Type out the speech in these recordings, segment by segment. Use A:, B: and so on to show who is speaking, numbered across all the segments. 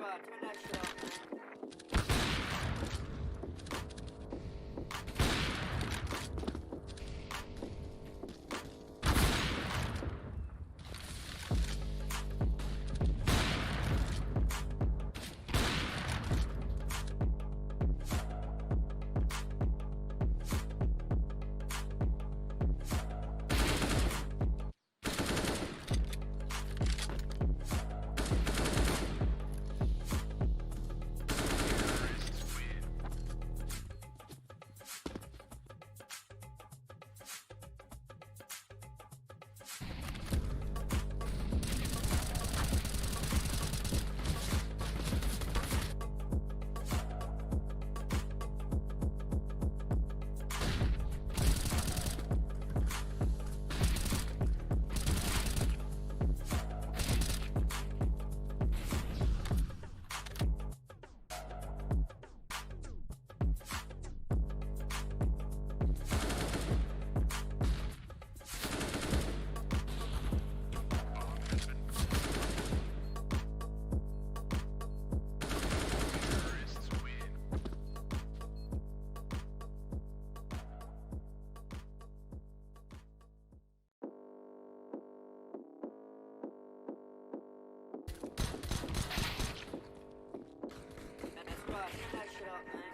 A: squad, turn that shit off, man. Turn that shit up, man.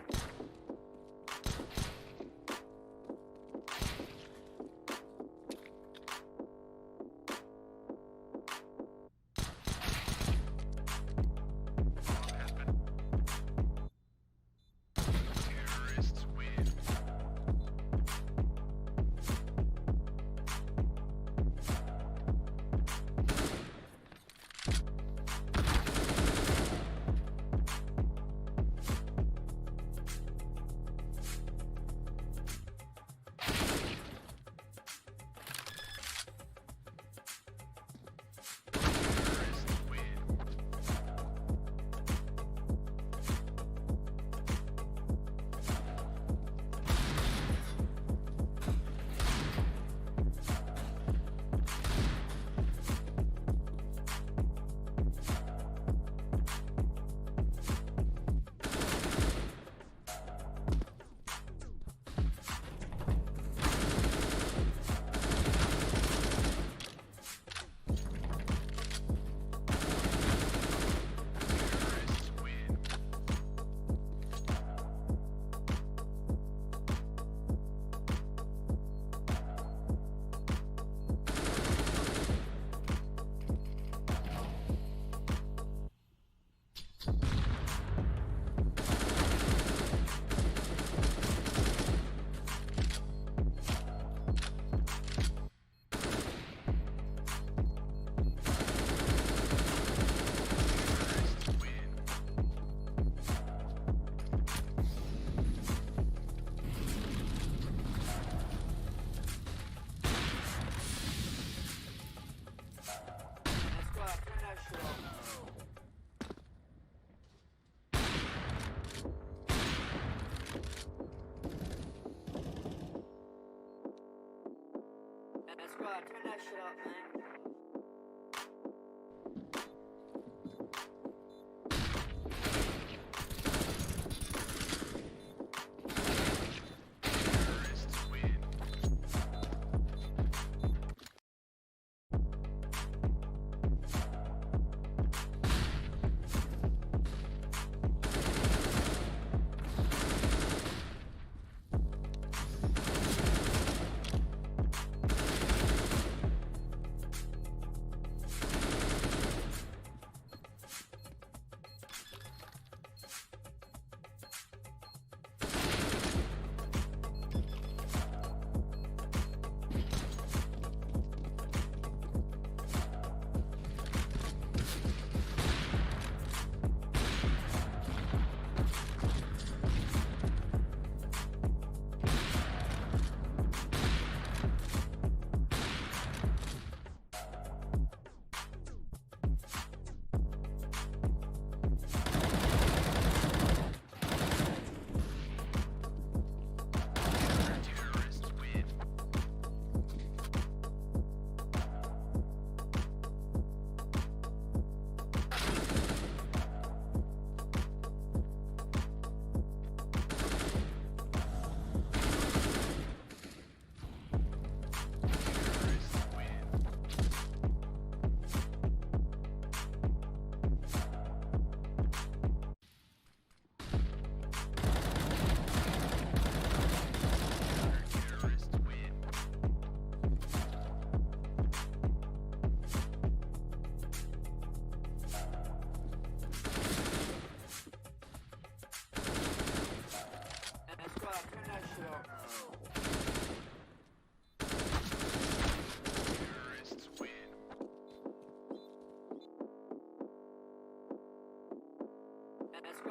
A: Squad, turn that shit up, man.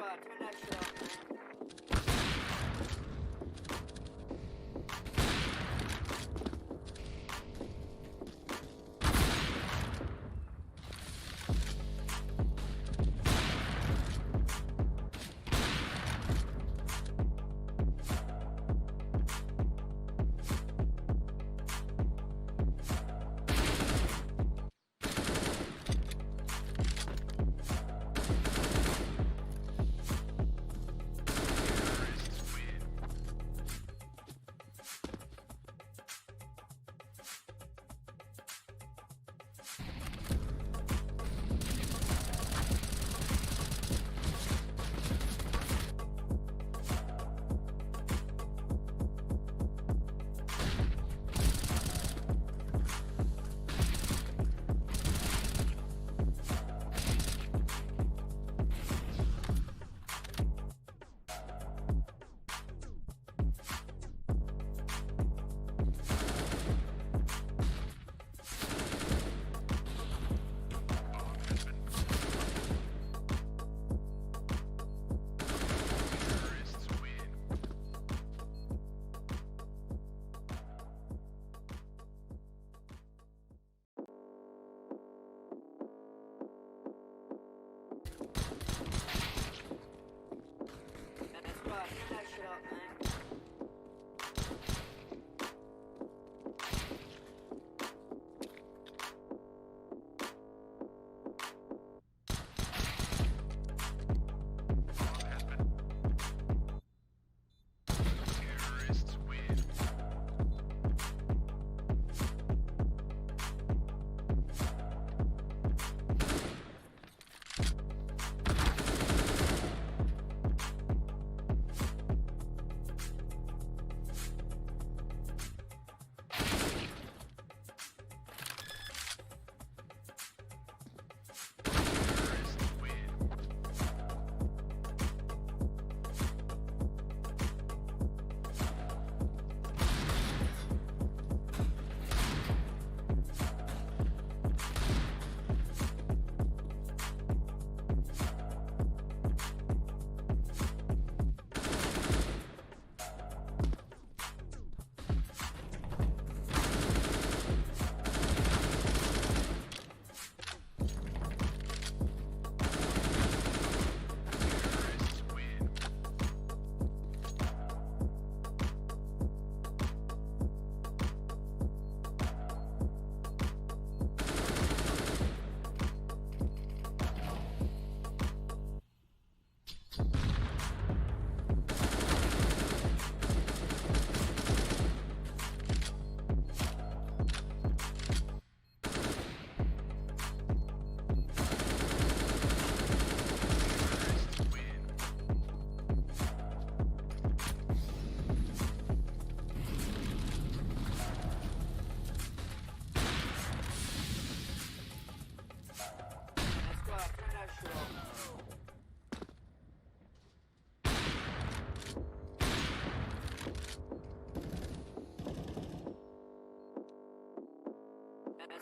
A: squad, turn that shit off, man. Turn that shit off, man.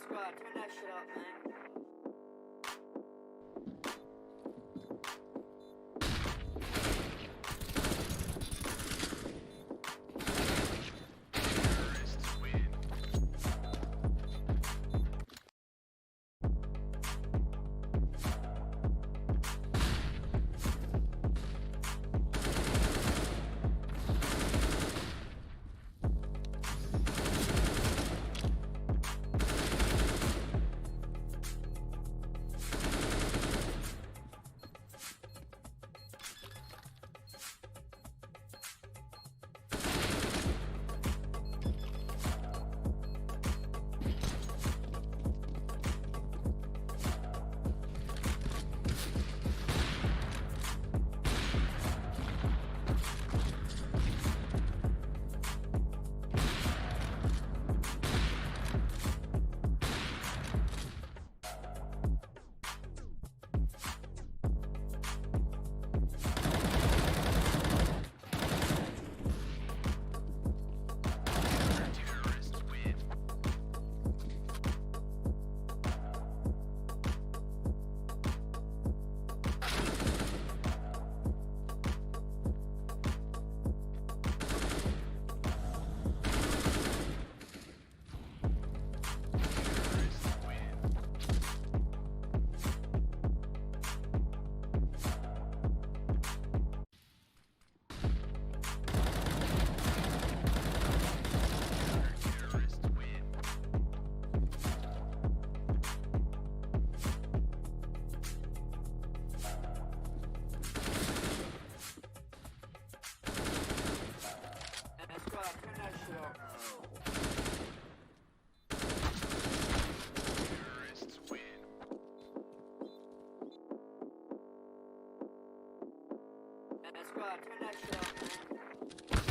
A: Squad, turn that shit off, man. squad, turn that shit up, man.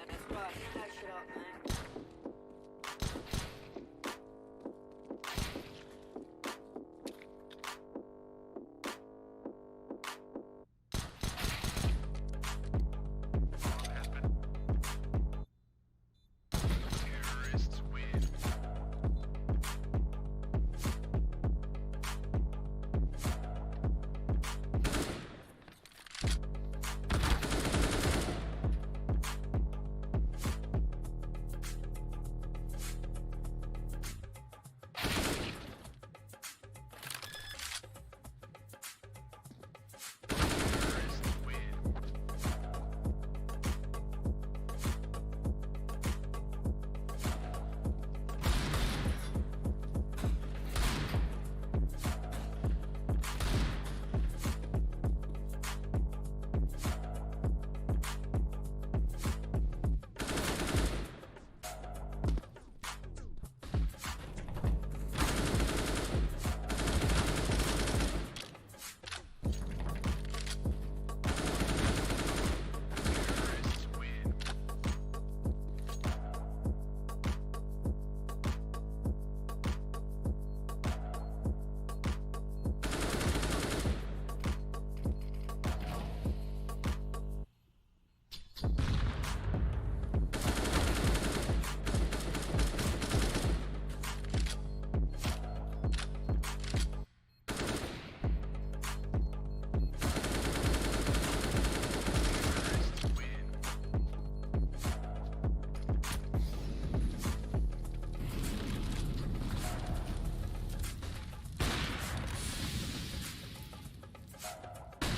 A: That squad, turn that shit up, man.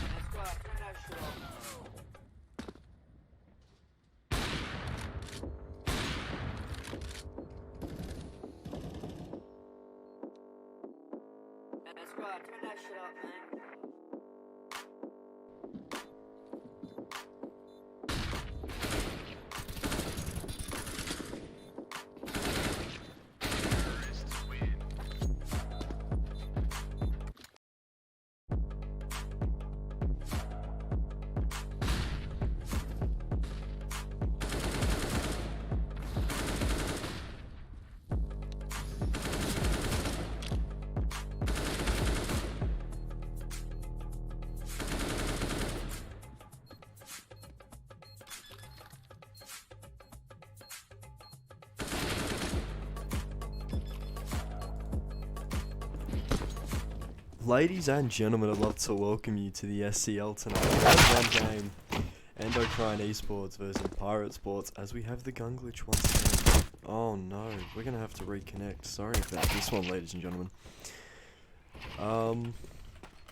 A: That squad, turn that shit up. That squad, turn that shit up, man.
B: Ladies and gentlemen, I'd love to welcome you to the SCL tonight. We have one game, Endocrine Esports versus Pirate Sports, as we have the gun glitch once again. Oh no, we're going to have to reconnect. Sorry about this one, ladies and gentlemen.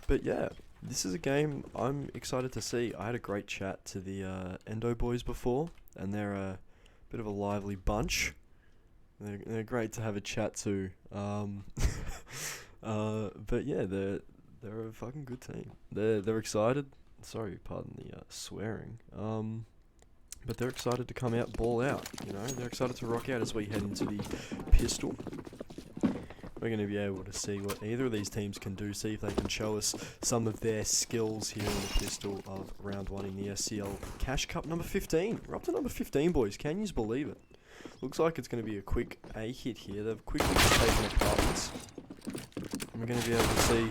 B: But yeah, this is a game I'm excited to see. I had a great chat to the Endo boys before, and they're a bit of a lively bunch. They're great to have a chat to. But yeah, they're a fucking good team. They're excited. Sorry, pardon the swearing. But they're excited to come out, ball out, you know. They're excited to rock out as we head into the pistol. We're going to be able to see what either of these teams can do, see if they can show us some of their skills here in the pistol of round 1 in the SCL Cash Cup number 15. We're up to number 15, boys. Can you believe it? Looks like it's going to be a quick A hit here. They've quickly taken apartments. And we're going to be able to see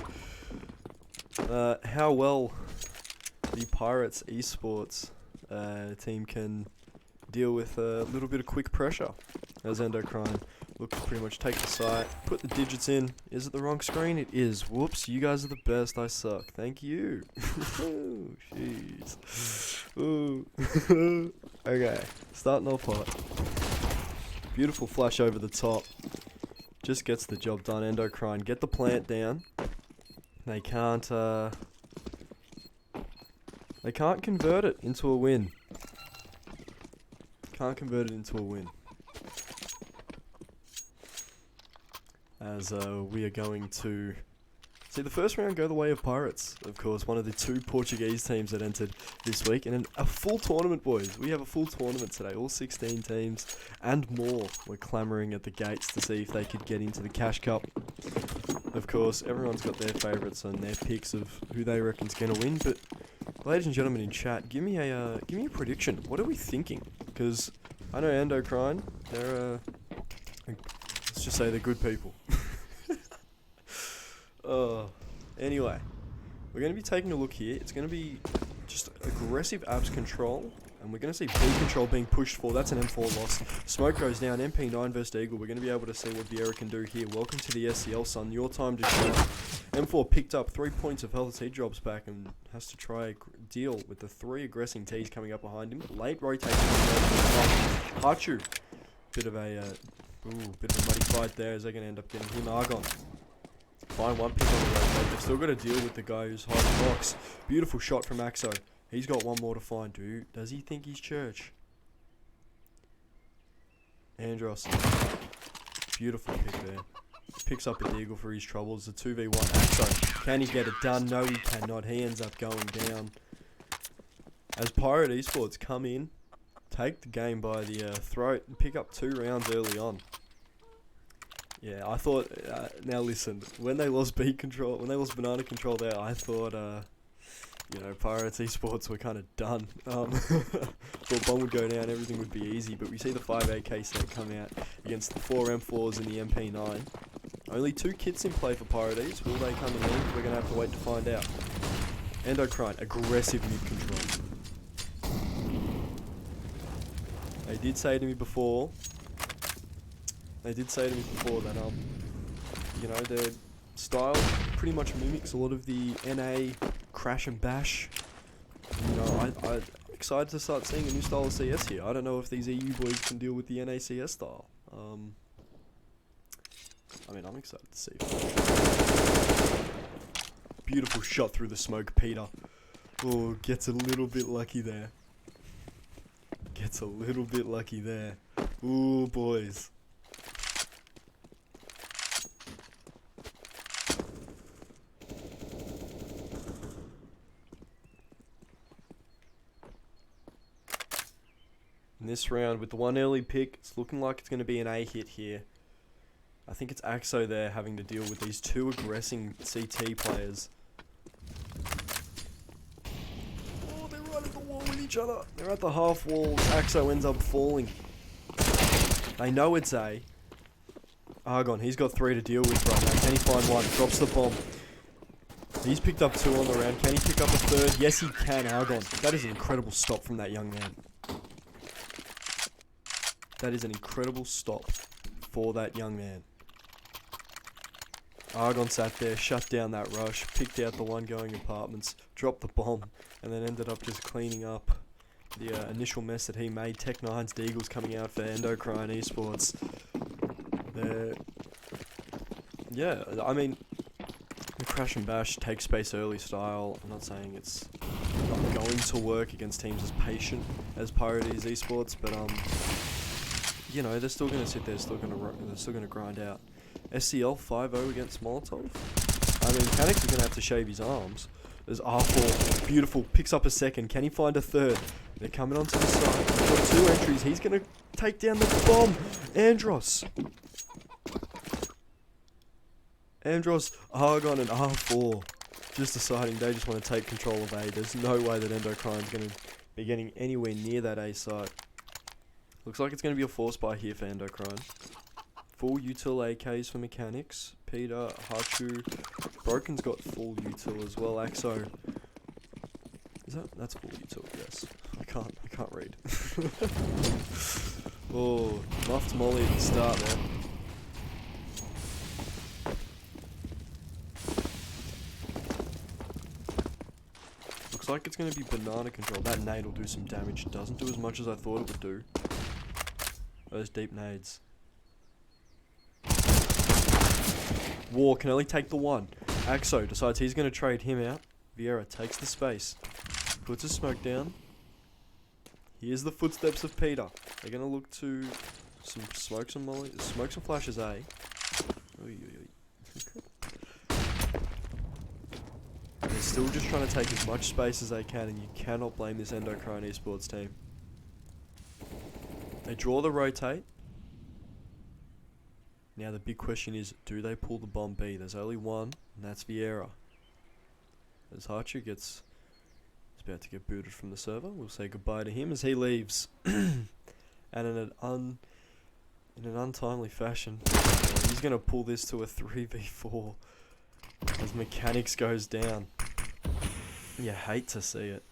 B: how well the Pirates Esports team can deal with a little bit of quick pressure. As Endocrine looks to pretty much take the site, put the digits in. Is it the wrong screen? It is. Whoops, you guys are the best. I suck. Thank you. Oh, jeez. Ooh. Okay, starting off hot. Beautiful flash over the top. Just gets the job done. Endocrine, get the plant down. They can't convert it into a win. Can't convert it into a win. As we are going to see the first round go the way of Pirates. Of course, one of the 2 Portuguese teams that entered this week. And a full tournament, boys. We have a full tournament today. All 16 teams and more were clamouring at the gates to see if they could get into the Cash Cup. Of course, everyone's got their favourites and their picks of who they reckon's going to win. But, ladies and gentlemen in chat, give me a prediction. What are we thinking? Because I know Endocrine, they're let's just say they're good people. Anyway, we're going to be taking a look here. It's going to be just aggressive abs control, and we're going to see B control being pushed for. That's an M4 loss. Smoke goes down. MP9 versus Eagle. We're going to be able to see what Vieira can do here. Welcome to the SCL, son. Your time to shine. M4 picked up 3 points of health as he drops back and has to try deal with the 3 aggressing T's coming up behind him. Late rotation. Hachu. Bit of a muddy fight there as they're going to end up getting him. Argon. Fine, 1 pick on the rotate. They've still got to deal with the guy who's hiding box. Beautiful shot from Axo. He's got 1 more to find, dude. Does he think he's church? Andros. Beautiful pick there. Picks up a Eagle for his troubles. The 2v1 Axo. Can he get it done? No, he cannot. He ends up going down. As Pirate Esports come in, take the game by the throat, and pick up 2 rounds early on. Yeah, I thought, now listen, when they lost banana control there, I thought, Pirates Esports were kind of done. Thought bomb would go down, everything would be easy, but we see the 5 AK set come out against the 4 M4s and the MP9. Only 2 kits in play for Pirates. Will they come in? We're going to have to wait to find out. Endocrine, aggressive mid-control. They did say to me before that, their style pretty much mimics a lot of the NA crash and bash. I'm excited to start seeing a new style of CS here. I don't know if these EU boys can deal with the NA CS style. I'm excited to see. Beautiful shot through the smoke, Peter. Oh, gets a little bit lucky there. Ooh, boys. In this round, with the 1 early pick, it's looking like it's going to be an A hit here. I think it's Axo there having to deal with these 2 aggressing CT players. Oh, they're right at the wall with each other. They're at the half walls. Axo ends up falling. They know it's A. Argon, he's got 3 to deal with right now. Can he find 1? Drops the bomb. He's picked up 2 on the round. Can he pick up a 3rd? Yes, he can, Argon. That is an incredible stop from that young man. That is an incredible stop for that young man. Argon sat there, shut down that rush, picked out the 1 going apartments, dropped the bomb, and then ended up just cleaning up the initial mess that he made. Tech9's Deagles coming out for Endocrine Esports. The crash and bash, take space early style. I'm not saying it's not going to work against teams as patient as Pirate Esports, but they're still going to sit there, they're still going to grind out. SCL 5-0 against Molotov. Canucks is going to have to shave his arms. There's R4, beautiful, picks up a 2nd. Can he find a 3rd? They're coming onto the side. He's got 2 entries. He's going to take down the bomb. Andros. Argon, and R4. Just deciding they just want to take control of A. There's no way that Endocrine's going to be getting anywhere near that A site. Looks like it's going to be a force buy here for Endocrine. Full util AKs for Mechanics. Peter, Hachu. Broken's got full util as well. Axo. That's full util, yes. I can't read. Oh, muffed Molly at the start there. Looks like it's going to be banana control. That nade will do some damage. Doesn't do as much as I thought it would do. Those deep nades. War can only take the one. Axo decides he's going to trade him out. Vieira takes the space. Puts his smoke down. Here's the footsteps of Peter. They're going to look to some smokes and molly. Smokes and flashes A. They're still just trying to take as much space as they can, and you cannot blame this Endocrine Esports team. They draw the rotate. Now the big question is, do they pull the bomb B? There's only one, and that's Vieira. As Hachu is about to get booted from the server, we'll say goodbye to him as he leaves. And in an untimely fashion, he's going to pull this to a 3v4 as Mechanics goes down. You hate to see it.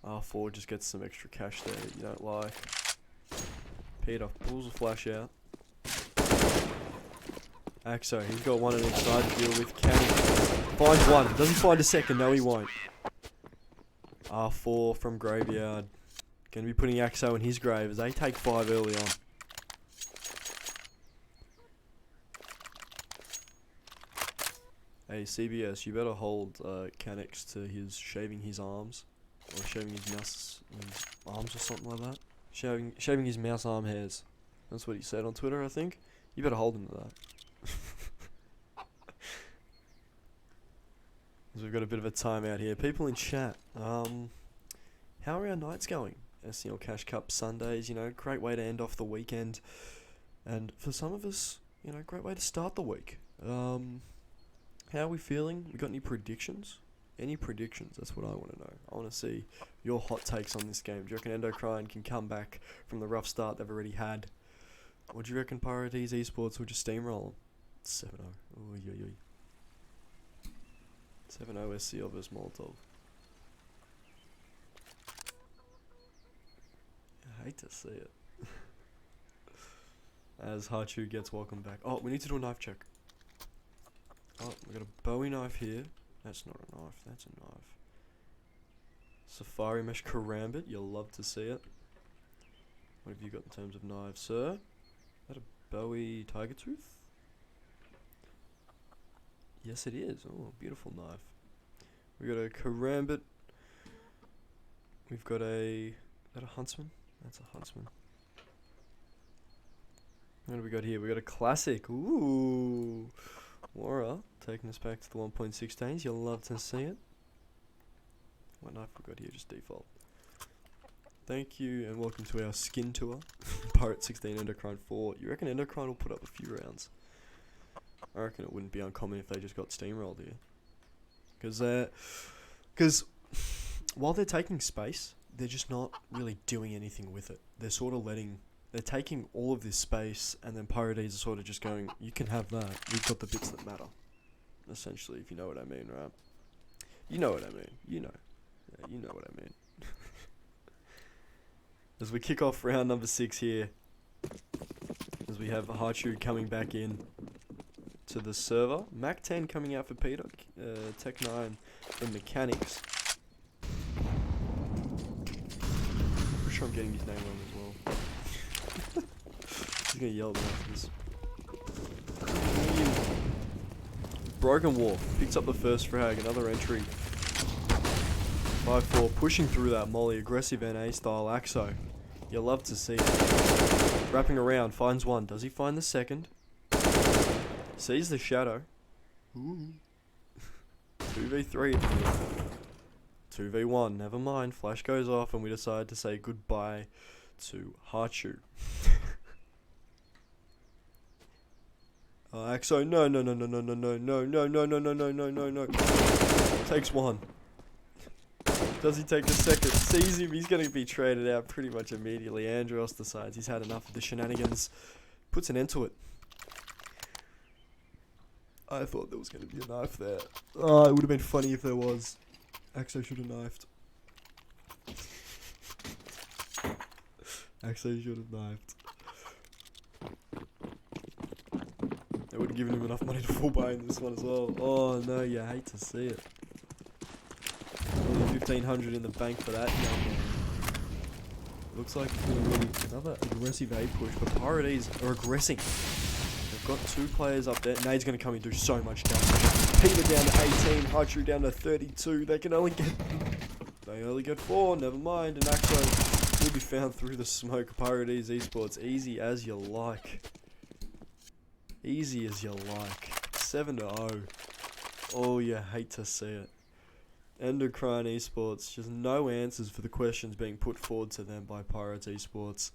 B: R4 just gets some extra cash there that you don't like. Peter pulls a flash out. Axo, he's got one on each side to deal with. Finds one. Does he find a second? No, he won't. R4 from Graveyard. Going to be putting Axo in his grave as they take 5 early on. Hey, CBS, you better hold Canex to his shaving his arms. Or shaving his mouse arms or something like that. Shaving his mouse arm hairs. That's what he said on Twitter, I think. You better hold him to that. Because we've got a bit of a timeout here. People in chat, how are our nights going? SCL Cash Cup Sundays, you know, great way to end off the weekend. And for some of us, you know, great way to start the week. How are we feeling? We got any predictions? Any predictions? That's what I want to know. I want to see your hot takes on this game. Do you reckon Endocrine can come back from the rough start they've already had? Or do you reckon Pirates Esports will just steamroll them? 7-0. Oy, oy, oy. 7-0 SCL vs Molotov. I hate to see it. As Hachu gets welcome back. Oh, we need to do a knife check. Oh, we got a Bowie knife here. That's not a knife, that's a knife. Safari Mesh Karambit, you'll love to see it. What have you got in terms of knives, sir? Is that a Bowie Tiger Tooth? Yes, it is. Oh, beautiful knife. We got a Karambit. We've got is that a Huntsman? That's a Huntsman. What do we got here? We got a classic. Ooh. Wara taking us back to the 1.16s. You'll love to see it. What knife we got here? Just default. Thank you and welcome to our skin tour. Pirate 16, Endocrine 4. You reckon Endocrine will put up a few rounds? I reckon it wouldn't be uncommon if they just got steamrolled here. Because while they're taking space, they're just not really doing anything with it. They're sort of they're taking all of this space, and then Pirates are sort of just going, you can have that. We've got the bits that matter. Essentially, if you know what I mean, right? You know what I mean. You know. Yeah, you know what I mean. As we kick off round number 6 here, as we have Hachu coming back in to the server. Mac 10 coming out for Peter. Tech 9 for Mechanics. Pretty sure I'm getting his name wrong as well. He's gonna yell at me after this. Broken War picks up the first frag, another entry. 5-4, pushing through that molly, aggressive NA style Axo. You'll love to see it. Wrapping around, finds one. Does he find the second? Sees the shadow. Ooh. 2v3. 2v1, never mind. Flash goes off and we decide to say goodbye to Hachu. Axo, no. Takes one. Does he take the second? Sees him, he's going to be traded out pretty much immediately. Andros decides he's had enough of the shenanigans. Puts an end to it. I thought there was going to be a knife there. Oh, it would have been funny if there was. Axo should have knifed. Axo should have knifed. They would have given him enough money to full buy in this one as well. Oh no, you hate to see it. Only 1,500 in the bank for that young man. Looks like it's going to really another aggressive A push, but Pirates are aggressing. They've got two players up there. Nade's going to come and do so much damage. Peter down to 18, Hachu down to 32. They only get 4, never mind. And Axo will be found through the smoke. Pirates Esports, easy as you like. Easy as you like. 7-0. Oh, you hate to see it. Endocrine Esports, just no answers for the questions being put forward to them by Pirates Esports.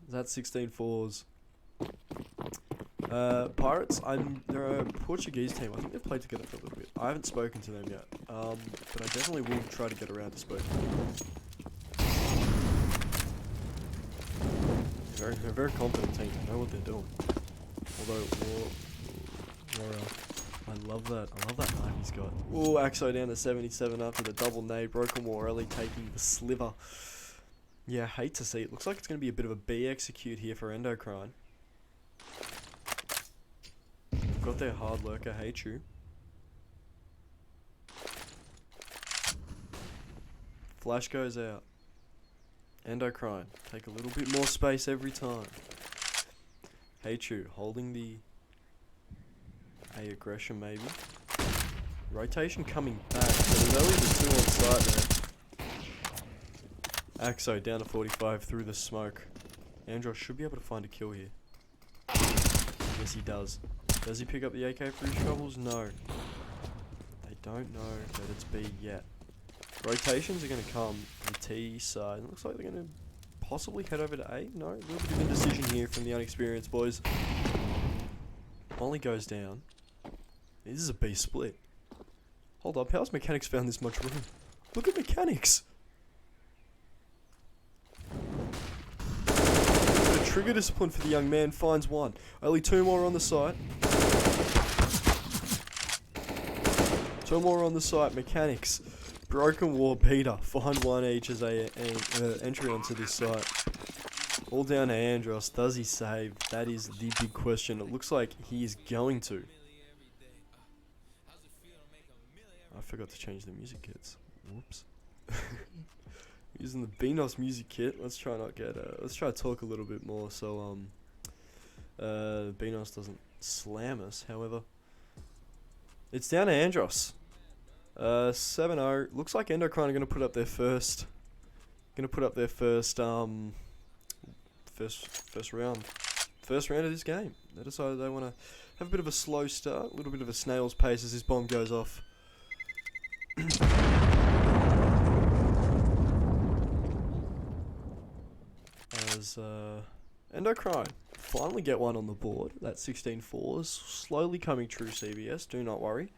B: That's 16 fours. Pirates, they're a Portuguese team. I think they've played together for a little bit. I haven't spoken to them yet, but I definitely will try to get around to speaking to them. They're a very confident team. They know what they're doing. Although, I love that knife he's got. Ooh, Axo down to 77 after the double nade. Broken Morelli taking the sliver. Yeah, hate to see it. Looks like it's going to be a bit of a B execute here for Endocrine. They've got their hard lurker, Hachu. Flash goes out. Endocrine, take a little bit more space every time. Hachu holding the A aggression maybe. Rotation coming back, so there's only the 2 on site there. Axo down to 45 through the smoke. Andros should be able to find a kill here. Yes, he does. Does he pick up the AK for his troubles? No. They don't know that it's B yet. Rotations are going to come from the T side. It looks like they're going to possibly head over to A. No, a little bit of indecision here from the unexperienced boys. Molly goes down. This is a B split. Hold up, how's Mechanics found this much room? Look at Mechanics! The trigger discipline for the young man finds one. Only 2 more on the site. 2 more on the site, Mechanics. Broken War Peter, find 1 each as a entry onto this site. All down to Andros. Does he save? That is the big question. It looks like he is going to. I forgot to change the music kits. Whoops. Using the Benos music kit. Let's try to talk a little bit more so Benos doesn't slam us. However, it's down to Andros. 7-0. Looks like Endocrine are going to put up their first. First round. First round of this game. They decided they want to have a bit of a slow start, a little bit of a snail's pace as this bomb goes off. As Endocrine finally get one on the board. That's 16 fours. Slowly coming true, CBS. Do not worry.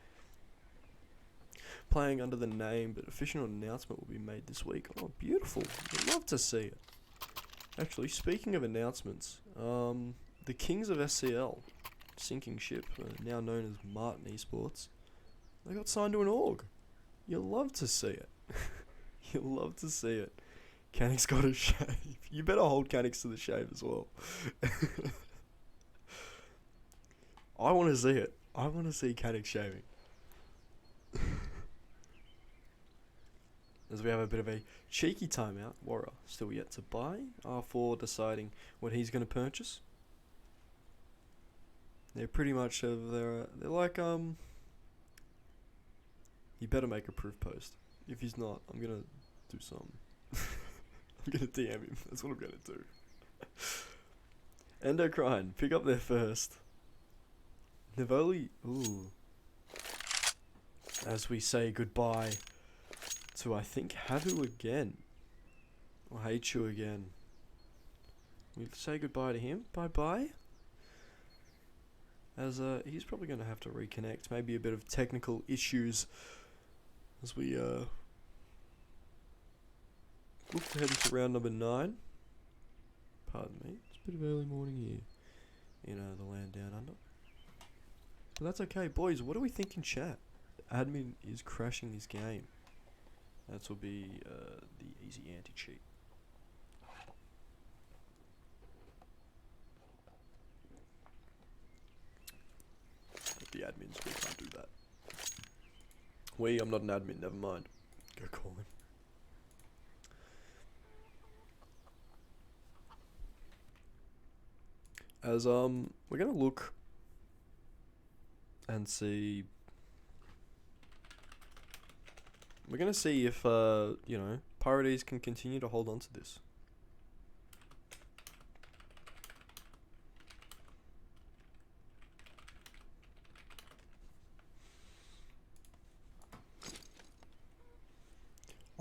B: Playing under the name, but official announcement will be made this week. Oh, beautiful. I'd love to see it. Actually, speaking of announcements, the Kings of SCL, sinking ship, now known as Martin Esports, they got signed to an org. You'll love to see it. You'll love to see it. Canic's got a shave. You better hold Canic's to the shave as well. I want to see it. I want to see Canic shaving. As we have a bit of a cheeky timeout. Warrior still yet to buy. R4 deciding what he's going to purchase. They're pretty much they're like you better make a proof post. If he's not, I'm gonna do something. I'm gonna DM him. That's what I'm gonna do. Endocrine pick up their first. They've only as we say goodbye to, I think, Havu again. Or Haichu again. We say goodbye to him. Bye-bye. As he's probably going to have to reconnect. Maybe a bit of technical issues as we look to head into round number 9. Pardon me. It's a bit of early morning here in the land down under. But that's okay. Boys, what do we think in chat? Admin is crashing his game. That will be the easy anti-cheat. The admins, we can't do that. I'm not an admin, never mind. Go call him. As we're gonna look and see. We're gonna see if Pirates can continue to hold on to this.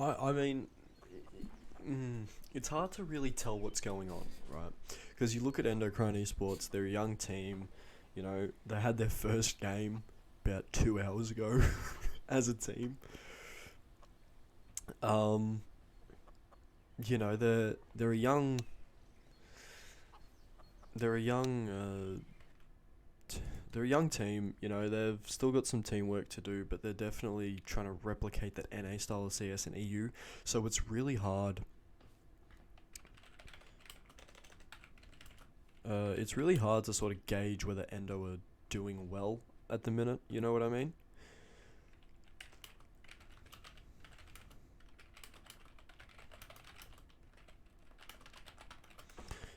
B: I mean, it's hard to really tell what's going on, right? Because you look at Endocrine Esports, they're a young team. You know, they had their first game about 2 hours ago as a team. You know, they're a young team. You know, they've still got some teamwork to do, but they're definitely trying to replicate that NA style of CS and EU. So it's really hard. It's really hard to sort of gauge whether Endo are doing well at the minute. You know what I mean?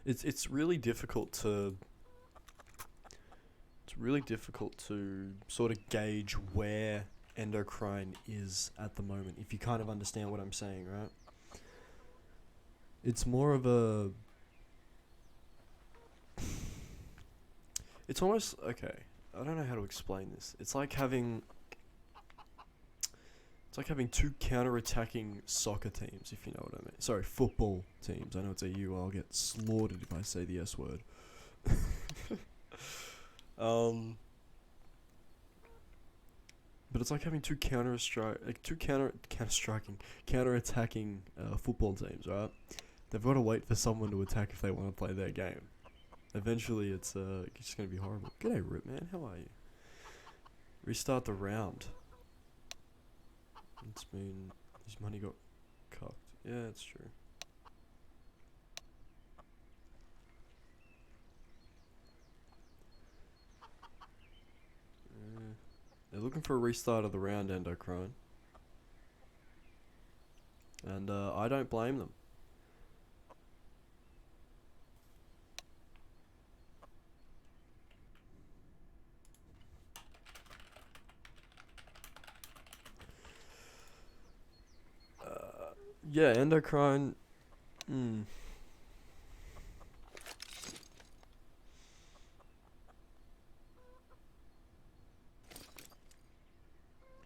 B: It's really difficult to sort of gauge where Endocrine is at the moment, if you kind of understand what I'm saying, right? It's more of a... It's almost... Okay, I don't know how to explain this. It's like having two counter-attacking soccer teams, if you know what I mean. Sorry, football teams. I know it's EU. I'll get slaughtered if I say the S word. But it's like having two counter-attacking football teams, right? They've got to wait for someone to attack if they want to play their game. Eventually, it's just gonna be horrible. G'day, Rip man. How are you? Restart the round. It's been... His money got cocked. Yeah, it's true. They're looking for a restart of the round, Endocrine. And I don't blame them. Yeah, Endocrine...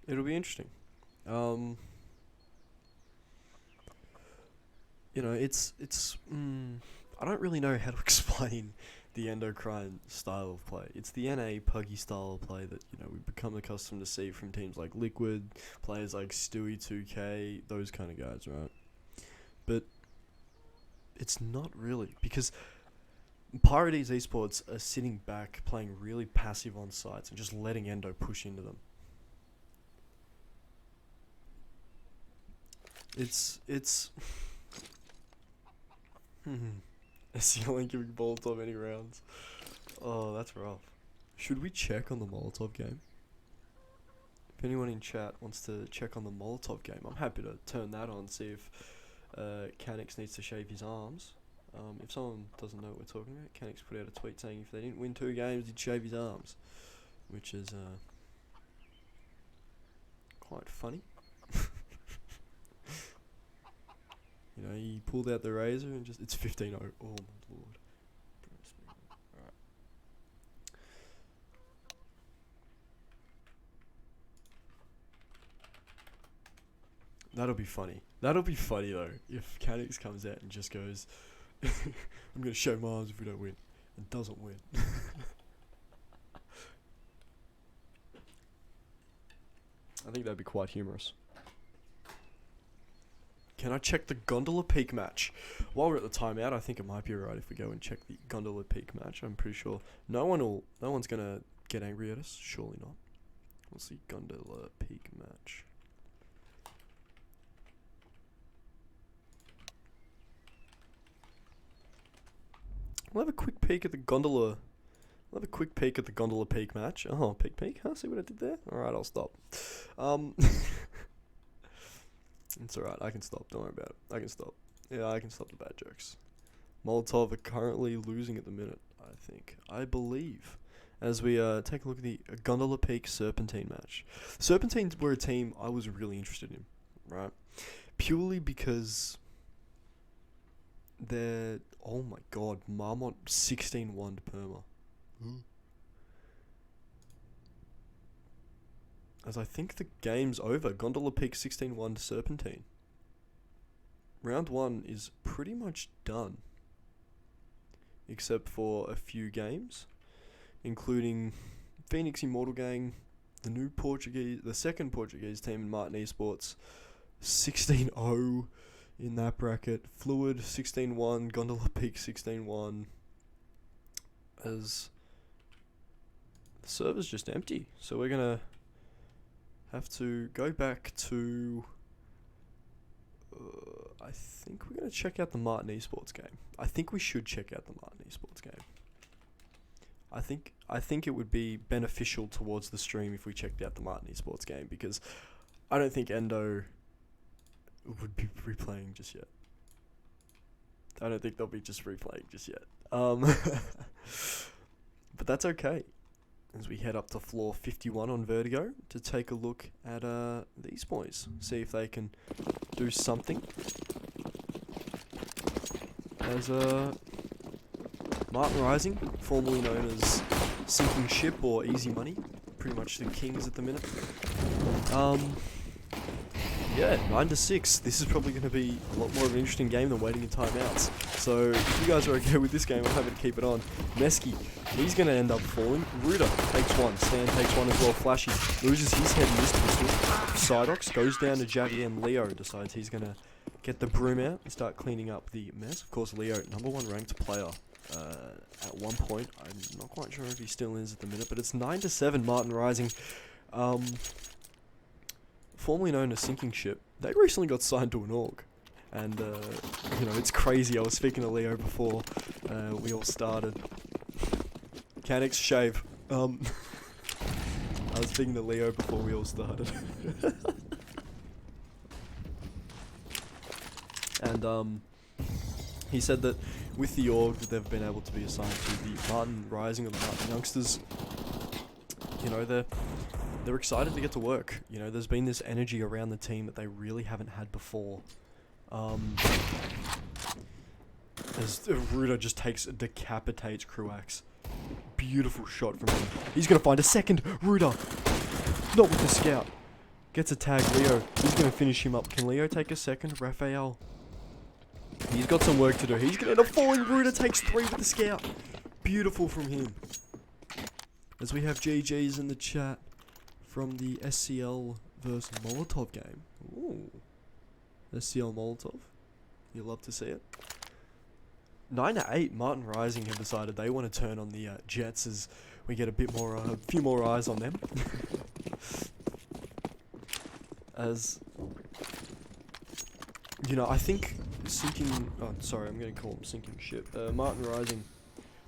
B: It'll be interesting. You know, it's I don't really know how to explain the Endocrine style of play. It's the NA puggy style of play that, you know, we've become accustomed to see from teams like Liquid, players like Stewie 2K, those kind of guys, right? But it's not really, because Pirates Esports are sitting back, playing really passive on sites and just letting Endo push into them. It's SCL ain't giving Molotov any rounds. Oh, that's rough. Should we check on the Molotov game? If anyone in chat wants to check on the Molotov game, I'm happy to turn that on, see if Canix needs to shave his arms. If someone doesn't know what we're talking about, Canix put out a tweet saying if they didn't win 2 games, he'd shave his arms. Which is quite funny. You know, he pulled out the razor and just... It's 15-0. Oh, my lord. Alright. That'll be funny. That'll be funny though, if Canix comes out and just goes, I'm gonna show my arms if we don't win, and doesn't win. I think that'd be quite humorous. Can I check the Gondola Peak match? While we're at the timeout, I think it might be alright if we go and check the Gondola Peak match. I'm pretty sure no one's gonna get angry at us. Surely not. We'll see Gondola Peak match. We'll have a quick peek at the Gondola. We'll have a quick peek at the Gondola Peak match. Oh, peek, huh? See what I did there? Alright, I'll stop. It's alright, I can stop, don't worry about it. I can stop. Yeah, I can stop the bad jokes. Molotov are currently losing at the minute, I believe. As we take a look at the Gondola Peak Serpentine match. Serpentines were a team I was really interested in, right? Purely because they're, oh my god, Marmot 16-1 to Perma. As I think the game's over. Gondola Peak 16-1 to Serpentine. Round 1 is pretty much done. Except for a few games. Including Phoenix Immortal Gang, the second Portuguese team in Martin Esports. 16-0 in that bracket. Fluid 16-1, Gondola Peak 16-1. As the server's just empty. So we're gonna have to go back to I think we're going to check out the Martin Esports game. I think we should check out the Martin Esports game. I think it would be beneficial towards the stream if we checked out the Martin Esports game, because I don't think Endo would be replaying just yet. I don't think they'll be just replaying just yet. But that's okay. As we head up to floor 51 on Vertigo to take a look at these boys, see if they can do something. As Martin Rising, formerly known as Sinking Ship or Easy Money, pretty much the kings at the minute. Yeah, 9-6. This is probably going to be a lot more of an interesting game than waiting in timeouts. So if you guys are okay with this game, I'm happy to keep it on. Meski, he's going to end up falling. Ruda takes one. Stan takes one as well. Flashy loses his head in this pistol. Psydox goes down to Javi, and Leo decides he's going to get the broom out and start cleaning up the mess. Of course, Leo, #1 ranked player at one point. I'm not quite sure if he still is at the minute, but it's 9-7 Martin Rising. Formerly known as Sinking Ship, they recently got signed to an org. And, it's crazy. I was speaking to Leo before we all started. Canix shave. I was speaking to Leo before we all started. And, he said that with the org that they've been able to be assigned to the Martin Rising or the Martin Youngsters, they're excited to get to work. There's been this energy around the team that they really haven't had before. As Ruda just decapitates Cruax. Beautiful shot from him. He's going to find a second. Ruda, not with the scout. Gets a tag. Leo, he's going to finish him up. Can Leo take a second? Raphael, he's got some work to do. He's going to end up falling. Ruda takes 3 with the scout. Beautiful from him. As we have GG's in the chat from the SCL vs Molotov game. Ooh. SCL Molotov. You'll love to see it. 9-8, Martin Rising have decided they want to turn on the Jets as we get a few more eyes on them. As, I think I'm going to call them Sinking Ship. Martin Rising,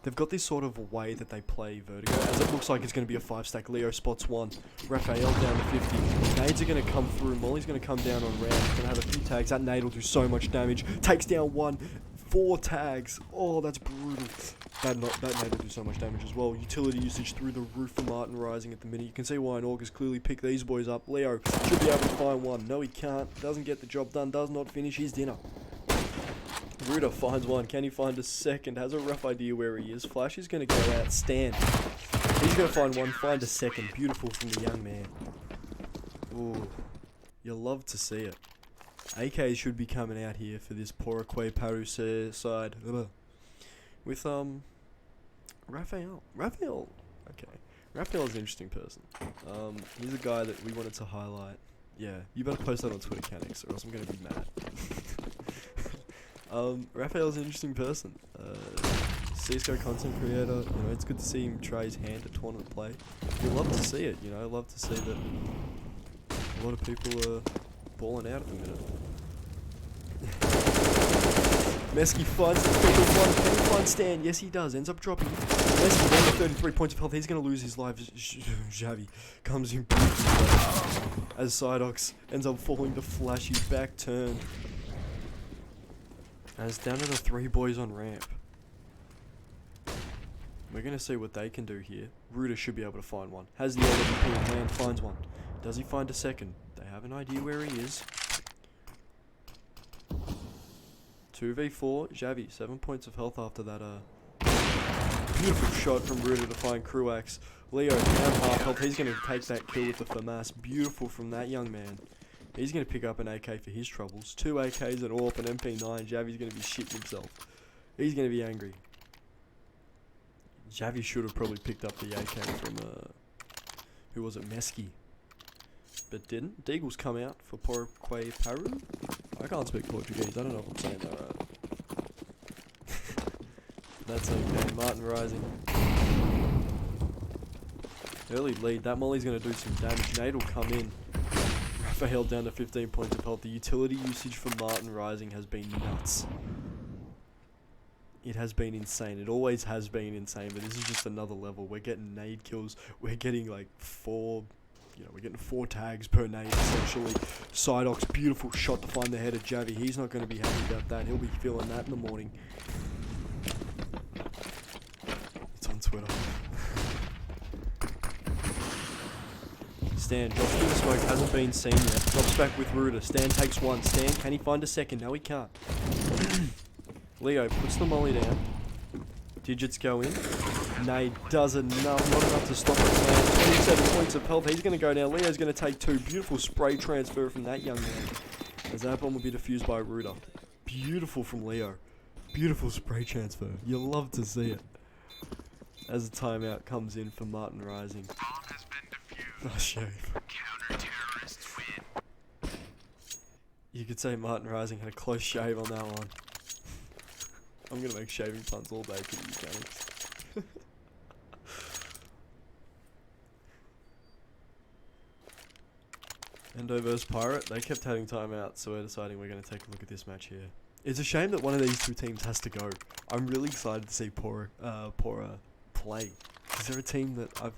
B: they've got this sort of way that they play Vertigo, as it looks like it's going to be a 5-stack. Leo spots 1. Raphael down to 50. Nades are going to come through. Molly's going to come down on round. Going to have a few tags. That nade will do so much damage. Takes down 1. 4 tags. Oh, that's brutal. That nade will do so much damage as well. Utility usage through the roof for Martin Rising at the minute. You can see why an org has clearly picked these boys up. Leo should be able to find 1. No, he can't. Doesn't get the job done. Does not finish his dinner. Ruda finds 1. Can he find a second? Has a rough idea where he is. Flash is going to go out. Stand. He's going to find 1. Find a second. Beautiful from the young man. Ooh. You'll love to see it. AK should be coming out here for this Poraque Paru side. With Raphael. Okay. Raphael's an interesting person. He's a guy that we wanted to highlight. Yeah, you better post that on Twitter, Canix, or else I'm gonna be mad. Raphael's an interesting person. CSGO content creator, you know, it's good to see him try his hand at tournament play. You love to see it, you know, love to see that a lot of people are balling out at the minute. Mesky finds the triple one, can he find Stan? Yes he does, ends up dropping. Mesky down to 33 points of health, he's going to lose his life. Xavi comes in beautifully as Psydox ends up falling to flashy back turn. And it's down to the 3 boys on ramp. We're going to see what they can do here. Ruda should be able to find one. Has the LWP in hand, finds one. Does he find a second? They have an idea where he is. 2v4, Xavi, 7 points of health after that beautiful shot from Ruda to find Cruax. Leo down half health, he's going to take that kill with the FAMAS. Beautiful from that young man. He's going to pick up an AK for his troubles. 2 AKs, an AWP, an MP9. Xavi's going to be shitting himself. He's going to be angry. Xavi should have probably picked up the AK from, who was it, Mesky. But didn't. Deagle's come out for Poraque Paru. I can't speak Portuguese, I don't know if I'm saying that right. That's okay. Martin Rising. Early lead. That molly's going to do some damage. Nate will come in. Raphael down to 15 points of health. The utility usage for Martin Rising has been nuts. It has been insane. It always has been insane, but this is just another level. We're getting nade kills. We're getting like 4... You know, we're getting 4 tags per nade, essentially. Psydox, beautiful shot to find the head of Javi. He's not going to be happy about that. He'll be feeling that in the morning. It's on Twitter. Stan, drops through the smoke, hasn't been seen yet. Drops back with Ruda. Stan takes one. Stan, can he find a second? No, he can't. Leo puts the molly down. Digits go in. Nade does enough, not enough to stop it. 27 points of health. He's going to go down. Leo's going to take 2. Beautiful spray transfer from that young man. As that bomb will be defused by Ruda. Beautiful from Leo. Beautiful spray transfer. You'll love to see it. As a timeout comes in for Martin Rising. Oh, shave.
C: Counter-terrorists win.
B: You could say Martin Rising had a close shave on that one. I'm going to make shaving puns all day for you mechanics. Endo vs Pirate, they kept having timeouts, so we're deciding we're going to take a look at this match here. It's a shame that one of these 2 teams has to go. I'm really excited to see Pora play, because they're a team that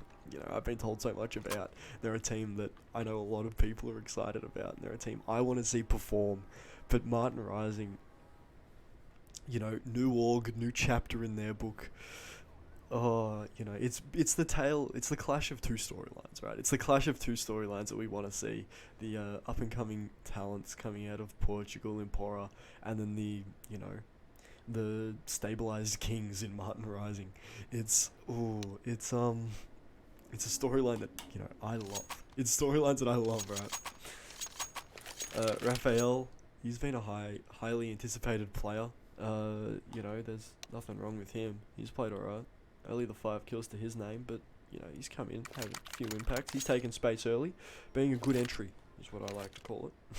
B: I've been told so much about. They're a team that I know a lot of people are excited about, and they're a team I want to see perform. But Martin Rising, you know, new org, new chapter in their book. Oh, you know, it's the clash of 2 storylines, right? It's the clash of 2 storylines that we want to see. The up-and-coming talents coming out of Portugal in Pora, and then the stabilized kings in Martin Rising. It's a storyline that, you know, I love. It's storylines that I love, right? Raphael, he's been a highly anticipated player. You know, there's nothing wrong with him. He's played alright. Only the 5 kills to his name, but, you know, he's come in, had a few impacts. He's taken space early, being a good entry, is what I like to call it.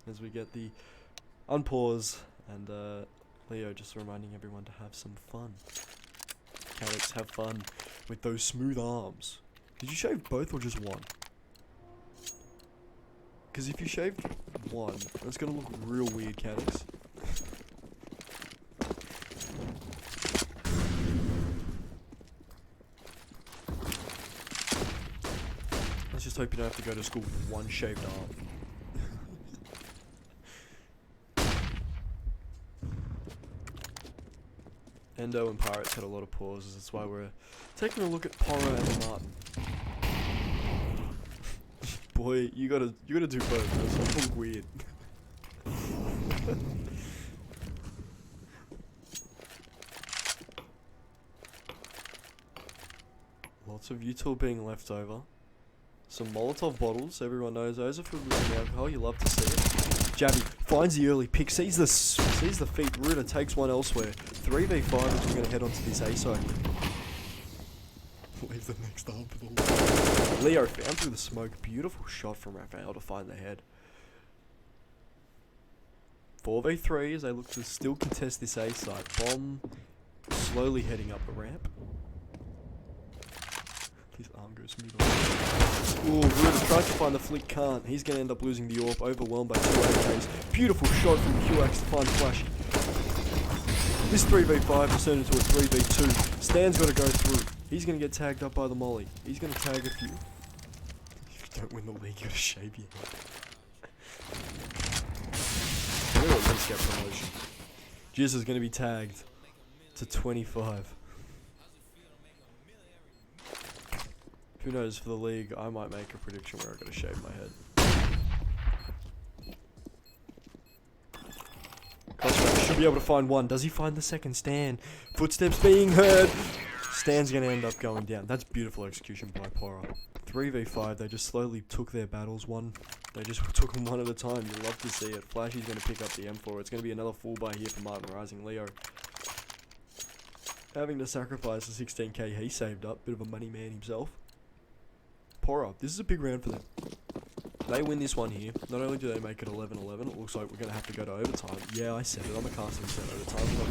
B: As we get the unpause, and Leo just reminding everyone to have some fun. Alex, have fun with those smooth arms. Did you shave both or just one? Because if you shaved one, that's going to look real weird, Caddix. Let's just hope you don't have to go to school with one shaved arm. Endo and Pirates had a lot of pauses, that's why we're taking a look at Pora and Martin. Boy, you gotta do both, those look weird. Lots of util being left over. Some Molotov bottles. Everyone knows those are filled with alcohol. You love to see it. Javi finds the early pick. Sees the feet. Ruda takes one elsewhere. 3v5 as we're going to head onto this A side. Leave the next arm for the Leo found through the smoke. Beautiful shot from Raphael to find the head. 4v3 as they look to still contest this A side. Bomb slowly heading up the ramp. His arm goes middle. Ooh, Ruda tries to find the flick, can't. He's going to end up losing the AWP, overwhelmed by 2 AKs. Beautiful shot from QX to find Flashy. This 3v5 has turned into a 3v2. Stan's got to go through. He's going to get tagged up by the molly. He's going to tag a few. If you don't win the league, you got to shave your head. We'll at least get promotion. Jizz is going to be tagged to 25. Who knows, for the league, I might make a prediction where I gotta shave my head. Cosgrove should be able to find one. Does he find the second? Stan. Footsteps being heard. Stan's gonna end up going down. That's beautiful execution by Pora. 3v5, they just slowly took their battles. They just took them one at a time. You love to see it. Flashy's gonna pick up the M4. It's gonna be another full buy here for Martin Rising. Leo having to sacrifice the 16k he saved up. Bit of a money man himself. Pora, this is a big round for them. They win this one here. Not only do they make it 11-11, it looks like we're going to have to go to overtime. Yeah, I said it. I'm a casting set. Overtime's not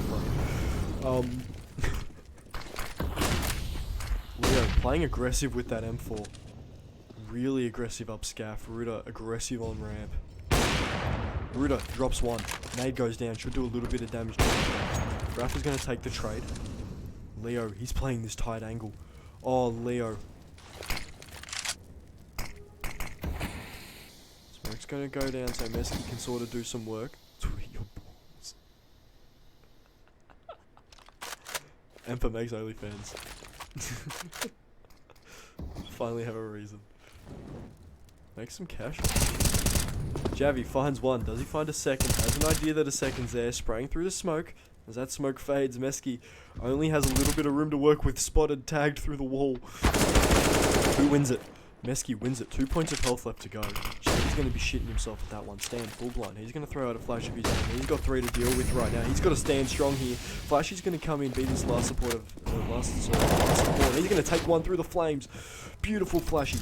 B: funny. Leo playing aggressive with that M4. Really aggressive up scaff. Ruda aggressive on ramp. Ruda drops one. Nade goes down. Should do a little bit of damage. Raph is going to take the trade. Leo, he's playing this tight angle. Oh, Leo. Smoke's going to go down so Messi can sort of do some work. Tweet your balls. Empa makes OnlyFans. Finally have a reason. Make some cash. Javi finds one. Does he find a second? Has an idea that a second's there. Spraying through the smoke. As that smoke fades, Mesky only has a little bit of room to work with. Spotted, tagged through the wall. Who wins it? Mesky wins it. 2 points of health left to go. He's going to be shitting himself at that one. Stand full blind. He's going to throw out a flash of his own. He's got 3 to deal with right now. He's got to stand strong here. Flashy's going to come in, beat his last support. He's going to take one through the flames. Beautiful Flashy.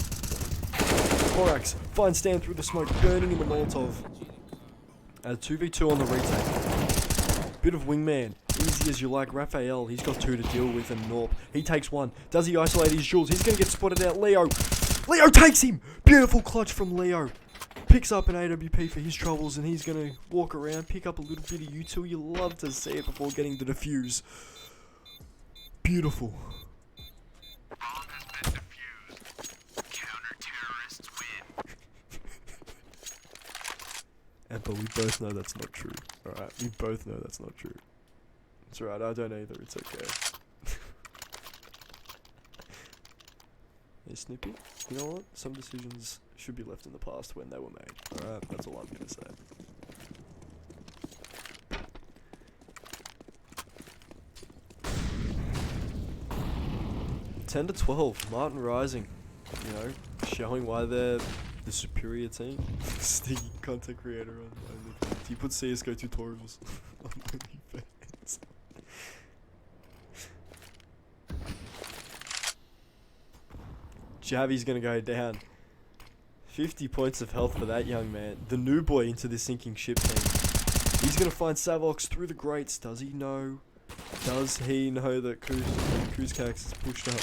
B: Korax finds Stan through the smoke, burning him a Molotov. 2v2 on the retake. Bit of wingman. Easy as you like. Raphael, he's got 2 to deal with, and Norp. He takes 1. Does he isolate his jewels? He's going to get spotted out. Leo takes him! Beautiful clutch from Leo. Picks up an AWP for his troubles, and he's going to walk around, pick up a little bit of util. You love to see it before getting the defuse. Beautiful.
C: Bomb has been defused. Counter-terrorists win.
B: But we both know that's not true. Alright, we both know that's not true. It's alright, I don't either, it's okay. Hey Snippy, you know what? Some decisions should be left in the past when they were made. Alright, that's all I'm gonna say. $10 to 12, Martin Rising. You know, showing why they're the superior team. Sticky content creator on OnlyFans. He put CSGO tutorials on OnlyFans. Javi's gonna go down. 50 points of health for that young man. The new boy into this sinking ship team. He's gonna find Savox through the grates. Does he know? Does he know that Kuzkax is pushed up?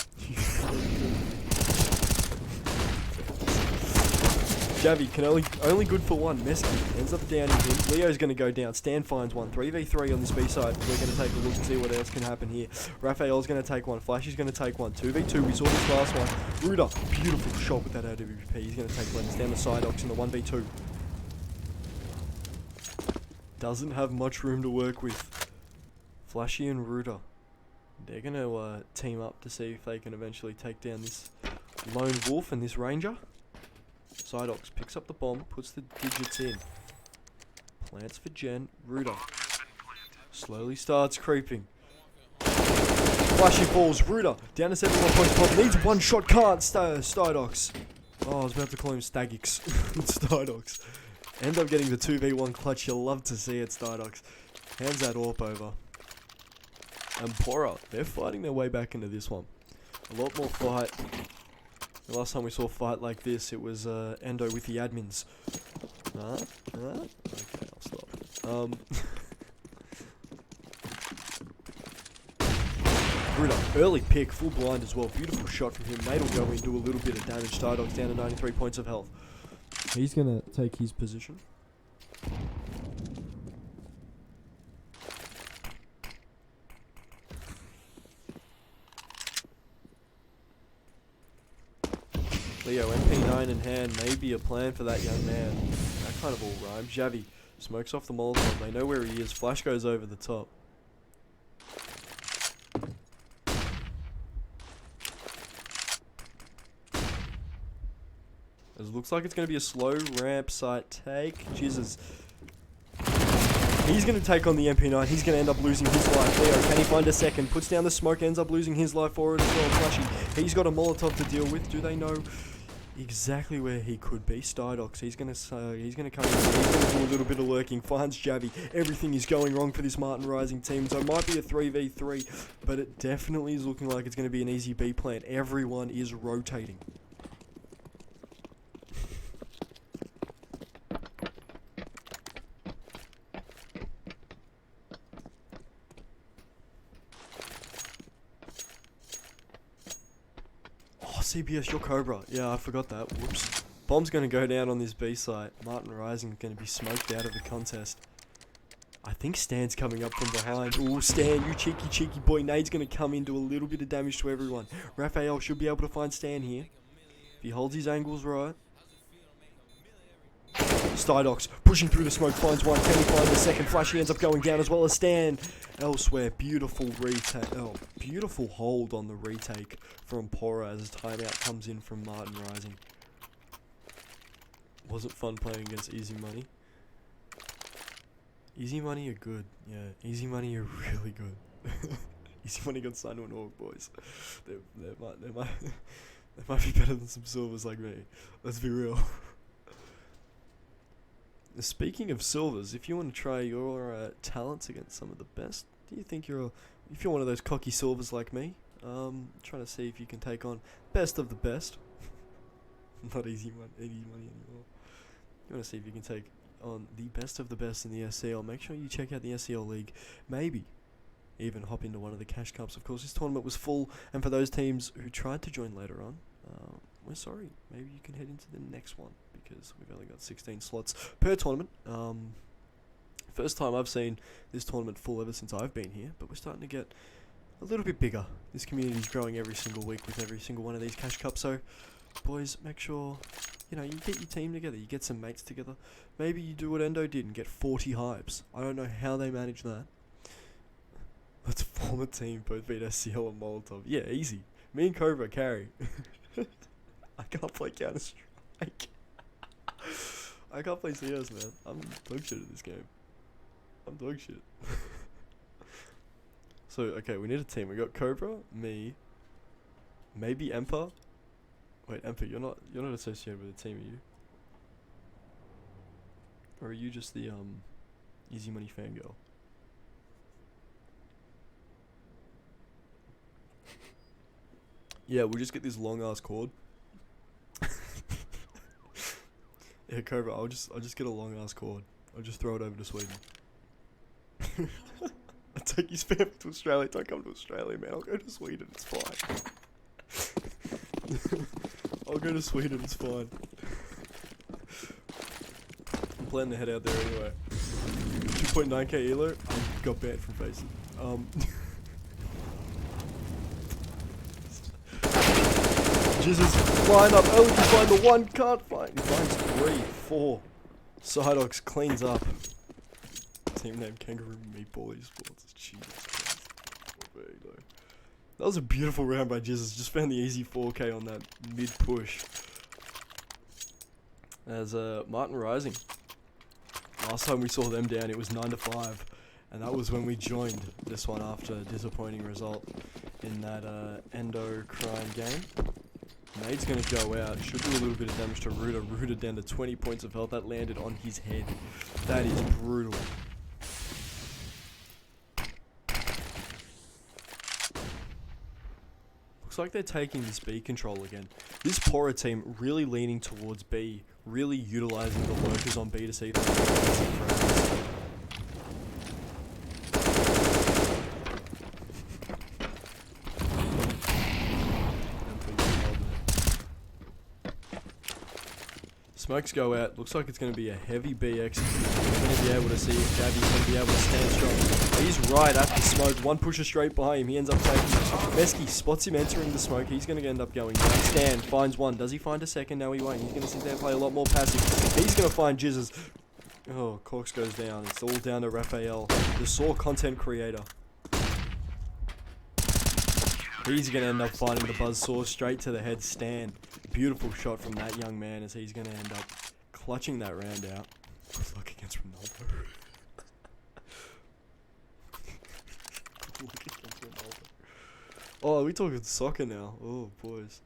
B: Javi can only good for one. Mesky ends up downing him. Leo's going to go down. Stan finds one. 3v3 on this B side. We're going to take a look and see what else can happen here. Raphael's going to take one. Flashy's going to take one. 2v2. We saw this last one. Ruda, beautiful shot with that AWP. He's going to take Lennox down the side ox in the 1v2. Doesn't have much room to work with. Flashy and Ruda. They're going to team up to see if they can eventually take down this lone wolf and this ranger. Sidox picks up the bomb, puts the digits in. Plants for Jen. Ruda slowly starts creeping. Flashy falls. Ruda down to 71 points. Bomb needs one shot. Can't. Sidox Oh, I was about to call him Stagix. Stardox. End up getting the 2v1 clutch. You'll love to see it, Stardox. Hands that AWP over. And Pora, they're fighting their way back into this one. A lot more fight. The last time we saw a fight like this, it was Endo with the admins. Okay, I'll stop. Gruder, early pick, full blind as well. Beautiful shot from him. Nate will go in, do a little bit of damage. Stardogs down to 93 points of health. He's going to take his position. Leo, MP9 in hand, maybe a plan for that young man. That kind of all rhymes. Javi smokes off the Molotov. They know where he is. Flash goes over the top. It looks like it's going to be a slow ramp site take. Jesus. He's going to take on the MP9. He's going to end up losing his life. Leo, can he find a second? Puts down the smoke, ends up losing his life for it as well. Flashy. He's got a Molotov to deal with. Do they know exactly where he could be? Stardox. He's going to come in. He's going to do a little bit of lurking. Finds Javi. Everything is going wrong for this Martin Rising team. So it might be a 3v3, but it definitely is looking like it's going to be an easy B plan. Everyone is rotating. CPS, your Cobra. Yeah, I forgot that. Whoops. Bomb's going to go down on this B site. Martin Rising going to be smoked out of the contest. I think Stan's coming up from behind. Ooh, Stan, you cheeky boy. Nade's going to come in, do a little bit of damage to everyone. Raphael should be able to find Stan here. If he holds his angles right. Stardox pushing through the smoke, finds one. Can he find the second? Flashy ends up going down as well as Stan. Elsewhere, beautiful retake. Oh, beautiful hold on the retake from Pora as timeout comes in from Martin Rising. Wasn't fun playing against Easy Money. Easy Money are good. Yeah, Easy Money are really good. Easy Money got signed to an org, boys. They might be better than some silvers like me. Let's be real. Speaking of silvers, if you want to try your talents against some of the best, do you think if you're one of those cocky silvers like me, trying to see if you can take on best of the best, not easy money anymore. You want to see if you can take on the best of the best in the SCL. Make sure you check out the SCL League. Maybe even hop into one of the Cash Cups. Of course, this tournament was full, and for those teams who tried to join later on, we're sorry. Maybe you can head into the next one, because we've only got 16 slots per tournament. First time I've seen this tournament full ever since I've been here, but we're starting to get a little bit bigger. This community's growing every single week with every single one of these Cash Cups. So, boys, make sure, you get your team together, you get some mates together. Maybe you do what Endo did and get 40 hypes. I don't know how they manage that. Let's form a team, both beat SCL and Molotov. Yeah, easy. Me and Cobra carry. I can't play Counter-Strike. I can't play CS, man. I'm dog shit at this game. I'm dog shit. So, okay, we need a team. We got Cobra, me, maybe Emperor. Wait, Emperor, you're not associated with the team, are you? Or are you just the Easy Money fangirl? Yeah, we'll just get this long ass cord. Yeah, Cobra, I'll just get a long ass cord. I'll just throw it over to Sweden. I'll take his family to Australia. Don't come to Australia, man. I'll go to Sweden, it's fine. I'll go to Sweden, it's fine. I'm planning to head out there anyway. 2.9k elo, I got banned from facing. Jesus, line up early to find the one, can't find. He finds 3, 4. Psydox cleans up. Team name Kangaroo Meatball Esports. Jesus Christ. That was a beautiful round by Jesus. Just found the easy 4k on that mid push. As Martin Rising. Last time we saw them down, it was 9-5. And that was when we joined this one after a disappointing result in that Endo Crime game. Nade's gonna go out. Should do a little bit of damage to Ruda. Ruda down to 20 points of health. That landed on his head. That is brutal. Looks like they're taking this B control again. This Pora team really leaning towards B, really utilizing the lurkers on B to see them. Smokes go out. Looks like it's going to be a heavy BX. We're going to be able to see if Gabby's going to be able to stand strong. He's right at the smoke. One pusher straight behind him. He ends up taking it. Mesky spots him entering the smoke. He's going to end up going down. Stan finds one. Does he find a second? No, he won't. He's going to sit there and play a lot more passive. He's going to find Jizzes. Oh, Corks goes down. It's all down to Raphael, the Saw content creator. He's going to end up finding the buzzsaw straight to the head. Stan. Beautiful shot from that young man as he's going to end up clutching that round out. Good luck against Ronaldo. Good luck against Ronaldo. Oh, are we talking soccer now? Oh, boys.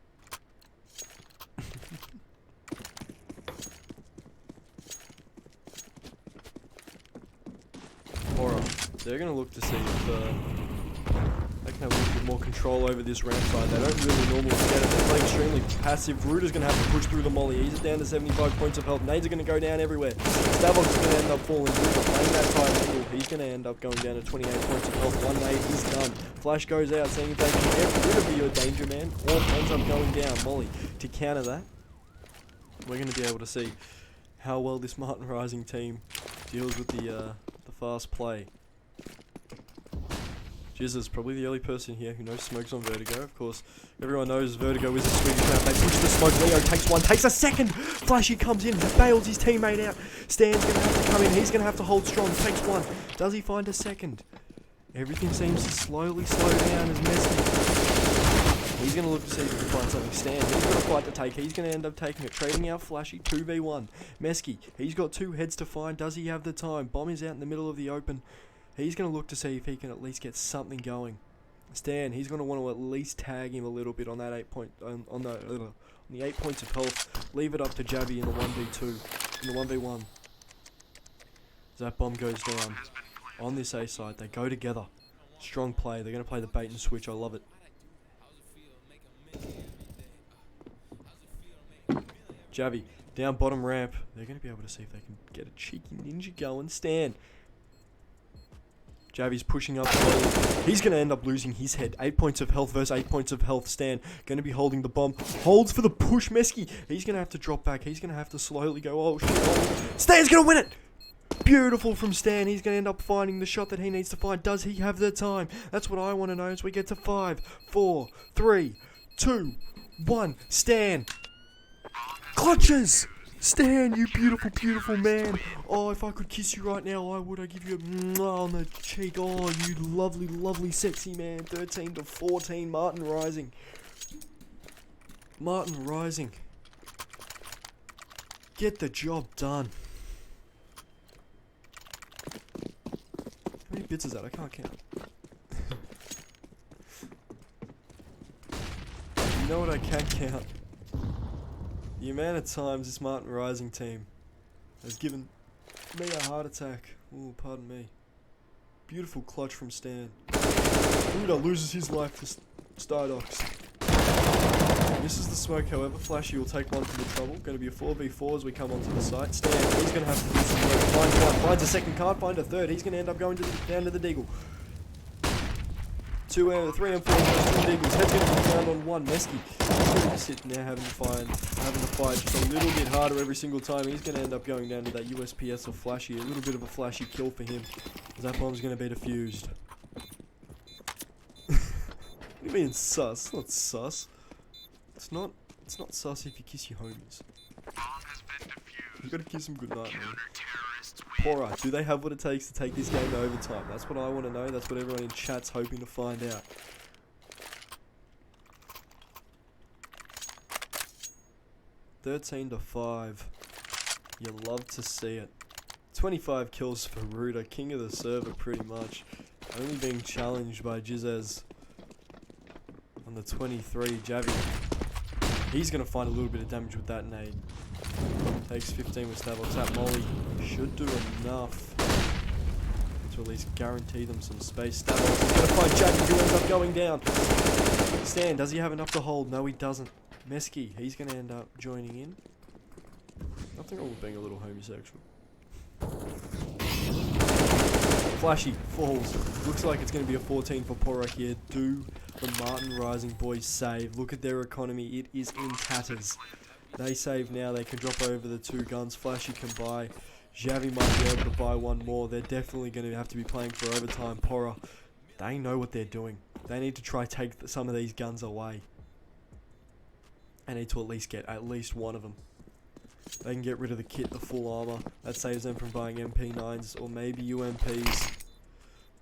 B: Alright, they're going to look to see if they can have a little bit more control over this ramp side. They don't really normally get it. They're playing extremely passive. Ruda's going to have to push through the molly. He's down to 75 points of health. Nades are going to go down everywhere. Stavok's is going to end up falling. Ruda playing that tight angle. He's going to end up going down to 28 points of health. One nade, he's done. Flash goes out, seeing if they can get rid of your danger man. Or ends up going down. Molly to counter that. We're going to be able to see how well this Martin Rising team deals with the fast play. Jizz is probably the only person here who knows smokes on Vertigo. Of course, everyone knows Vertigo is a Swedish map. They push the smoke. Leo takes one, takes a second. Flashy comes in, bails his teammate out. Stan's going to have to come in. He's going to have to hold strong. Takes one. Does he find a second? Everything seems to slowly slow down as Messi. He's going to look to see if he can find something. Stan, he's got a fight to take. He's going to end up taking it. Trading out Flashy, 2v1. Mesky, he's got two heads to find. Does he have the time? Bomb is out in the middle of the open. He's going to look to see if he can at least get something going. Stan, he's going to want to at least tag him a little bit on that 8 point on the 8 points of health. Leave it up to Jabby in the 1v2, in the 1v1. As that bomb goes down on this A side, they go together. Strong play. They're going to play the bait and switch. I love it. Jabby down bottom ramp. They're going to be able to see if they can get a cheeky ninja going. Stan. Javi's pushing up slowly. He's going to end up losing his head. 8 points of health versus 8 points of health. Stan going to be holding the bomb. Holds for the push. Mesky. He's going to have to drop back. He's going to have to slowly go. Oh, shit. Oh. Stan's going to win it. Beautiful from Stan. He's going to end up finding the shot that he needs to find. Does he have the time? That's what I want to know as we get to 5, 4, 3, 2, 1. Stan. Clutches. Stan, you beautiful, beautiful man. Oh, if I could kiss you right now, I would. I'd give you a mwah on the cheek. Oh, you lovely, lovely, sexy man. 13 to 14, Martin Rising. Martin Rising. Get the job done. How many bits is that? I can't count. You know what I can count? The amount of times this Martin Rising team has given me a heart attack. Ooh, pardon me. Beautiful clutch from Stan. Ruda loses his life to Stardox. Misses the smoke, however. Flashy will take one for the trouble. Going to be a 4v4 as we come onto the site. Stan, he's going to have to do some work. Finds one, finds a second, can't find a third. He's going to end up going down to the Deagle. 3 and 4, 2 Deagles. Head's going to be down on one. Mesky. Sitting there having to fight just a little bit harder every single time. He's going to end up going down to that USPS or Flashy. A little bit of a Flashy kill for him. That bomb's going to be defused. What do you mean sus? It's not sus. It's not sus if you kiss your homies. You gotta kiss them goodnight, man. Alright, do they have what it takes to take this game to overtime? That's what I want to know. That's what everyone in chat's hoping to find out. $13 to 5. You love to see it. 25 kills for Ruda, king of the server pretty much. Only being challenged by Jizzez on the 23. Javi He's going to find a little bit of damage with that nade. Takes 15 with Starbucks. That molly should do enough to at least guarantee them some space. Starbucks is going to find Jackie, who ends up going down. Stan, does he have enough to hold? No, he doesn't. Mesky, he's going to end up joining in. Nothing wrong with being a little homosexual. Flashy falls. Looks like it's going to be a 14 for Pora here. Do the Martin Rising boys save? Look at their economy. It is in tatters. They save now. They can drop over the 2 guns. Flashy can buy. Xavi might be able to buy one more. They're definitely going to have to be playing for overtime. Pora, they know what they're doing. They need to try take some of these guns away. They need to at least get at least one of them. They can get rid of the kit, the full armor. That saves them from buying MP9s or maybe UMPs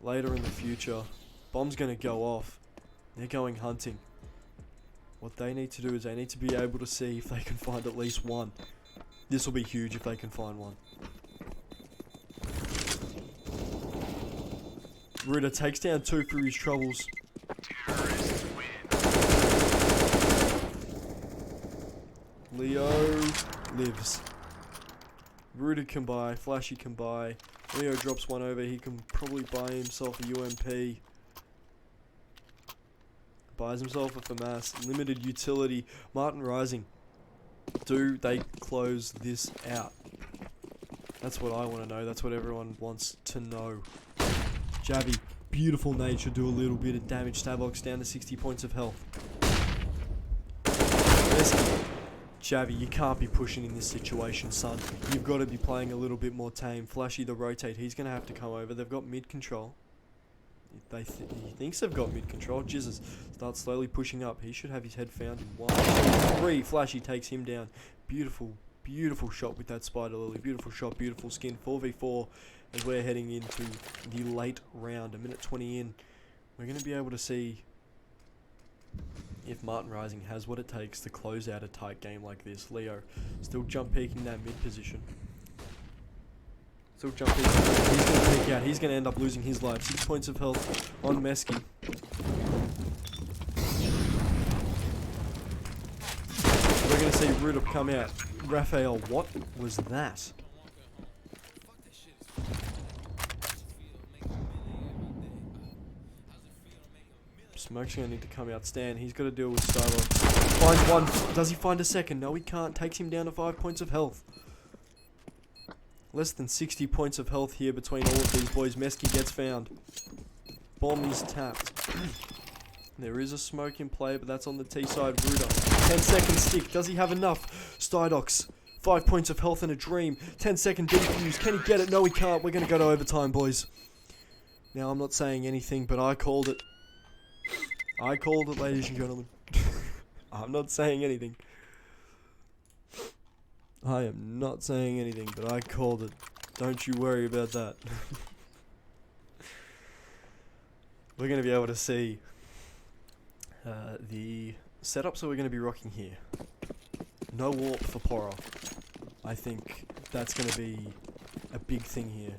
B: later in the future. Bomb's going to go off. They're going hunting. What they need to do is they need to be able to see if they can find at least one. This will be huge if they can find one. Ruda takes down 2 for his troubles.
C: Terrorists win.
B: Leo lives. Ruda can buy, Flashy can buy. Leo drops one over, he can probably buy himself a UMP. Buys himself a FAMAS. Limited utility. Martin Rising. Do they close this out? That's what I want to know. That's what everyone wants to know. Javi, beautiful nade, should do a little bit of damage. Starbox down to 60 points of health. Javi, you can't be pushing in this situation, son. You've got to be playing a little bit more tame. Flashy the rotate. He's going to have to come over. They've got mid control. He thinks they've got mid control. Jesus, starts slowly pushing up. He should have his head found in 1, 2, 3. Flashy takes him down. Beautiful, beautiful shot with that Spider Lily. Beautiful shot, beautiful skin. 4v4 as we're heading into the late round. 1:20 in. We're going to be able to see if Martin Rising has what it takes to close out a tight game like this. Leo still jump peeking that mid position. Still jump peeking. He's going to peek out. He's going to end up losing his life. 6 points of health on Mesky. We're going to see Rudup come out. Raphael, what was that? Smoke's going to need to come out. Stan, he's got to deal with Starlock. Finds one. Does he find a second? No, he can't. Takes him down to 5 points of health. Less than 60 points of health here between all of these boys. Mesky gets found. Bomb is tapped. There is a smoke in play, but that's on the T side. Ruda. 10-second stick. Does he have enough? Stydox. 5 points of health in a dream. 10-second defuse. Can he get it? No, he can't. We're going to go to overtime, boys. Now, I'm not saying anything, but I called it. I called it, ladies and gentlemen. I'm not saying anything. I am not saying anything, but I called it. Don't you worry about that. We're going to be able to see the setups that we're going to be rocking here. No warp for Pora. I think that's going to be a big thing here.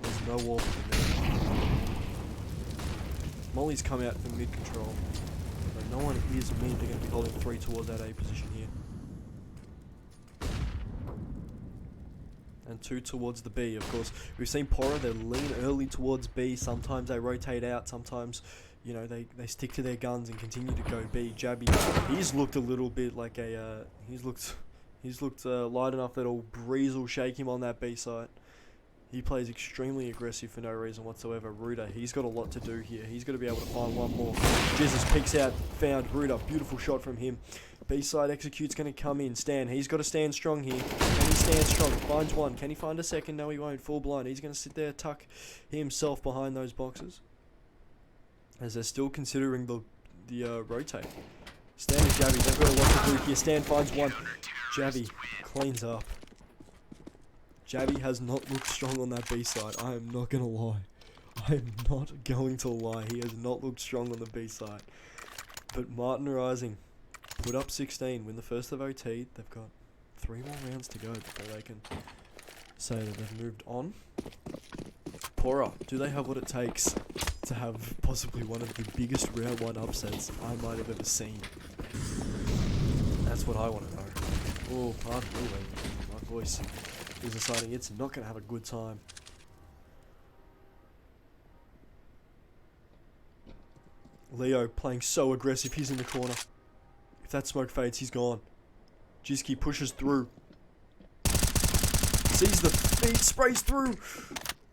B: There's no warp in there. Molly's come out for mid control. But no one is mid. They're going to be holding 3 towards that A position here. And 2 towards the B, of course. We've seen Pora, they lean early towards B. Sometimes they rotate out. Sometimes, you know, they stick to their guns and continue to go B. Jabby, he's looked a little bit like a, he's looked light enough that a breeze will shake him on that B side. He plays extremely aggressive for no reason whatsoever. Ruda, he's got a lot to do here. He's got to be able to find one more. Jesus peeks out, found Ruda. Beautiful shot from him. B-side execute's going to come in. Stan, he's got to stand strong here. Can he stand strong? Finds one. Can he find a second? No, he won't. Full blind. He's going to sit there, tuck himself behind those boxes. As they're still considering the rotate. Stan and Javi, they've got a lot to do here. Stan finds one. Javi cleans up. Javi has not looked strong on that B side. I am not going to lie. I am not going to lie. He has not looked strong on the B side. But Martin Rising put up 16, win the first of OT. They've got 3 more rounds to go before they can say that they've moved on. Pora, do they have what it takes to have possibly one of the biggest round 1 upsets I might have ever seen? As That's what I want to know. Oh, pardon me, ladies. My voice is deciding it's not going to have a good time. Leo playing so aggressive. He's in the corner. If that smoke fades, he's gone. Jiski pushes through. Sees the feed, sprays through.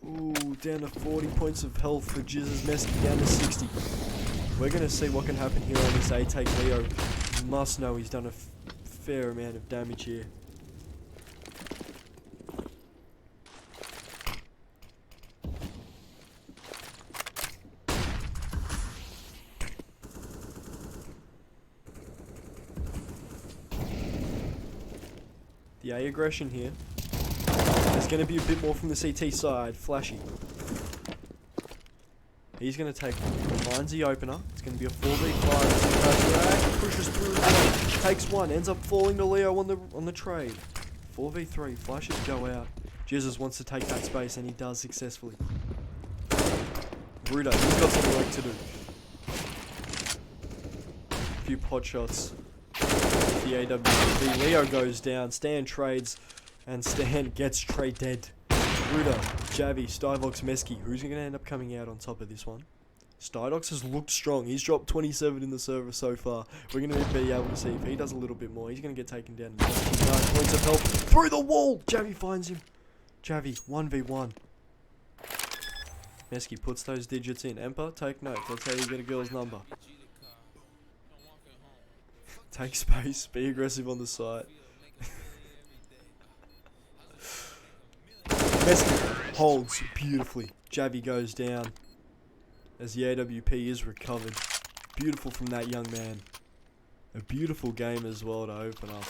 B: Ooh, down to 40 points of health for Jizz's Mesky, down to 60. We're going to see what can happen here on this A-take. Leo must know he's done a fair amount of damage here. The A aggression here. There's going to be a bit more from the CT side. Flashy. He's going to take, finds the opener. It's going to be a 4v5. He pushes through one, takes one, ends up falling to Leo on the trade. 4v3, flashes go out. Jesus wants to take that space and he does successfully. Ruda, he's got some work to do. A few pot shots. The AWP. Leo goes down, Stan trades, and Stan gets trade dead. Ruda, Javi, Styvox, Mesky. Who's going to end up coming out on top of this one? Stydox has looked strong. He's dropped 27 in the server so far. We're going to be able to see if he does a little bit more. He's going to get taken down. 9 points of help through the wall. Javi finds him. Javi, 1v1. Mesky puts those digits in. Emperor, take note. That's how you get a girl's number. Take space. Be aggressive on the site. Mesky holds beautifully. Javi goes down as the AWP is recovered. Beautiful from that young man. A beautiful game as well to open up.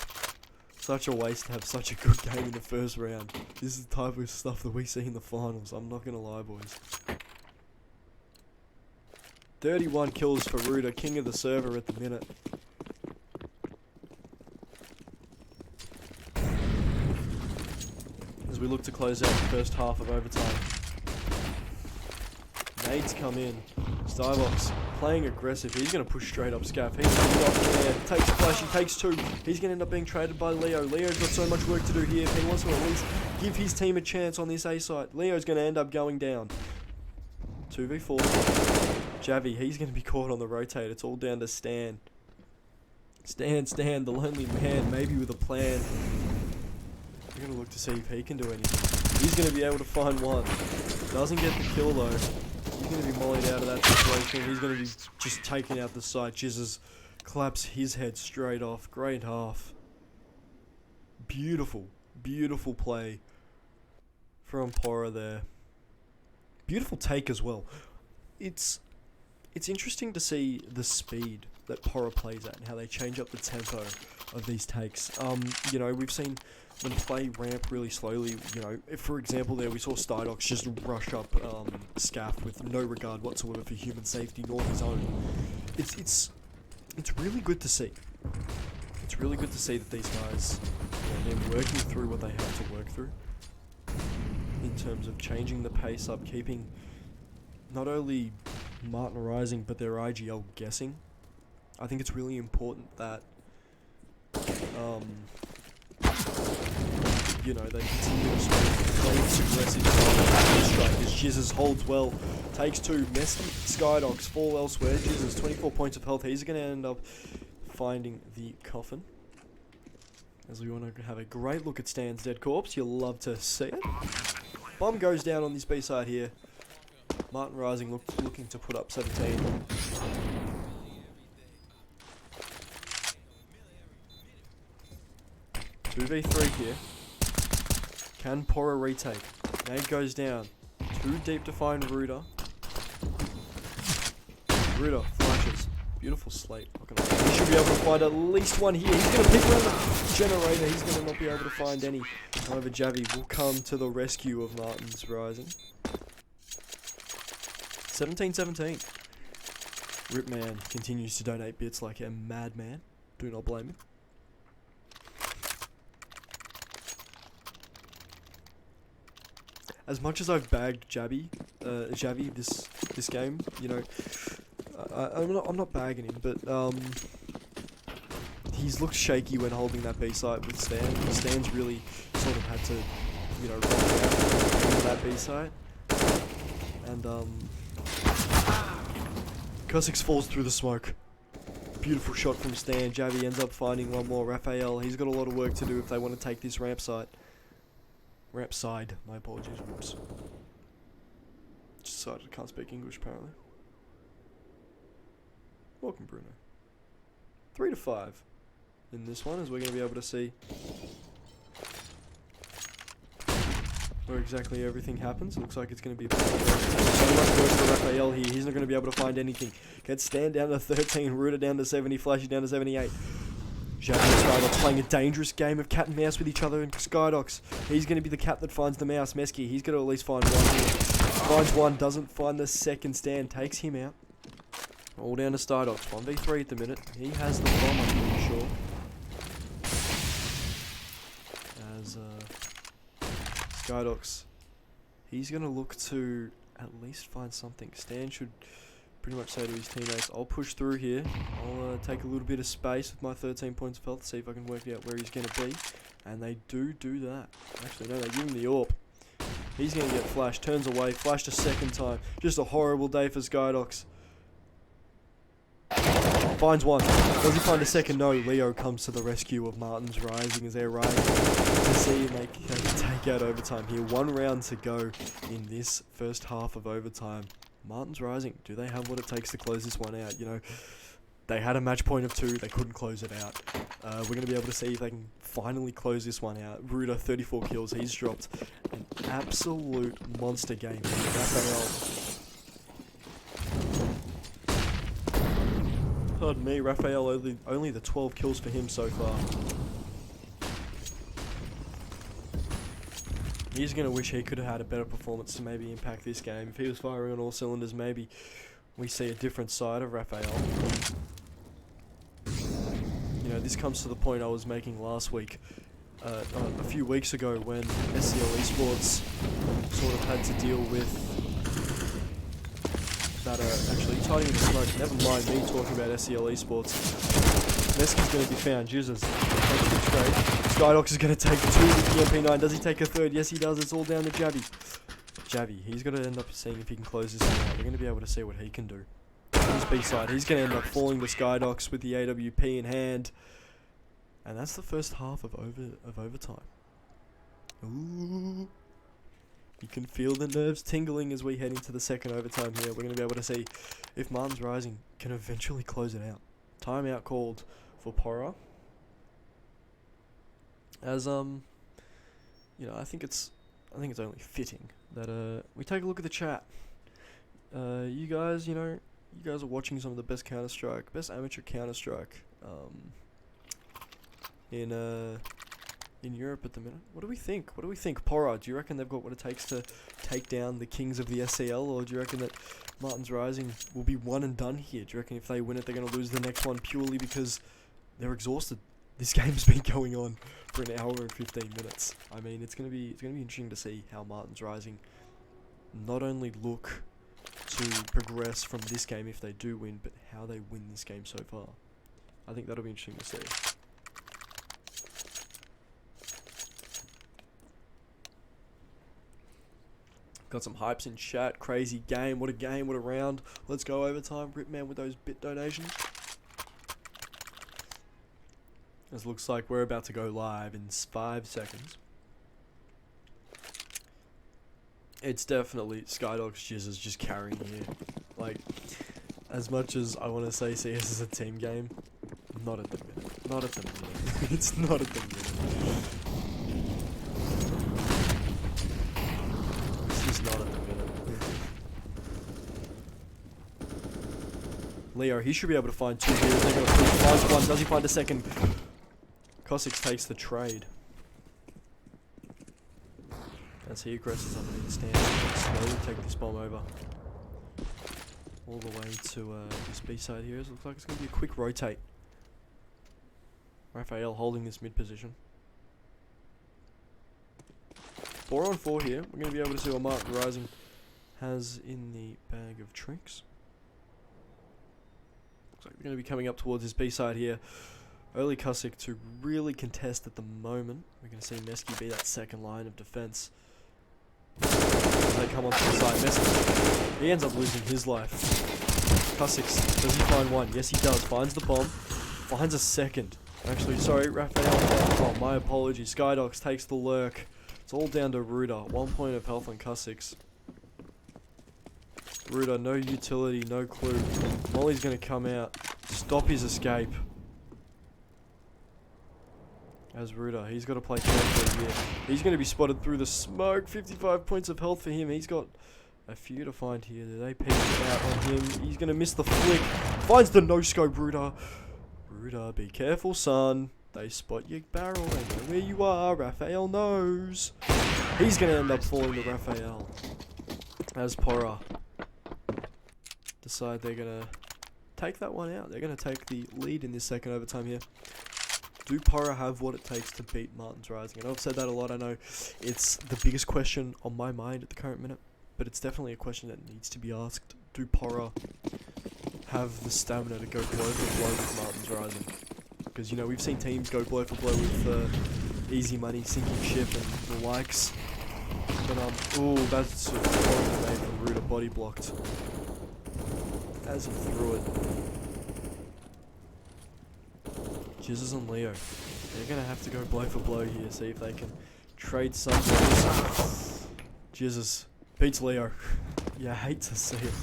B: Such a waste to have such a good game in the first round. This is the type of stuff that we see in the finals. I'm not going to lie, boys. 31 kills for Ruda, king of the server at the minute. As we look to close out the first half of overtime. Nades come in. Stybox playing aggressive. He's going to push straight up Scaff. He's going to off there. Takes a flash. He takes two. He's going to end up being traded by Leo. Leo's got so much work to do here. If he wants to at least give his team a chance on this A site, Leo's going to end up going down. 2v4. Javi, he's going to be caught on the rotate. It's all down to Stan. Stan, the lonely man, maybe with a plan. We're going to look to see if he can do anything. He's going to be able to find one. Doesn't get the kill though. He's going to be mollied out of that situation. He's going to be just taking out the site. Jizzes claps his head straight off. Great half. Beautiful, beautiful play from Pora there. Beautiful take as well. It's interesting to see the speed that Pora plays at and how they change up the tempo of these takes. You know, we've seen them play ramp really slowly. You know, if, for example, there we saw Stydox just rush up Scaff with no regard whatsoever for human safety nor his own. It's really good to see. It's really good to see that these guys, you know, they're working through what they have to work through in terms of changing the pace up, keeping not only Martin Rising but their IGL guessing. I think it's really important that you know, they continue to play this aggressive strike as Jizzes holds well, takes two. Mesky, Skydox fall elsewhere. Jizzes 24 points of health. He's going to end up finding the coffin. As we want to have a great look at Stan's dead corpse. You'll love to see it. Bomb goes down on this B side here. Martin Rising looking to put up 17. Two v 3 here. Can Pora retake? Nade goes down. Too deep to find Ruda. Ruda flashes. Beautiful slate. He should be able to find at least one here. He's going to pick around the generator. He's going to not be able to find any. However, Javi will come to the rescue of Martin's Rising. 17-17. Ripman continues to donate bits like a madman. Do not blame him. As much as I've bagged Javi this game, you know, I'm not bagging him, but he's looked shaky when holding that B site with Stan. Stan's really sort of had to, you know, roll out into that B site. And Cossix falls through the smoke. Beautiful shot from Stan. Javi ends up finding one more. Raphael, he's got a lot of work to do if they want to take this ramp site. Ramp side, my apologies, whoops. Just decided I can't speak English apparently. Welcome, Bruno. 3 to 5 in this one, as we're going to be able to see where exactly everything happens. It looks like it's going to be so much work for Raphael here. He's not going to be able to find anything. Gets Stan down to 13, Ruta down to 70, Flashy down to 78. Javi and Skydox playing a dangerous game of cat and mouse with each other, and Skydox, he's going to be the cat that finds the mouse. Mesky, he's going to at least find one here. Finds one, doesn't find the second. Stan takes him out. All down to Stardox. 1v3 at the minute. He has the bomb, I'm pretty sure. As Skydox, he's going to look to at least find something. Stan should pretty much say to his teammates, I'll push through here. I'll take a little bit of space with my 13 points of health, see if I can work out where he's going to be. And they do that. Actually, no, they give him the AWP. He's going to get flashed. Turns away. Flashed a second time. Just a horrible day for Skydox. Finds one. Does he find a second? No. Leo comes to the rescue of Martin's Rising as they're rising to see him take out overtime here. 1 round to go in this first half of overtime. Martin's Rising, do they have what it takes to close this one out? You know, they had a match point of 2. They couldn't close it out. We're going to be able to see if they can finally close this one out. Ruta, 34 kills. He's dropped an absolute monster game. Raphael. Pardon me, Raphael, only the 12 kills for him so far. He's going to wish he could have had a better performance to maybe impact this game. If he was firing on all cylinders, maybe we see a different side of Raphael. You know, this comes to the point I was making last week, a few weeks ago, when SCL Esports sort of had to deal with that. Actually, he's hiding in the smoke. Never mind me talking about SCL Esports. Mesky's going to be found. Jesus. Skydox is going to take 2 with the MP9. Does he take a third? Yes, he does. It's all down to Javi. Javi, he's got to end up seeing if he can close this one out. We're going to be able to see what he can do. His B-side. He's going to end up falling to Skydox with the AWP in hand. And that's the first half of overtime. Ooh. You can feel the nerves tingling as we head into the second overtime here. We're going to be able to see if Martin's Rising can eventually close it out. Timeout called for Pora. As you know, I think it's only fitting that we take a look at the chat. You guys, you know, you guys are watching some of the best Counter-Strike, best amateur Counter-Strike in Europe at the minute. What do we think? What do we think? Pora, do you reckon they've got what it takes to take down the kings of the SCL, or do you reckon that Martin's Rising will be one and done here? Do you reckon if they win it, they're going to lose the next one purely because they're exhausted? This game's been going on for an hour and 15 minutes. I mean, it's gonna be interesting to see how Martin's Rising not only look to progress from this game if they do win, but how they win this game so far. I think that'll be interesting to see. Got some hypes in chat. Crazy game. What a game. What a round. Let's go overtime. Ripman with those bit donations. This looks like we're about to go live in 5 seconds. It's definitely Skydox Jizz is just carrying here. Like, as much as I want to say CS is a team game, not at the minute. Not at the minute. It's not at the minute. It's just not at the minute. Leo, he should be able to find 2 here. They're going to push. One. Does he find a second? Cossix takes the trade. As he aggresses underneath the stand, slowly take this bomb over. All the way to this B side here. It looks like it's going to be a quick rotate. Raphael holding this mid position. 4 on 4 here. We're going to be able to see what Martin Rising has in the bag of tricks. Looks like we're going to be coming up towards this B side here. Only Cusick to really contest at the moment. We're going to see Mesky be that second line of defense. They come onto the side. Mesky, he ends up losing his life. Cusick, does he find one? Yes, he does. Finds the bomb. Finds a second. Actually, sorry, Raphael. Oh, my apologies. Skydox takes the lurk. It's all down to Ruder. 1 point of health on Cusick. Ruder, no utility, no clue. Molly's going to come out. Stop his escape. As Ruder, he's got to play carefully here. He's going to be spotted through the smoke. 55 points of health for him. He's got a few to find here. They peek out on him. He's going to miss the flick. Finds the no-scope, Ruder. Ruder, be careful, son. They spot your barrel. They know where you are. Raphael knows. He's going to end up falling to Raphael. As Porra decide they're going to take that one out. They're going to take the lead in this second overtime here. Do Porra have what it takes to beat Martin's Rising? And I've said that a lot. I know it's the biggest question on my mind at the current minute, but it's definitely a question that needs to be asked. Do Porra have the stamina to go blow for blow with Martin's Rising? Because, you know, we've seen teams go blow for blow with Easy Money, Sinking Ship, and the likes. But, ooh, that's a throw made from Ruder, body blocked. As he threw it. Jizzes and Leo. They're going to have to go blow for blow here, see if they can trade some. Jizzes beats Leo. Yeah, I hate to see it.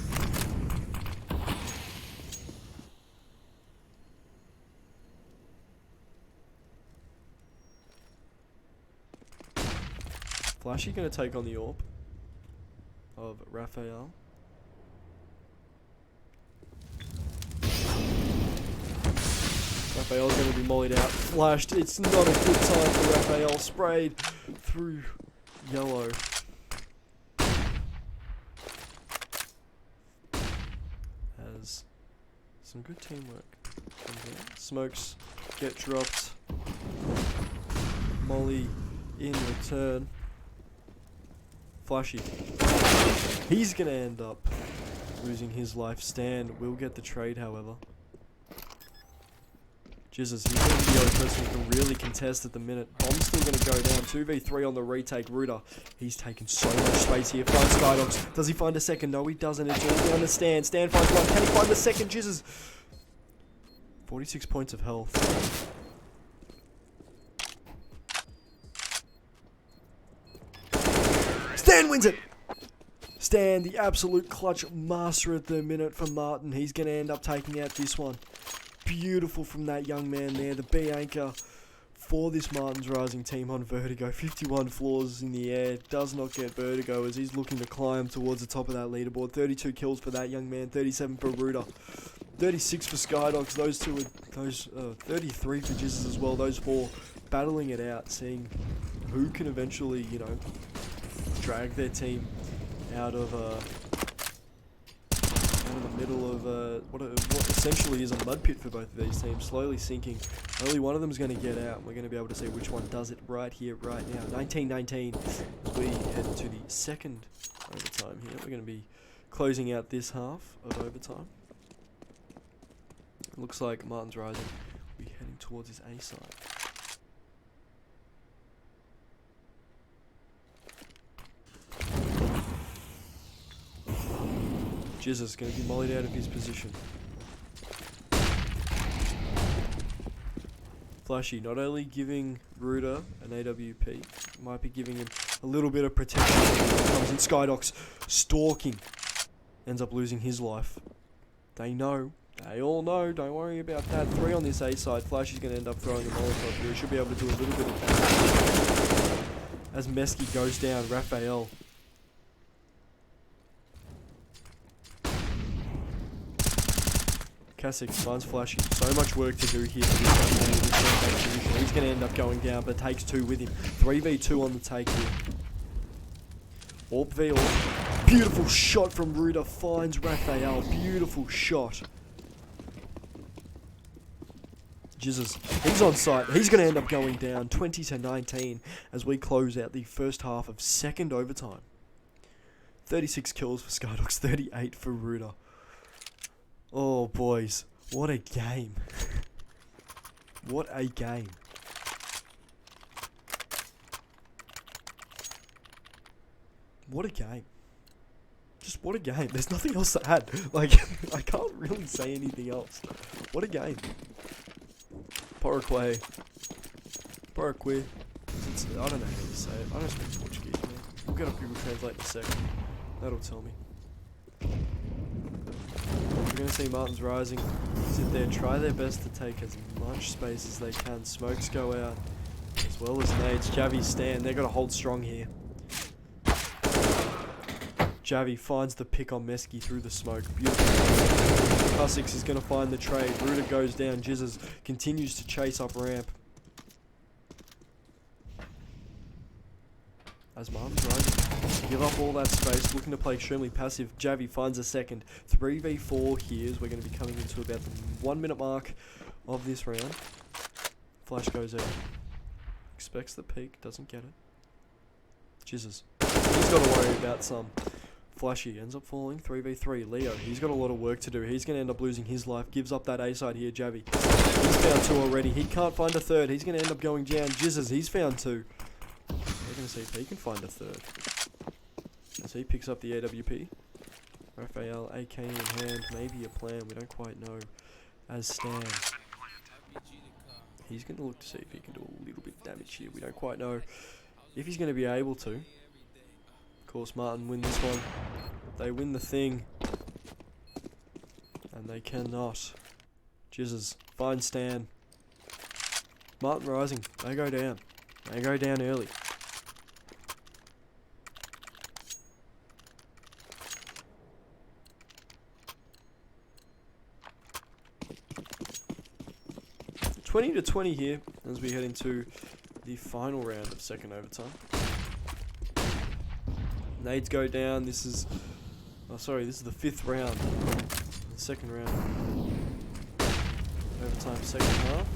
B: Flashy going to take on the AWP of Raphael. Raphael's going to be mollied out. Flashed. It's not a good time for Raphael. Sprayed through yellow. As some good teamwork comes in. Smokes get dropped. Molly in return. Flashy. He's going to end up losing his life. Stan will get the trade, however. Jizzes, he's going to be the only person who can really contest at the minute. Bomb's still going to go down. 2v3 on the retake. Ruder, he's taken so much space here. Finds Skydogs. Does he find a second? No, he doesn't. It's all down to Stan. Stan finds one. Can he find the second? Jizzes. 46 points of health. Stan wins it! Stan, the absolute clutch master at the minute for Martin. He's going to end up taking out this one. Beautiful from that young man there. The B anchor for this Martin's Rising team on Vertigo. 51 floors in the air. Does not get Vertigo as he's looking to climb towards the top of that leaderboard. 32 kills for that young man. 37 for Ruder. 36 for Skydogs. Those two are 33 for Jizzes as well. Those four battling it out, seeing who can eventually, you know, drag their team out of the middle of what essentially is a mud pit for both of these teams, slowly sinking. Only one of them is going to get out. We're going to be able to see which one does it right here, right now. 19-19 as we head into the second overtime here. We're going to be closing out this half of overtime. Looks like Martin's Rising will be heading towards his A side. Jizzes going to be mollied out of his position. Flashy not only giving Ruder an AWP, might be giving him a little bit of protection. Comes in Skydogs, stalking, ends up losing his life. They know, they all know, don't worry about that. 3 on this A side. Flashy's going to end up throwing a Molotov here. He should be able to do a little bit of damage. As Mesky goes down, Raphael. Kasich finds Flashy. So much work to do here for this man. He's going to end up going down, but takes 2 with him. 3v2 on the take here. AWP v AWP. Beautiful shot from Ruder. Finds Raphael. Beautiful shot. Jizzes. He's on site. He's going to end up going down. 20-19 as we close out the first half of second overtime. 36 kills for Skydogs. 38 for Ruder. Oh, boys. What a game. What a game. What a game. Just what a game. There's nothing else to add. Like, I can't really say anything else. What a game. Paraguay. I don't know how to say it. I don't speak Portuguese, man. We'll get up Google Translate in a second. That'll tell me. We're going to see Martins Rising sit there, try their best to take as much space as they can. Smokes go out, as well as nades. Javi stand. They've got to hold strong here. Javi finds the pick on Meski through the smoke. Beautiful. Kusix is going to find the trade. Ruda goes down. Jizzes continues to chase up ramp. As Martin's Rising give up all that space, looking to play extremely passive. Javi finds a second. 3v4 here as we're going to be coming into about the 1 minute mark of this round. Flash goes out. Expects the peak, doesn't get it. Jizzes. He's got to worry about some. Flashy ends up falling. 3v3. Leo, he's got a lot of work to do. He's going to end up losing his life. Gives up that A side here, Javi. He's found 2 already. He can't find a third. He's going to end up going down. Jizzes, he's found 2. We're going to see if he can find a third. As he picks up the AWP. Raphael, AK in hand. Maybe a plan. We don't quite know. As Stan. He's going to look to see if he can do a little bit of damage here. We don't quite know if he's going to be able to. Of course, Martin win this one. They win the thing. And they cannot. Jizzes. Fine Stan. Martin Rising. They go down. They go down early. (20-20) here as we head into the final round of second overtime. Nades go down. This is this is the 5th round. The second round. Overtime second half.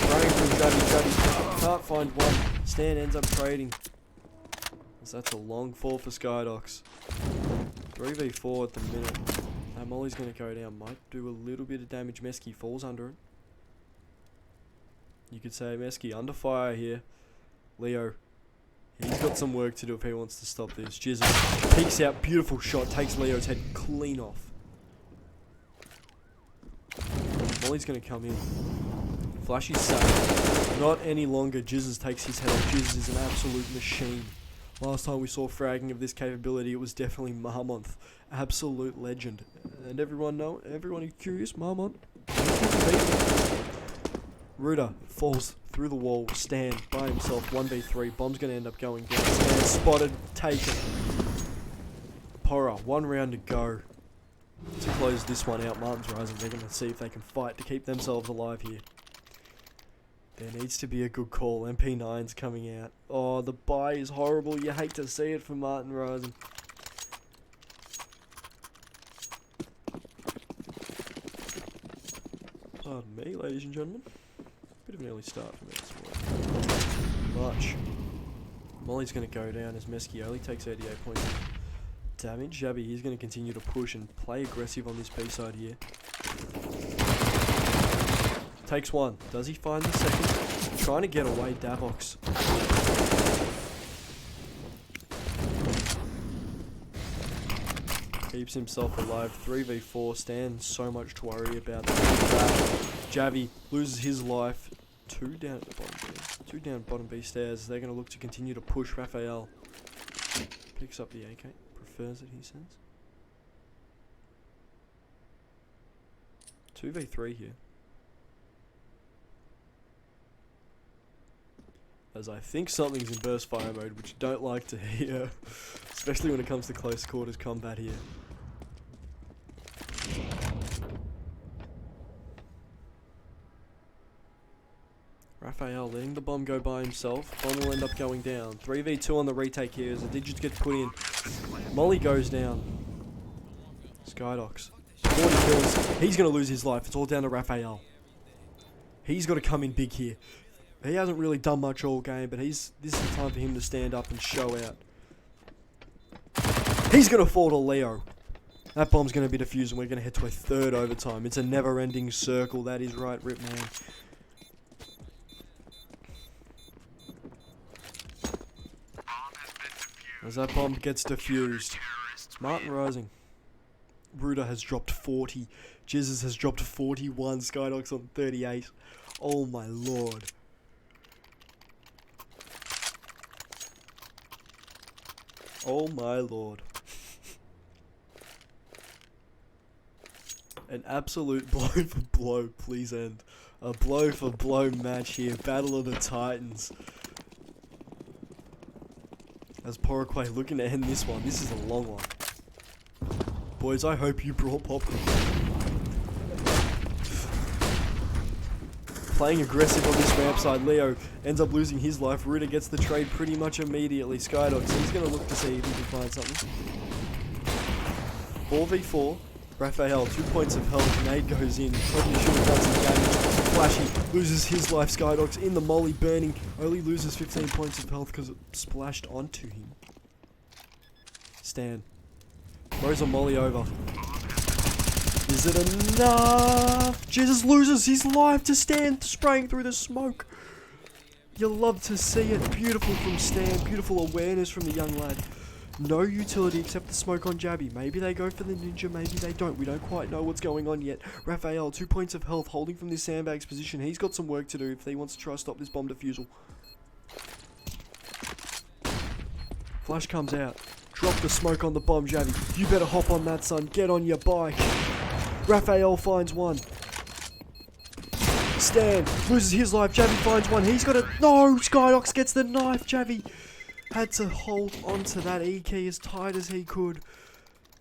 B: Running from Javi. Can't find one. Stan ends up trading. So that's a long fall for Skydox. 3v4 at the minute. Molly's going to go down. Might do a little bit of damage. Meski falls under it. You could say Meski under fire here. Leo. He's got some work to do if he wants to stop this. Jizzle peeks out. Beautiful shot. Takes Leo's head clean off. Molly's going to come in. Flashy's safe. Not any longer. Jizzes takes his head off. Jizzes is an absolute machine. Last time we saw fragging of this capability, it was definitely Marmonth. Absolute legend. And everyone who's curious, Marmont. Ruda falls through the wall. Stan by himself. 1v3. Bomb's going to end up going down. Stan spotted. Taken. Pora. 1 round to go. To close this one out, Martin's Rising. They're going to see if they can fight to keep themselves alive here. There needs to be a good call. MP9's coming out. Oh, the buy is horrible. You hate to see it for Martin Rising. Pardon me, ladies and gentlemen. Bit of an early start for me this morning. Much. Molly's going to go down as Meski only takes 88 points of damage. Javi, he's going to continue to push and play aggressive on this B side here. Takes 1. Does he find the second? Trying to get away, Davox. Keeps himself alive. 3v4. Stan, so much to worry about. Javi loses his life. 2 down at the bottom B. 2 down bottom B stairs. They're going to look to continue to push. Raphael picks up the AK. Prefers it, he says. 2v3 here. As I think something's in burst fire mode, which I don't like to hear, especially when it comes to close quarters combat here. Raphael letting the bomb go by himself. Bomb will end up going down. 3v2 on the retake here as the digits get put in. Molly goes down. Skydox. 40 kills. He's going to lose his life. It's all down to Raphael. He's got to come in big here. He hasn't really done much all game, but this is the time for him to stand up and show out. He's going to fall to Leo. That bomb's going to be defused and we're going to head to a third overtime. It's a never-ending circle. That is right, Rip Man. As that bomb gets defused. Martin Rising. Ruder has dropped 40. Jizzes has dropped 41. Skydogs on 38. Oh my lord. Oh my lord. An absolute blow for blow, please end. A blow for blow match here. Battle of the Titans. As Paraguay looking to end this one. This is a long one. Boys, I hope you brought popcorn. Playing aggressive on this ramp side, Leo ends up losing his life. Ruder gets the trade pretty much immediately. Skydogs, he's going to look to see if he can find something. 4v4. Raphael, 2 points of health. Nade goes in. Probably should have done some damage. Flashy loses his life. Skydogs in the molly, burning. Only loses 15 points of health because it splashed onto him. Stan. Throws a molly over. Is it enough? Jesus loses his life to Stan, spraying through the smoke. You love to see it. Beautiful from Stan. Beautiful awareness from the young lad. No utility except the smoke on Jabby. Maybe they go for the ninja, maybe they don't. We don't quite know what's going on yet. Raphael, 2 points of health, holding from this sandbag's position. He's got some work to do if he wants to try to stop this bomb defusal. Flash comes out. Drop the smoke on the bomb, Jabby. You better hop on that, son. Get on your bike. Raphael finds one. Stan loses his life. Jabby finds one. He's got a... No! Skydox gets the knife. Jabby had to hold onto that E-key as tight as he could.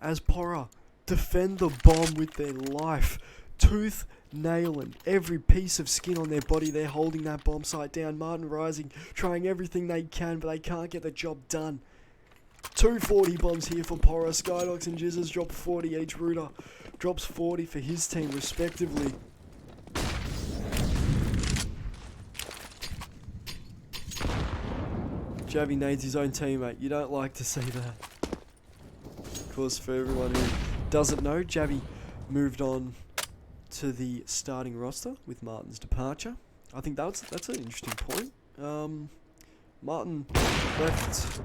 B: As Porra defend the bomb with their life. Tooth nailing every piece of skin on their body. They're holding that bomb site down. Martin Rising trying everything they can, but they can't get the job done. 240 bombs here for Porra. Skydox and Jizzes drop 40 each. Ruder drops 40 for his team respectively. Javi nades his own teammate. You don't like to see that. Of course, for everyone who doesn't know, Javi moved on to the starting roster with Martin's departure. I think that's an interesting point. Martin left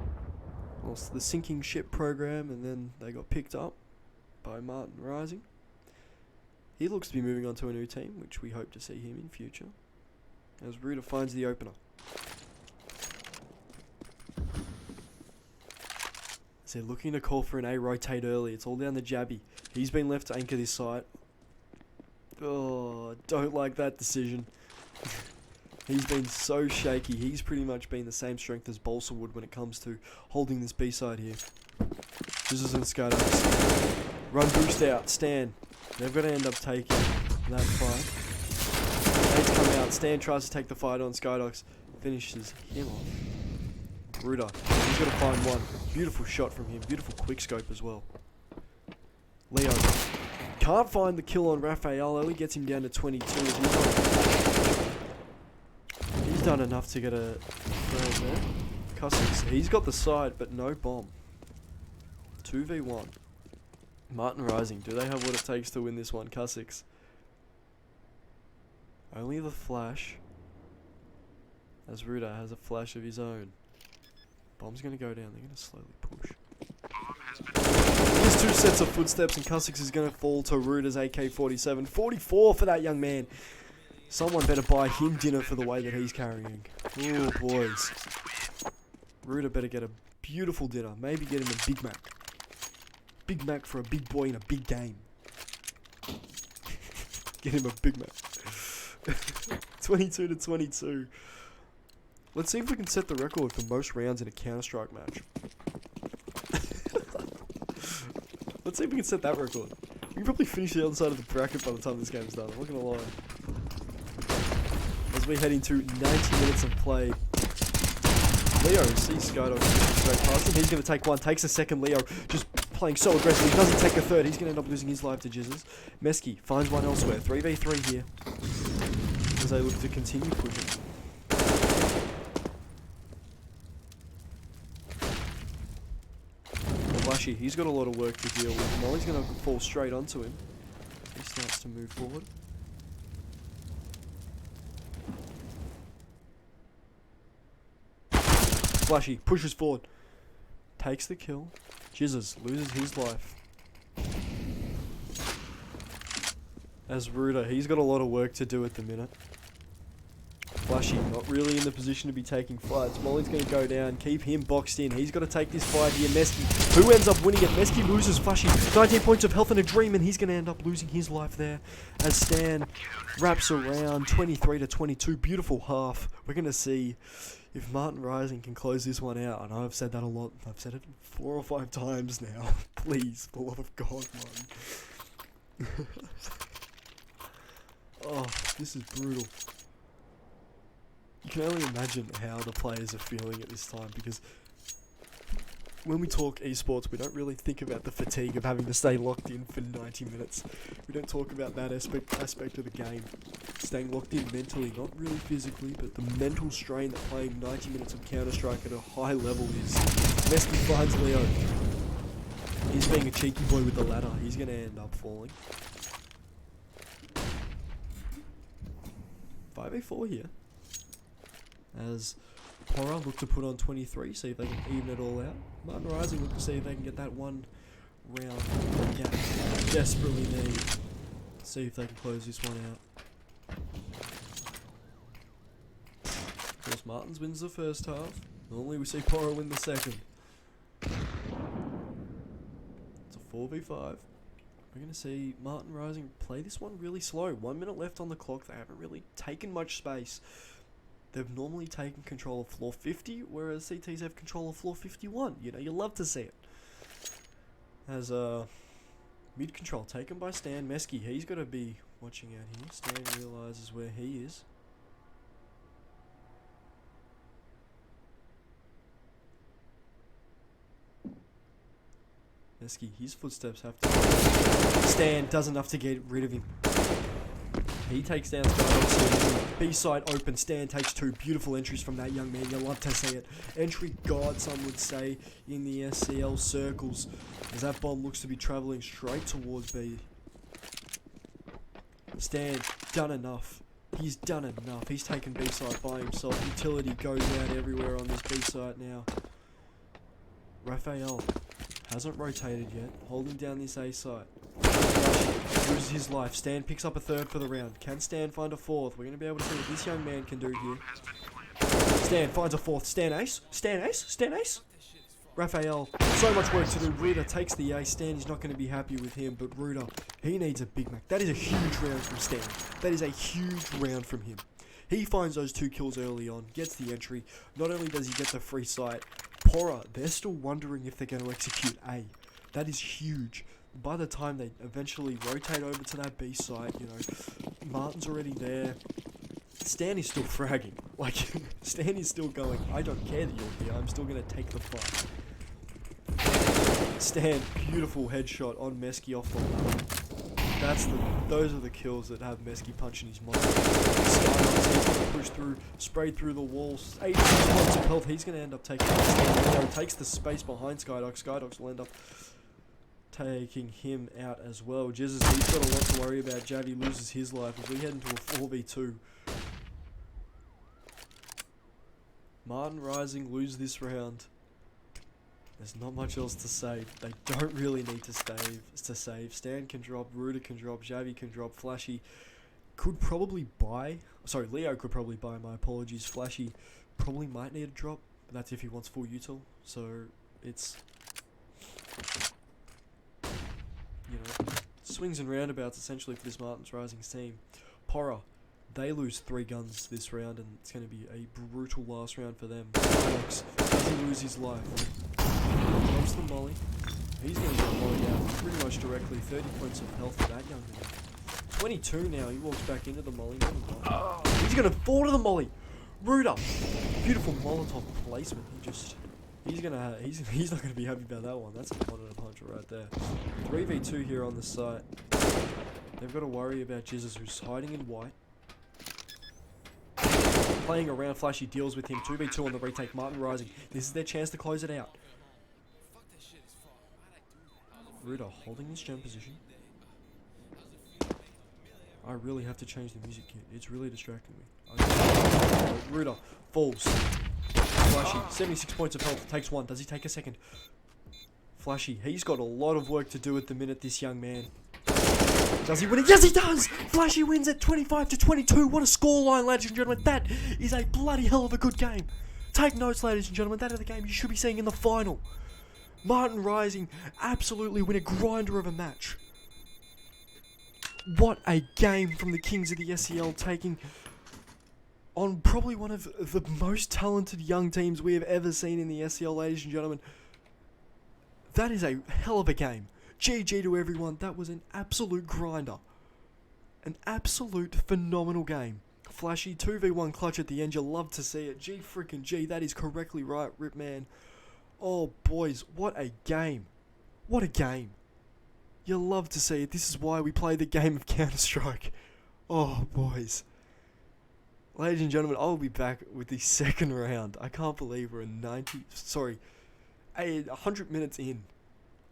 B: the sinking ship program, and then they got picked up by Martin Rising. He looks to be moving on to a new team, which we hope to see him in future. As Ruder finds the opener. So they're looking to call for an A rotate early. It's all down to Jabby. He's been left to anchor this site. Oh, don't like that decision. He's been so shaky. He's pretty much been the same strength as Balsawood when it comes to holding this B side here. This isn't Skydogs. Run boost out. Stan. They're going to end up taking that fight. Nate's come out. Stan tries to take the fight on. Skydogs finishes him off. Ruder, he's got to find one. Beautiful shot from him. Beautiful quick scope as well. Leo can't find the kill on Raphael. Only gets him down to 22. He's done enough to get a third there. Cousins, he's got the side, but no bomb. 2v1. Martin Rising, do they have what it takes to win this one? Cousins. Only the flash. As Ruder has a flash of his own. Bomb's going to go down. They're going to slowly push. There's 2 sets of footsteps, and Cousins is going to fall to Ruder's AK-47. 44 for that young man. Someone better buy him dinner for the way that he's carrying. Oh, boys. Ruder better get a beautiful dinner. Maybe get him a Big Mac. Big Mac for a big boy in a big game. Get him a Big Mac. 22 to 22. Let's see if we can set the record for most rounds in a Counter-Strike match. Let's see if we can set that record. We can probably finish the other side of the bracket by the time this game's done. I'm not gonna lie. As we head into 90 minutes of play. Leo sees Skydogs straight past him. He's gonna take one. Takes a second. Leo just playing so aggressive. He doesn't take a third. He's gonna end up losing his life to Jizzes. Mesky finds one elsewhere. 3v3 here. As they look to continue pushing. Flashy, he's got a lot of work to deal with. Molly's going to fall straight onto him. He starts to move forward. Flashy pushes forward. Takes the kill. Jizzes loses his life. As Ruder, he's got a lot of work to do at the minute. Flashy, not really in the position to be taking fights. Molly's going to go down, keep him boxed in. He's got to take this fight here. Mesky, who ends up winning it? Mesky loses. Flashy, 19 points of health and a dream, and he's going to end up losing his life there. As Stan wraps around 23 to 22. Beautiful half. We're going to see if Martin Rising can close this one out. I know I've said that a lot. I've said it 4 or 5 times now. Please, for the love of God, Martin. Oh, this is brutal. You can only imagine how the players are feeling at this time, because when we talk esports, we don't really think about the fatigue of having to stay locked in for 90 minutes. We don't talk about that aspect of the game. Staying locked in mentally, not really physically, but the mental strain that playing 90 minutes of Counter-Strike at a high level is. Mesky finds Leo. He's being a cheeky boy with the ladder. He's going to end up falling. 5v4 here. As Horror look to put on 23, see if they can even it all out. Martin Rising look to see if they can get that one round gap they desperately need. See if they can close this one out. Of course, Martins wins the first half. Normally we see Porra win the second. It's a 4v5. We're going to see Martin Rising play this one really slow. 1 minute left on the clock. They haven't really taken much space. They've normally taken control of floor 50, whereas CTs have control of floor 51. You know, you love to see it. As mid control taken by Stan. Mesky, he's got to be watching out here. Stan realises where he is. Mesky, his footsteps have to... Stan does enough to get rid of him. He takes down B-side open. Stan takes 2 beautiful entries from that young man. You love to see it. Entry god, some would say, in the SCL circles. As that bomb looks to be travelling straight towards B. Stan, done enough. He's done enough. He's taken B-side by himself. Utility goes out everywhere on this B-side now. Raphael hasn't rotated yet. Holding down this A-side. Loses his life. Stan picks up a 3rd for the round. Can Stan find a 4th? We're going to be able to see what this young man can do here. Stan finds a 4th. Stan ace. Stan ace. Stan ace. Raphael, so much work to do. Ruder takes the ace. Stan is not going to be happy with him, but Ruder, he needs a Big Mac. That is a huge round from Stan. That is a huge round from him. He finds those 2 kills early on, gets the entry. Not only does he get the free sight, Porra, they're still wondering if they're going to execute A. That is huge. By the time they eventually rotate over to that B side, you know, Martin's already there. Stan is still fragging. Like, Stan is still going, I don't care that you're here, I'm still going to take the fight. Stan, beautiful headshot on Mesky off the ladder. Those are the kills that have Mesky punching his mind. Skydox, he's going to push through, sprayed through the walls. 86 points of health, he's going to end up taking it. Takes the space behind Skydox. Skydox will end up taking him out as well. Jizzes, he's got a lot to worry about. Javi loses his life as we head into a 4v2. Martin Rising lose this round. There's not much else to say. They don't really need to save. Stan can drop, Ruder can drop, Javi can drop, Flashy could probably buy. Sorry, Leo could probably buy, my apologies. Flashy probably might need a drop, but that's if he wants full util. So it's, you know, swings and roundabouts essentially for this Martin's Rising team. Porra, they lose 3 guns this round, and it's going to be a brutal last round for them. Alex, does he lose his life? Drops the molly. He's going to get mollied out pretty much directly. 30 points of health for that young man. 22 now. He walks back into the molly. He's going to fall to the molly. Ruder, beautiful Molotov placement. He's not going to be happy about that one. That's a monitor puncher right there. 3v2 here on the site. They've got to worry about Jizzes, who's hiding in white. Playing around, Flashy deals with him. 2v2 on the retake. Martin Rising. This is their chance to close it out. Ruda holding his jump position. I really have to change the music here. It's really distracting me. Ruda falls. Flashy, 76 points of health, takes one. Does he take a second? Flashy, he's got a lot of work to do at the minute, this young man. Does he win it? Yes, he does! Flashy wins at 25-22. What a scoreline, ladies and gentlemen. That is a bloody hell of a good game. Take notes, ladies and gentlemen. That is the game you should be seeing in the final. Martin Rising absolutely win a grinder of a match. What a game from the Kings of the SCL, taking on probably one of the most talented young teams we have ever seen in the SCL, ladies and gentlemen. That is a hell of a game. GG to everyone. That was an absolute grinder. An absolute phenomenal game. Flashy 2v1 clutch at the end. You'll love to see it. G freaking G. That is correctly right, Rip Man. Oh, boys. What a game. What a game. You'll love to see it. This is why we play the game of Counter-Strike. Oh, boys. Ladies and gentlemen, I'll be back with the second round. I can't believe we're 100 minutes in.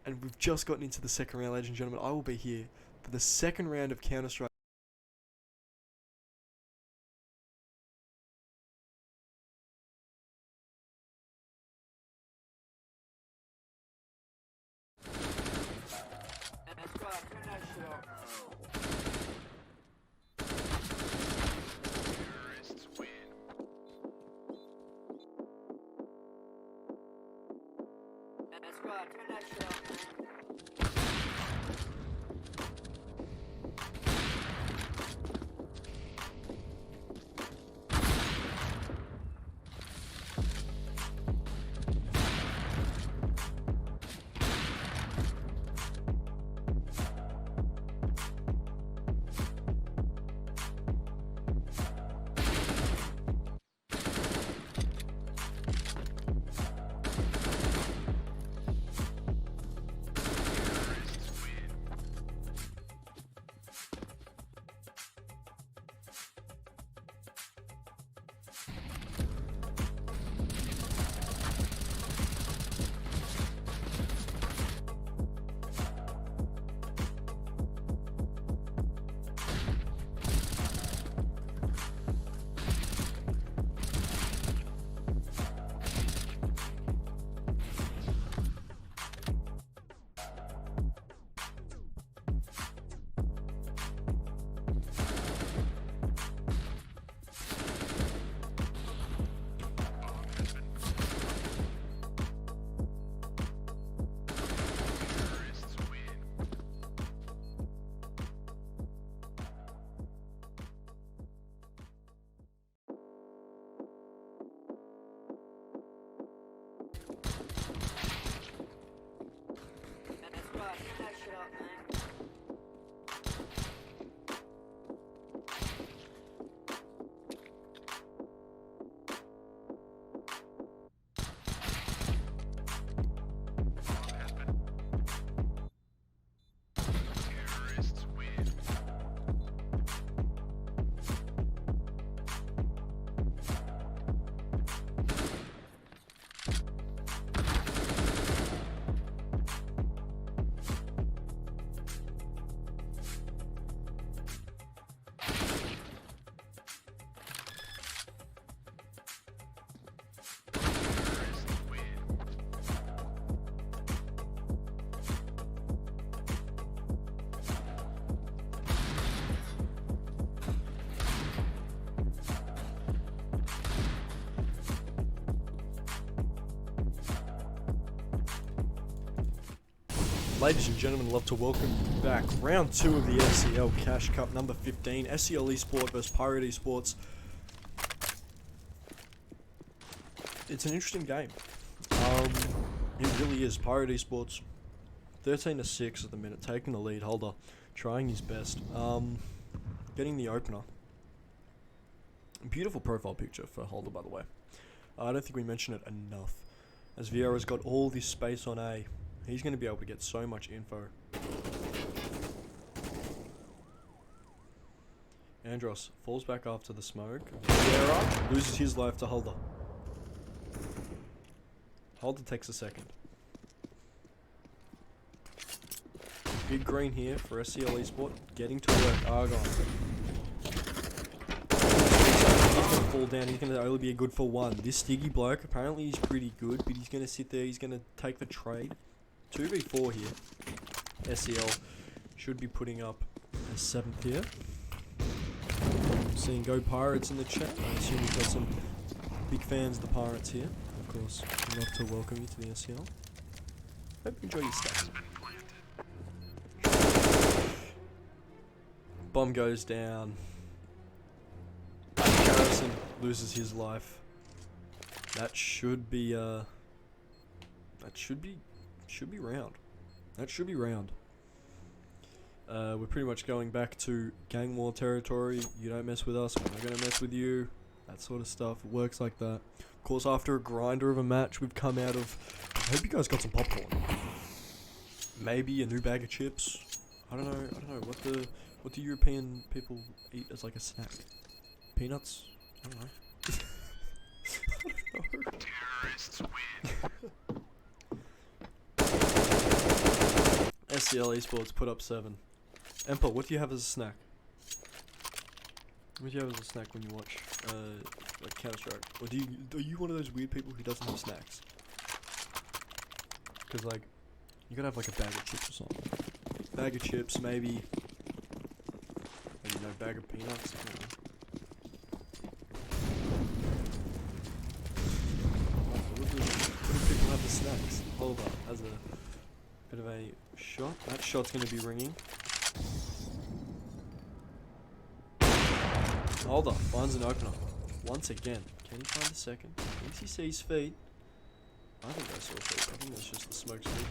B: And we've just gotten into the second round, ladies and gentlemen. I will be here for the second round of Counter-Strike.
A: That's right, turn that shit up.
C: Terrorists win.
A: That's right, turn that shit up, man. That's right, turn that shit up, man.
C: Terrorists win. Terrorists win.
B: Ladies and gentlemen, I'd love to welcome you back. Round 2 of the SCL Cash Cup, number 15. SCL Esport versus Pirate Esports. It's an interesting game. It really is. Pirate Esports, 13-6 at the minute, taking the lead. Holder trying his best. Getting the opener. Beautiful profile picture for Holder, by the way. I don't think we mentioned it enough. As Vieira's got all this space on A, he's going to be able to get so much info. Andros falls back after the smoke. Vieira loses his life to Holder. Holder takes a second. Big green here for SCL Esport. Getting to work. Argon. He's going to fall down. He's going to only be a good for one. This Stiggy bloke, apparently he's pretty good, but he's going to sit there. He's going to take the trade. 2v4 here. SCL should be putting up a 7th here. Seeing Go Pirates in the chat. I assume we've got some big fans of the Pirates here. Of course, we'd love to welcome you to the SCL. Hope you enjoy your stay. Bomb goes down. Harrison loses his life. That should be round. That should be round. We're pretty much going back to gang war territory. You don't mess with us, we're not gonna mess with you. That sort of stuff. It works like that. Of course, after a grinder of a match, we've come out of. I hope you guys got some popcorn. Maybe a new bag of chips. I don't know what the European people eat as like a snack. Peanuts? I don't know. I don't know.
C: Terrorists win.
B: SCL Esports put up 7. Emperor, what do you have as a snack? What do you have as a snack when you watch like Counter-Strike? Or are you one of those weird people who doesn't have snacks? Cause like, you gotta have like a bag of chips or something. Bag of chips, maybe no bag of peanuts. I don't know. What do people have as snacks? Hold up, as a bit of a shot. That shot's gonna be ringing. Hold up, finds an opener. Once again. Can he find a second? Thinks he sees feet. I think I saw feet. I think that's just the smoke screen.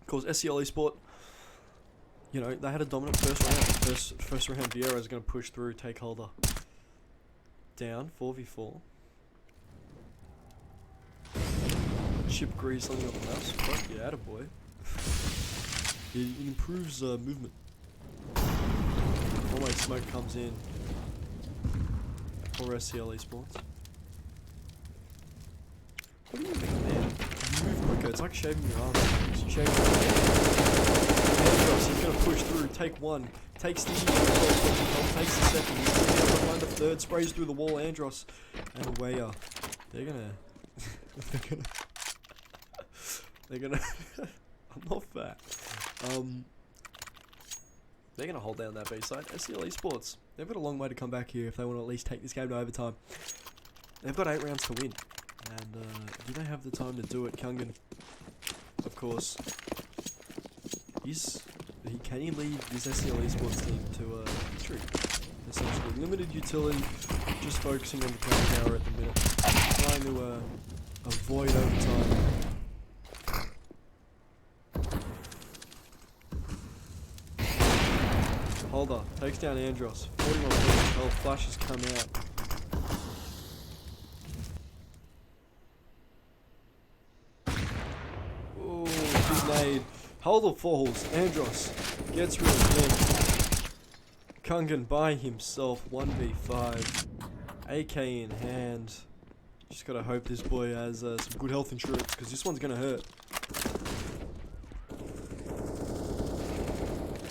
B: Of course, SCL Esport, you know, they had a dominant first round. First round, Vieira's going to push through, take Holder. Down, 4v4. Chip Greasling on the mouse. Fuck yeah, attaboy. It improves movement. Oh wait, smoke comes in. For SCL Esports. What do you mean, man? You move quicker, it's like shaving your arms. You shave your arms. He's gonna push through, take one. Takes the takes the second. He's gonna find the third, sprays through the wall, Andros. And Weyer. They're gonna I'm not fat. They're gonna hold down that B side. SCL Esports, they've got a long way to come back here if they want to at least take this game to overtime. They've got 8 rounds to win. And do they have the time to do it? Kungan, of course, can he lead this SCL Esports team to victory? Essentially, limited utility, just focusing on the counter tower at the minute, trying to avoid overtime. Holder takes down Andros. 41 points. Oh, flashes come out. Oh, big nade. Holder falls. Andros gets rid of him. Kungan by himself. 1v5. AK in hand. Just gotta hope this boy has some good health insurance, because this one's gonna hurt.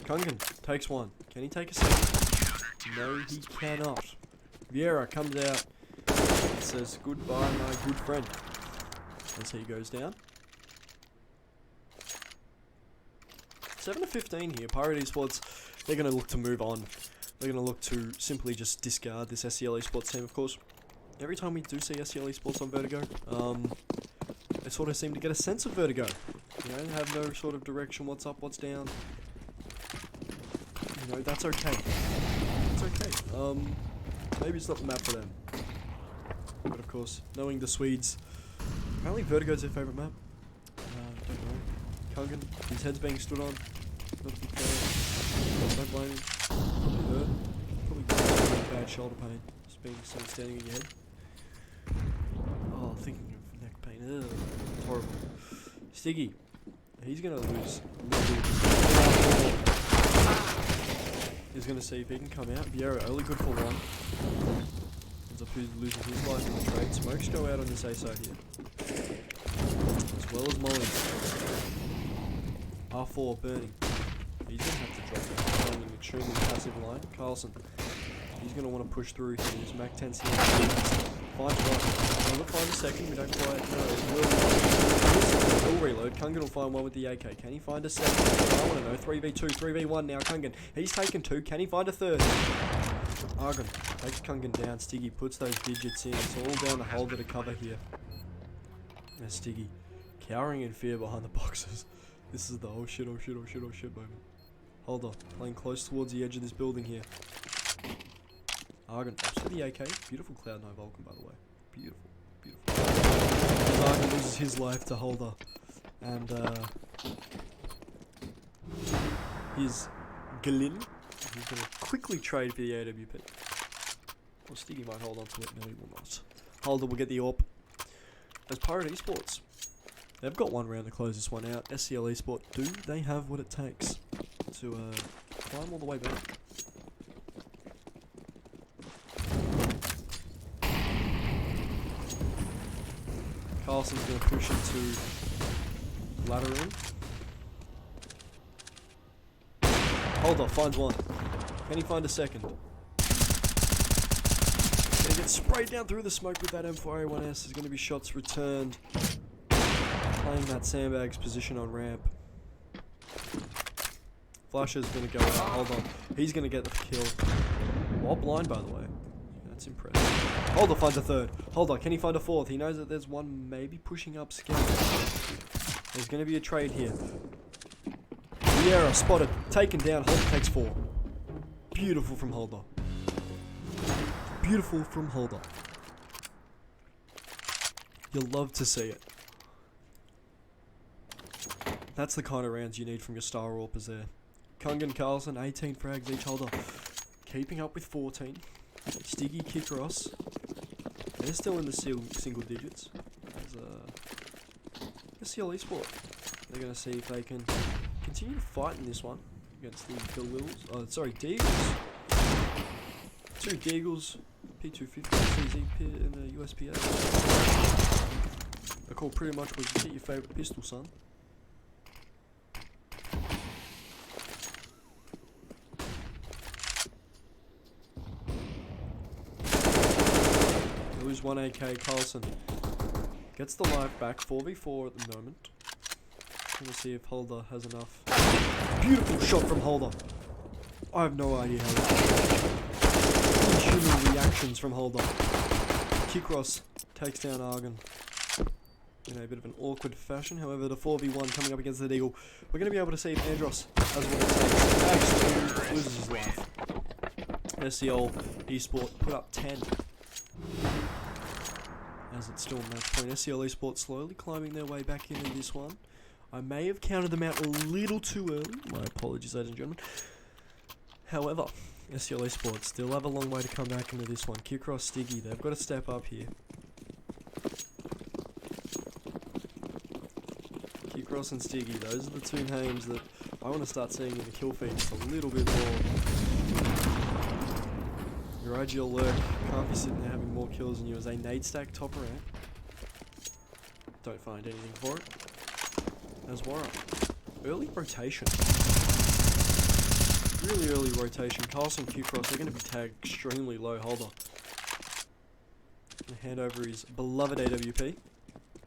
B: Kungan takes one. Can he take a second? No, he cannot. Vieira comes out and says, "Goodbye, my good friend." As he goes down. 7-15 here. Pirate Esports, they're going to look to move on. They're going to look to simply just discard this SCL Esports team, of course. Every time we do see SCL Esports on Vertigo, they sort of seem to get a sense of Vertigo. You know, have no sort of direction, what's up, what's down. You know, that's okay. It's okay. Maybe it's not the map for them. But of course, knowing the Swedes, apparently Vertigo's their favourite map. Don't know. Kungan, his head's being stood on. Not a big fan. Don't blame him. Probably hurt. Probably got bad shoulder pain. Just being someone standing in your head. Oh, thinking of neck pain. Ugh. It's horrible. Stiggy. He's gonna lose. He's going to see if he can come out. Vieira only good for one. Ends up losing his life in the trade. Smokes go out on this A side here. As well as Molly. R4 burning. He's going to have to drop it. Playing an extremely passive line. Carlson. He's going to want to push through here. His Mac 10's here. Finds one. We'll find a second. We don't quite know. He'll reload. Kungan will find one with the AK. Can he find a second? I want to know. 3v2, 3v1 now. Kungan. He's taken two. Can he find a third? Argon takes Kungan down. Stiggy puts those digits in. It's all down the holder to cover here. And Stiggy cowering in fear behind the boxes. This is the oh shit moment. Holder playing close towards the edge of this building here. Argon opts for the AK. Beautiful Cloud9 Vulcan, by the way. Beautiful. And Argon loses his life to Holder. And his Glyn. He's going to quickly trade for the AWP. Well, Stiggy might hold on to it. No, he will not. Holder will get the AWP. As Pirate Esports, they've got one round to close this one out. SCL Esport, do they have what it takes to climb all the way back? Carlson's going to push into ladder in. Holder finds one. Can he find a second? Gonna get sprayed down through the smoke with that M4A1S. There's going to be shots returned. Playing that sandbags position on ramp. Flasher's going to go out. Hold on. He's going to get the kill. While blind, by the way. That's impressive. Holder finds a third. Holder, can he find a fourth? He knows that there's one maybe pushing up scout. There's going to be a trade here. Vieira spotted. Taken down. Holder takes 4. Beautiful from Holder. Beautiful from Holder. You'll love to see it. That's the kind of rounds you need from your star AWPers there. Kungan, Carlson, 18 frags each. Holder keeping up with 14. Stiggy, Kikros. They're still in the single digits. SCL Esport. They're going to see if they can continue to fight in this one against the Deagles. Oh, sorry, Deagles. 2 Deagles, P250, CZ, and a USPA. The call pretty much was get your favourite pistol, son. Lose 1 AK. Carlson gets the life back. 4v4 at the moment. Gonna see if Holder has enough. Beautiful shot from Holder. I have no idea how inhuman reactions from Holder. Kikros takes down Argon in a bit of an awkward fashion. However, the 4v1 coming up against the Deagle. We're going to be able to see if Andros has what it takes. Ags 2 loses his life. SCL Esport put up 10. As it's still match point. SCL Esport slowly climbing their way back into this one. I may have counted them out a little too early. My apologies, ladies and gentlemen. However, SCL Esport still have a long way to come back into this one. Kikros, Stiggy, they've got to step up here. Kikros and Stiggy, those are the two names that I want to start seeing in the kill feed just a little bit more. Your IGL lurk can't be sitting there having more kills than you as a nade stack top rank. Don't find anything for it. As Warren. Early rotation. Really early rotation. Carlson and Q-Cross are going to be tagged extremely low. Holder. Gonna hand over his beloved AWP.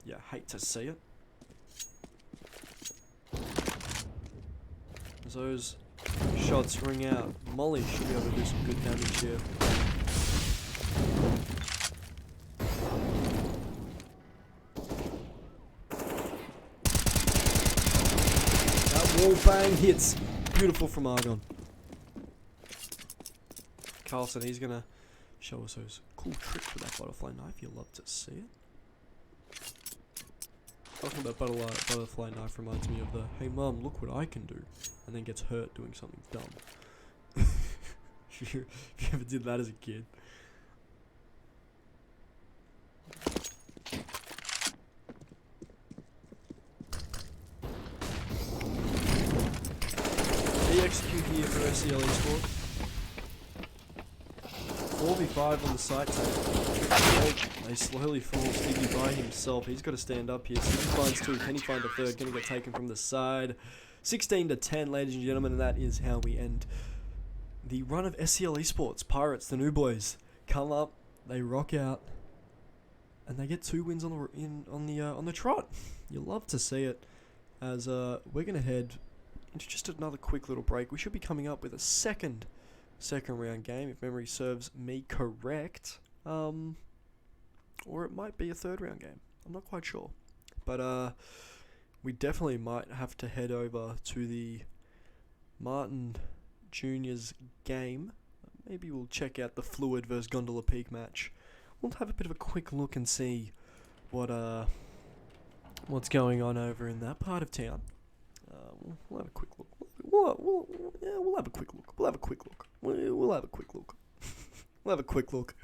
B: Yeah, hate to see it. As those shots ring out, Molly should be able to do some good damage here. Wall bang hits. Beautiful from Argon. Carlson, he's gonna show us those cool tricks with that butterfly knife. You'll love to see it. Talking about butterfly knife reminds me of the hey mum, look what I can do, and then gets hurt doing something dumb. if you ever did that as a kid. Execute here for SCL Esport. 4v5 on the site table. They slowly fall Stiggy by himself. He's got to stand up here. Stiggy finds 2. Can he find a third? Gonna get taken from the side. 16-10, ladies and gentlemen, and that is how we end the run of SCL Esports. Pirates, the new boys, come up, they rock out, and they get 2 wins on the trot. You love to see it. As we're gonna head into just another quick little break. We should be coming up with a second round game, if memory serves me correct. Or it might be a 3rd round game. I'm not quite sure. But we definitely might have to head over to the Martin Juniors game. Maybe we'll check out the Fluid versus Gondola Peak match. We'll have a bit of a quick look and see what's going on over in that part of town. We'll have a quick look. We'll have a quick look. We'll have a quick look. We'll have a quick look. We'll have a quick look.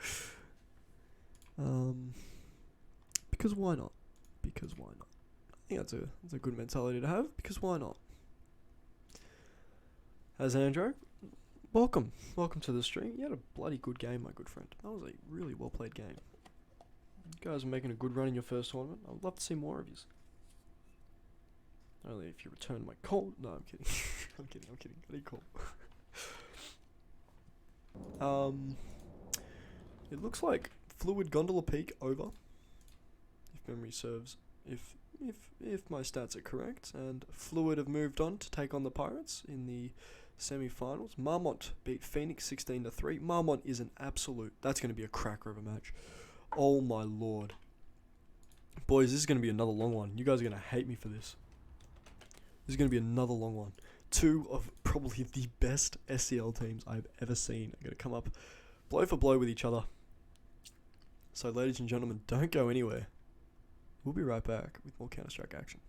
B: Because why not? Because why not? I think that's a good mentality to have. Because why not? As Andrew, welcome to the stream. You had a bloody good game, my good friend. That was a really well played game. You guys are making a good run in your first tournament. I'd love to see more of you. Only if you return my call. No, I'm kidding. I'm kidding. I need call. It looks like Fluid Gondola Peak over. If memory serves, if my stats are correct, and Fluid have moved on to take on the Pirates in the semi-finals. Marmont beat Phoenix 16-3. Marmont is an absolute. That's going to be a cracker of a match. Oh my lord, boys, this is going to be another long one. You guys are going to hate me for this. This is going to be another long one. 2 of probably the best SCL teams I've ever seen are going to come up blow for blow with each other. So, ladies and gentlemen, don't go anywhere. We'll be right back with more Counter-Strike action.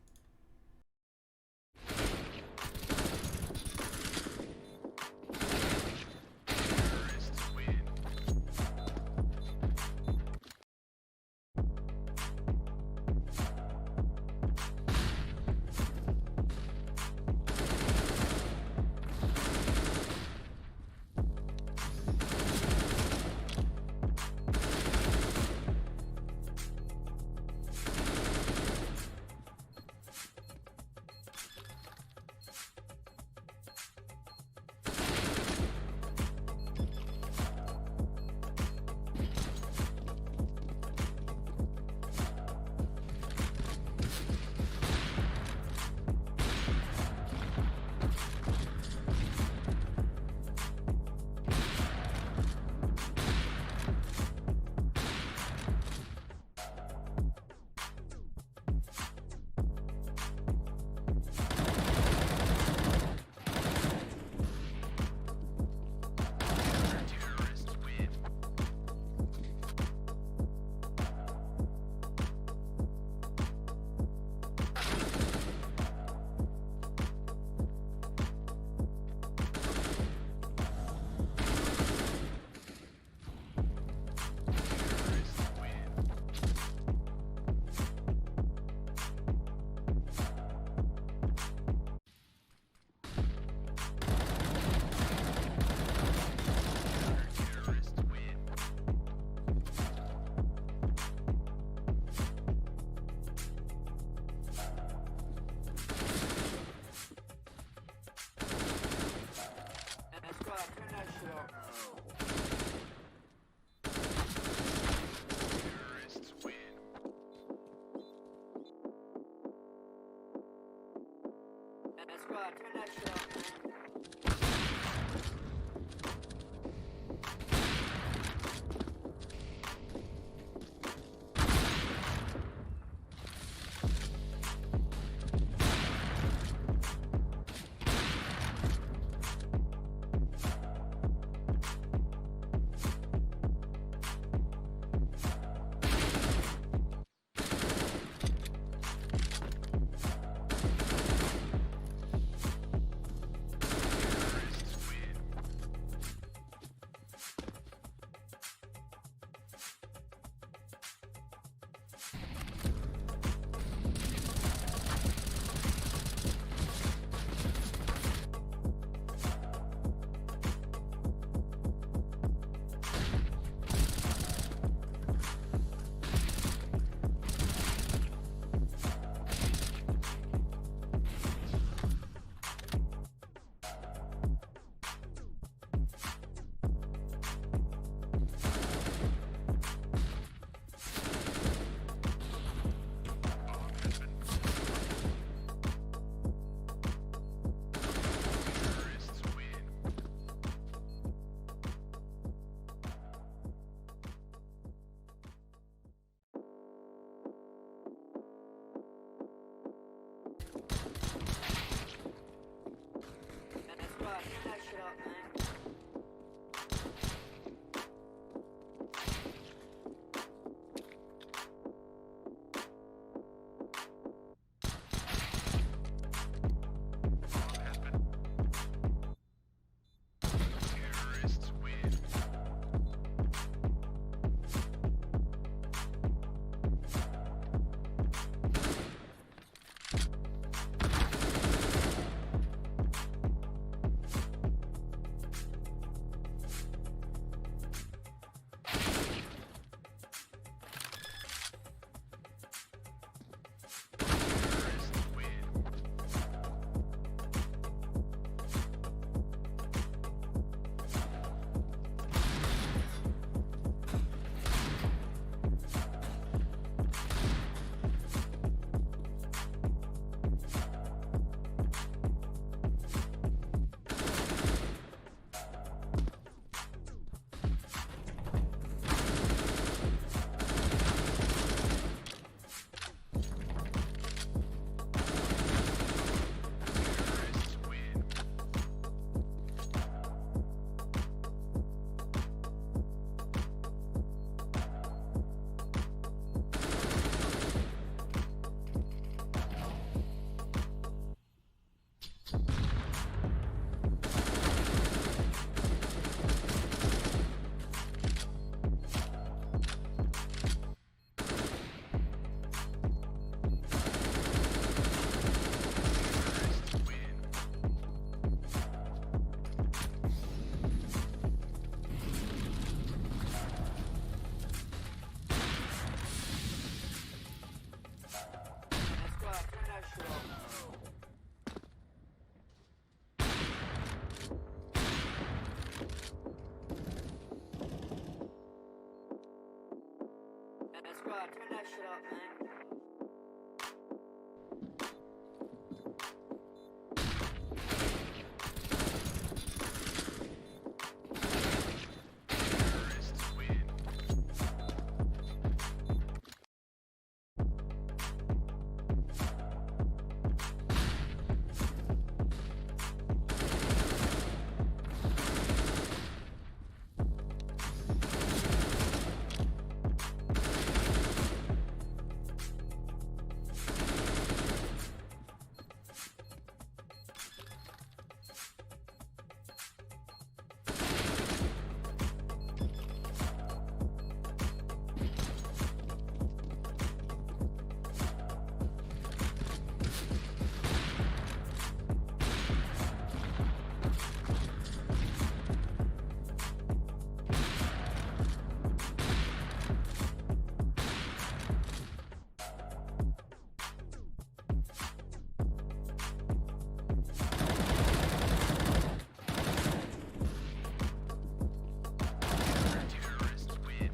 A: That's right, turn that shit up, man.
C: Terrorists win. Terrorists win. Terrorists win. Terrorists win.
A: That's right, turn that shit up. That's right, turn that shit up, man.
C: Terrorists win. Terrorists win. Terrorists win.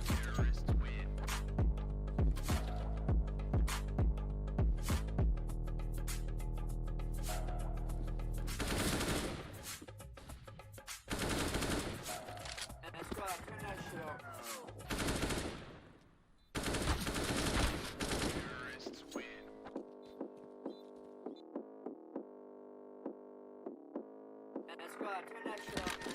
C: Terrorists win.
A: That's right, turn that shit up.
C: Terrorists win.
A: That's right, turn that shit up, man.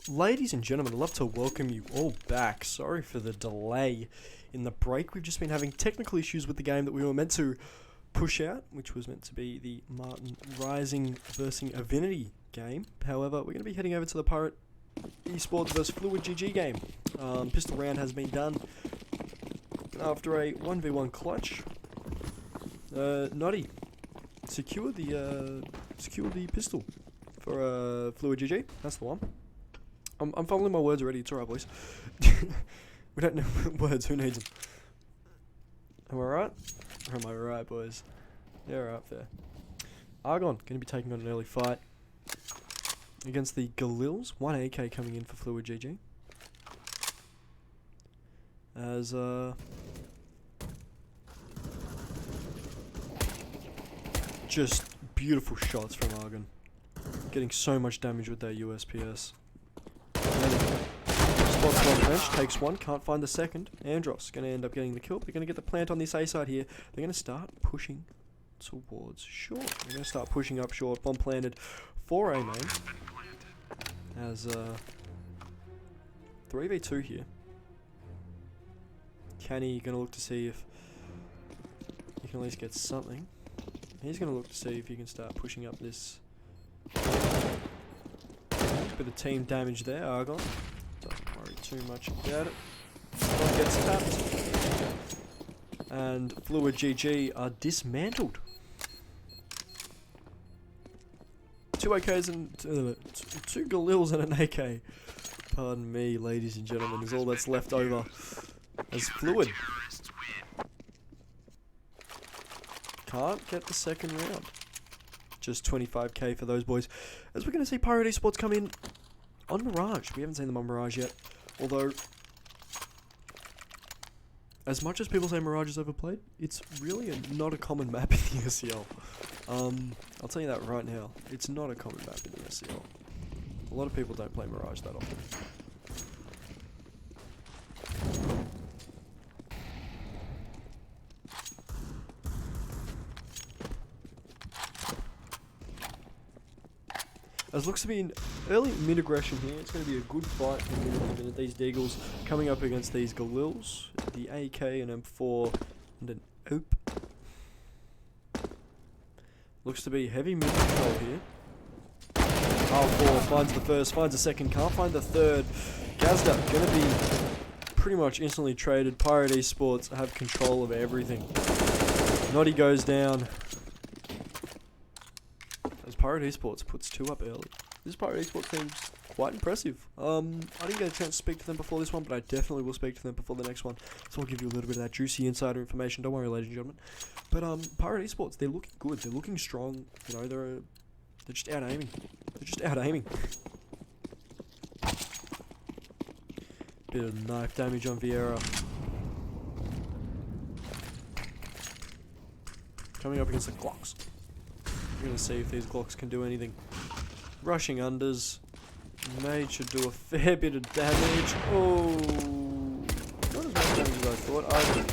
B: Ladies and gentlemen, I'd love to welcome you all back. Sorry for the delay in the break. We've just been having technical issues with the game that we were meant to push out, which was meant to be the Martin Rising versus Avinity game. However, we're going to be heading over to the Pirate Esports vs Fluid GG game. Pistol round has been done after a 1v1 clutch. Noddy secure the pistol for Fluid GG. That's the one. I'm fumbling my words already. It's alright, boys. We don't know words. Who needs them? Am I right? Or am I right, boys? Yeah, right, fair. Argon going to be taking on an early fight against the Galils. 1 AK coming in for Fluid GG. As just beautiful shots from Argon. Getting so much damage with that USPS. Spots one bench, takes one, can't find the second. Andros going to end up getting the kill. They're going to get the plant on this A side here. They're going to start pushing towards short. They're going to start pushing up short. Bomb planted for A main. As 3v2 here. Canny going to look to see if he can at least get something. He's going to look to see if he can start pushing up this. Bit of team damage there, Argon. Doesn't worry too much about it. One gets tapped. And Fluid GG are dismantled. 2 AKs and 2 Galils and an AK. Pardon me, ladies and gentlemen, is all that's left over as Fluid can't get the second round. Just 25k for those boys. As we're going to see Pirate Esports come in on Mirage. We haven't seen them on Mirage yet. Although, as much as people say Mirage is overplayed, it's really not a common map in the SCL. I'll tell you that right now. It's not a common map in the SCL. A lot of people don't play Mirage that often. As looks to be an early mid-aggression here. It's going to be a good fight in a minute. These Deagles coming up against these Galils. The AK and M4 and an OP. Looks to be heavy mid-control here. R4 finds the first, finds the second, can't find the third. Gazda going to be pretty much instantly traded. Pirate Esports have control of everything. Noddy goes down. Pirate Esports puts 2 up early. This Pirate Esports team's quite impressive. I didn't get a chance to speak to them before this one, but I definitely will speak to them before the next one. So I'll give you a little bit of that juicy insider information. Don't worry, ladies and gentlemen. But Pirate Esports, they're looking good. They're looking strong. You know, they're just out aiming. They're just out aiming. Bit of knife damage on Vieira. Coming up against the Glocks. We're going to see if these Glocks can do anything. Rushing unders. Mage should do a fair bit of damage. Oh, not as much damage as I thought. Ivan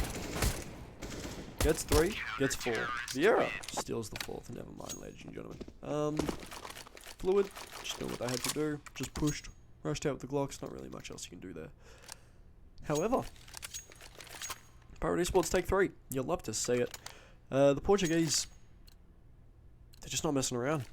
B: gets 3, gets 4. Vieira steals the 4th. Never mind, ladies and gentlemen. Fluid, just doing what they had to do. Just pushed, rushed out with the Glocks. Not really much else you can do there. However, Pirate Esports take 3. You'll love to see it. The Portuguese, they're just not messing around.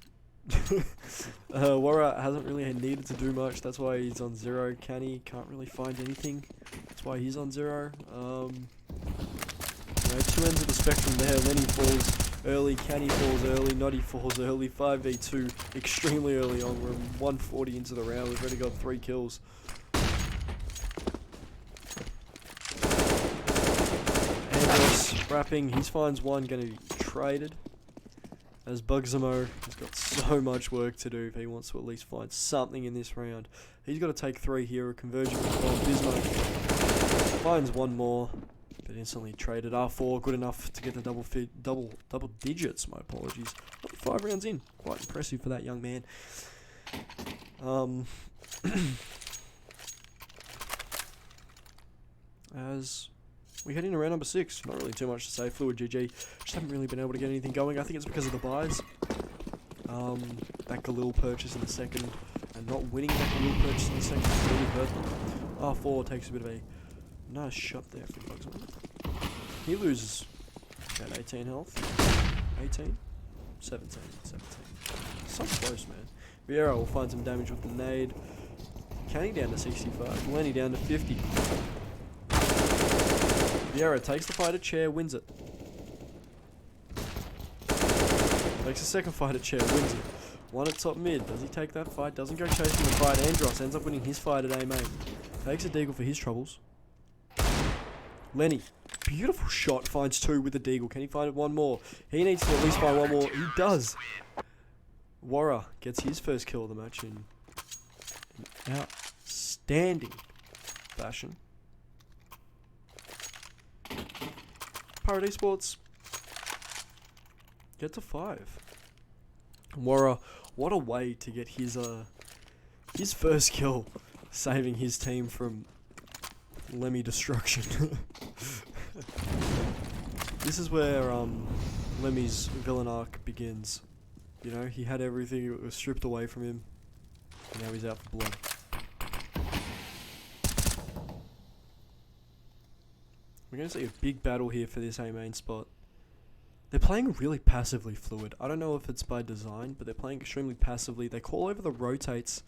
B: Wara hasn't really needed to do much. That's why he's on 0. Canny can't really find anything. That's why he's on 0. You know, 2 ends of the spectrum there. Lenny falls early. Canny falls early. Noddy falls early. 5v2 extremely early on. We're 140 into the round. We've already got 3 kills. Andros wrapping. He finds 1. Going to be traded. As Bugzamo has got so much work to do if he wants to at least find something in this round. He's got to take 3 here, a conversion from Bismo. Finds 1 more, but instantly traded. R4, good enough to get the double digits, my apologies. 5 rounds in, quite impressive for that young man. As we head into round number 6. Not really too much to say. Fluid GG. Just haven't really been able to get anything going. I think it's because of the buys. That Galil purchase in the second, and not winning that wheel purchase in the second really hurt them. R4 takes a bit of a nice shot there for Bugsman. He loses about 18 health. 18? 17. So close, man. Vieira will find some damage with the nade. Kenny down to 65. Lenny down to 50. Vieira takes the fight at chair, wins it. Takes a second fight at chair, wins it. One at top mid. Does he take that fight? Doesn't go chasing the fight. Andros ends up winning his fight at A main. Takes a deagle for his troubles. Lenny, beautiful shot, finds 2 with the deagle. Can he find one more? He needs to at least find one more. He does. Warra gets his first kill of the match in outstanding fashion. Pirate Esports get to 5. Warra, what a way to get his first kill, saving his team from Lemmy destruction. This is where Lemmy's villain arc begins. You know, he had everything, it was stripped away from him, and now he's out for blood. We're going to see a big battle here for this A main spot. They're playing really passively fluid. I don't know if it's by design, but they're playing extremely passively. They call over the rotates.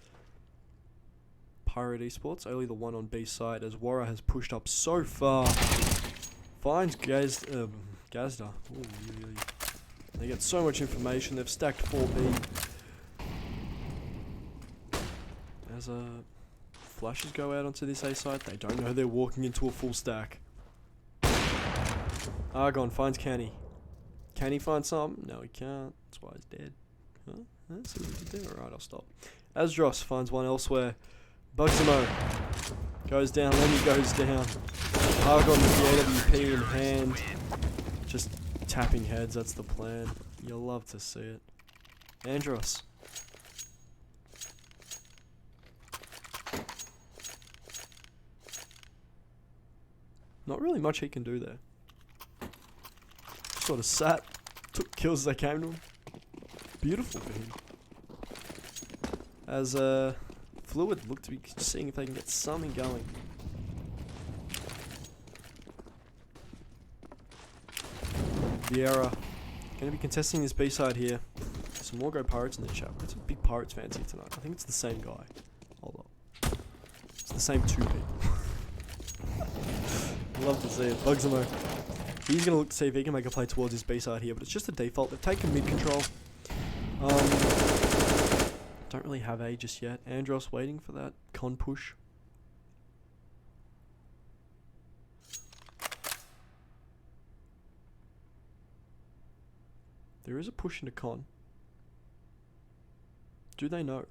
B: Pirate Esports, only the one on B side, as Warra has pushed up so far. Finds Gazda. Ooh, really. They get so much information. They've stacked 4B. As flashes go out onto this A side, they don't know they're walking into a full stack. Argon finds Canny. Can he find something? No, he can't. That's why he's dead. Huh? That's what he did. Alright, I'll stop. Asdros finds one elsewhere. Bugsamo goes down. Lenny goes down. Argon with the AWP in hand. Just tapping heads, that's the plan. You'll love to see it. Andros. Not really much he can do there. Sort of sat, took kills as they came to him. Beautiful for him. As Fluid look to be seeing if they can get something going. Vieira going to be contesting this B side here. Some more Go Pirates in the chat. It's a big Pirates fans here tonight. I think it's the same guy. Hold on. It's the same 2 people. Love to see it. Bugsamo. He's going to look to see if he can make a play towards his B side here, but it's just a default. They've taken mid control. Don't really have A just yet. Andros waiting for that con push. There is a push into con. Do they know?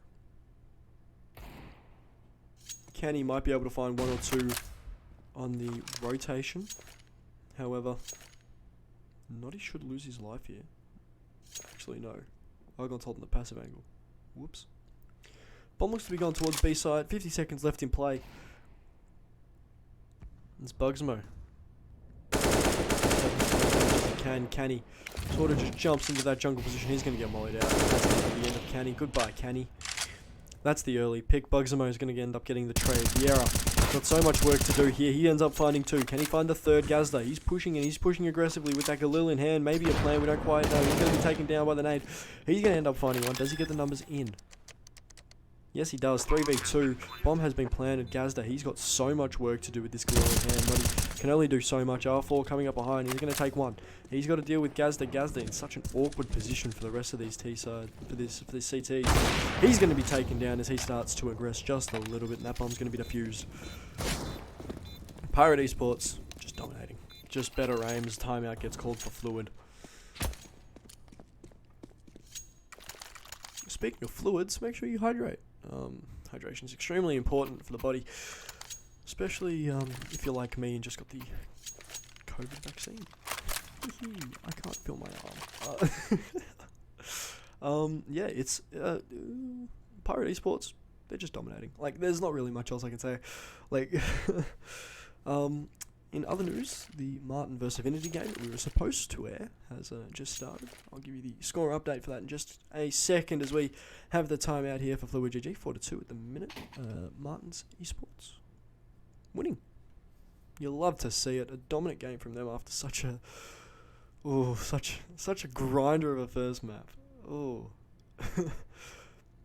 B: Kenny might be able to find 1 or 2 on the rotation. However, Noddy should lose his life here. Actually, no. Argon's holding the passive angle. Whoops. Bomb looks to be going towards B side. 50 seconds left in play. It's Bugsmo. Canny sort of just jumps into that jungle position. He's going to get mollied out. That's going to be the end of Canny. Goodbye, Canny. That's the early pick. Bugsamo is going to end up getting the trade. Vieira got so much work to do here. He ends up finding 2. Can he find the third Gazda? He's pushing and he's pushing aggressively with that Galil in hand. Maybe a plan. We don't quite know. He's going to be taken down by the nade. He's going to end up finding one. Does he get the numbers in? Yes, he does. 3v2. Bomb has been planted. Gazda, he's got so much work to do with this Galil in hand. But he can only do so much. R4 coming up behind. He's going to take one. He's got to deal with Gazda. Gazda in such an awkward position for the rest of these T side, for this CT. He's going to be taken down as he starts to aggress just a little bit, and that bomb's going to be defused. Pirate Esports just dominating. Just better aims. Timeout gets called for Fluid. Speaking of fluids, make sure you hydrate. Hydration is extremely important for the body, especially if you're like me and just got the COVID vaccine. I can't feel my arm. Yeah, it's Pirate Esports. They're just dominating. Like, there's not really much else I can say. Like, in other news, the Martin vs Divinity game that we were supposed to air has just started. I'll give you the score update for that in just a second as we have the timeout here for Fluid GG. 4-2 at the minute. Martin's Esports winning. You'll love to see it. A dominant game from them after such a grinder of a first map.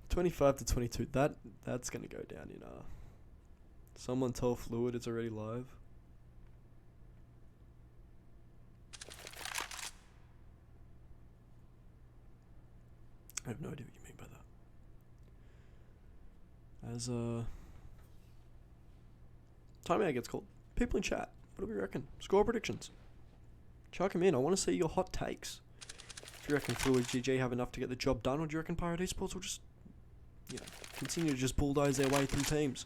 B: 25-22. That's gonna go down in someone tell Fluid it's already live. I have no idea what you mean by that. As timeout gets called, people in chat, what do we reckon? Score predictions. Chuck them in. I want to see your hot takes. Do you reckon Fluid GG have enough to get the job done, or do you reckon Pirate Esports will just, continue to just bulldoze their way through teams?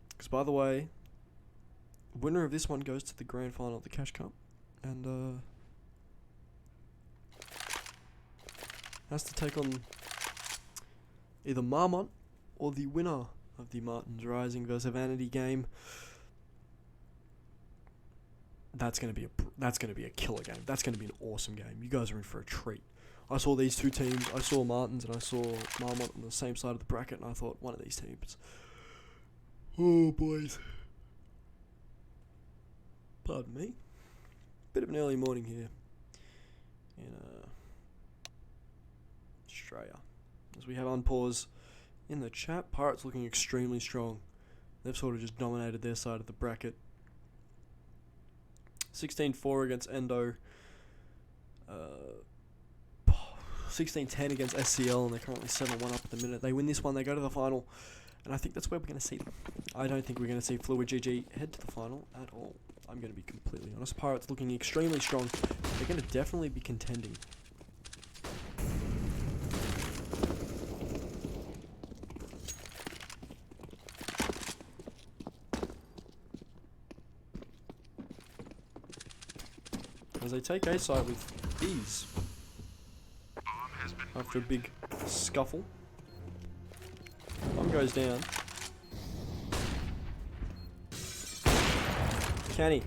B: Because by the way, winner of this one goes to the grand final of the Cash Cup, and has to take on either Marmont or the winner of the Martins Rising vs Vanity game. That's gonna be a killer game. That's gonna be an awesome game. You guys are in for a treat. I saw these two teams. I saw Martins and I saw Marmont on the same side of the bracket, and I thought one of these teams. Oh boys. Pardon me. Bit of an early morning here in Australia. As we have unpause in the chat, Pirates looking extremely strong. They've sort of just dominated their side of the bracket. 16-4 against Endo. 16-10 against SCL, and they're currently 7-1 up at the minute. They win this one, they go to the final, and I think that's where we're going to see them. I don't think we're going to see Fluid GG head to the final at all. I'm going to be completely honest. Pirates looking extremely strong. They're going to definitely be contending. As they take A side with ease. After a big scuffle. Bomb goes down. Canny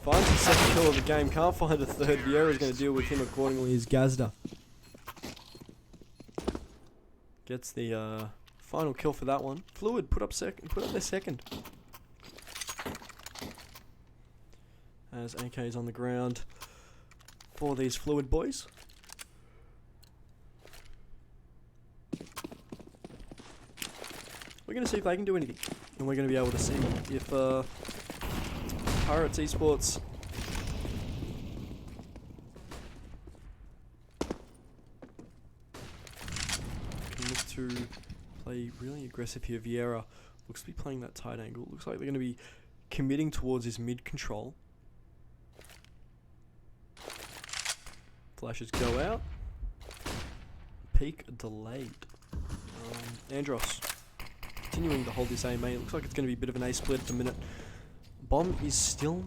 B: finds the second kill of the game. Can't find a third. Vieira's going to deal with him accordingly as Gazda gets the final kill for that one. Fluid put up their second. As AK is on the ground for these Fluid boys. We're going to see if they can do anything, and we're going to be able to see if Pirates Esports can look to play really aggressive here. Vieira looks to be playing that tight angle. Looks like they're going to be committing towards his mid control. Flashes go out. Peak delayed. Andros continuing to hold this A main. Looks like it's going to be a bit of an A split at the minute. Bomb is still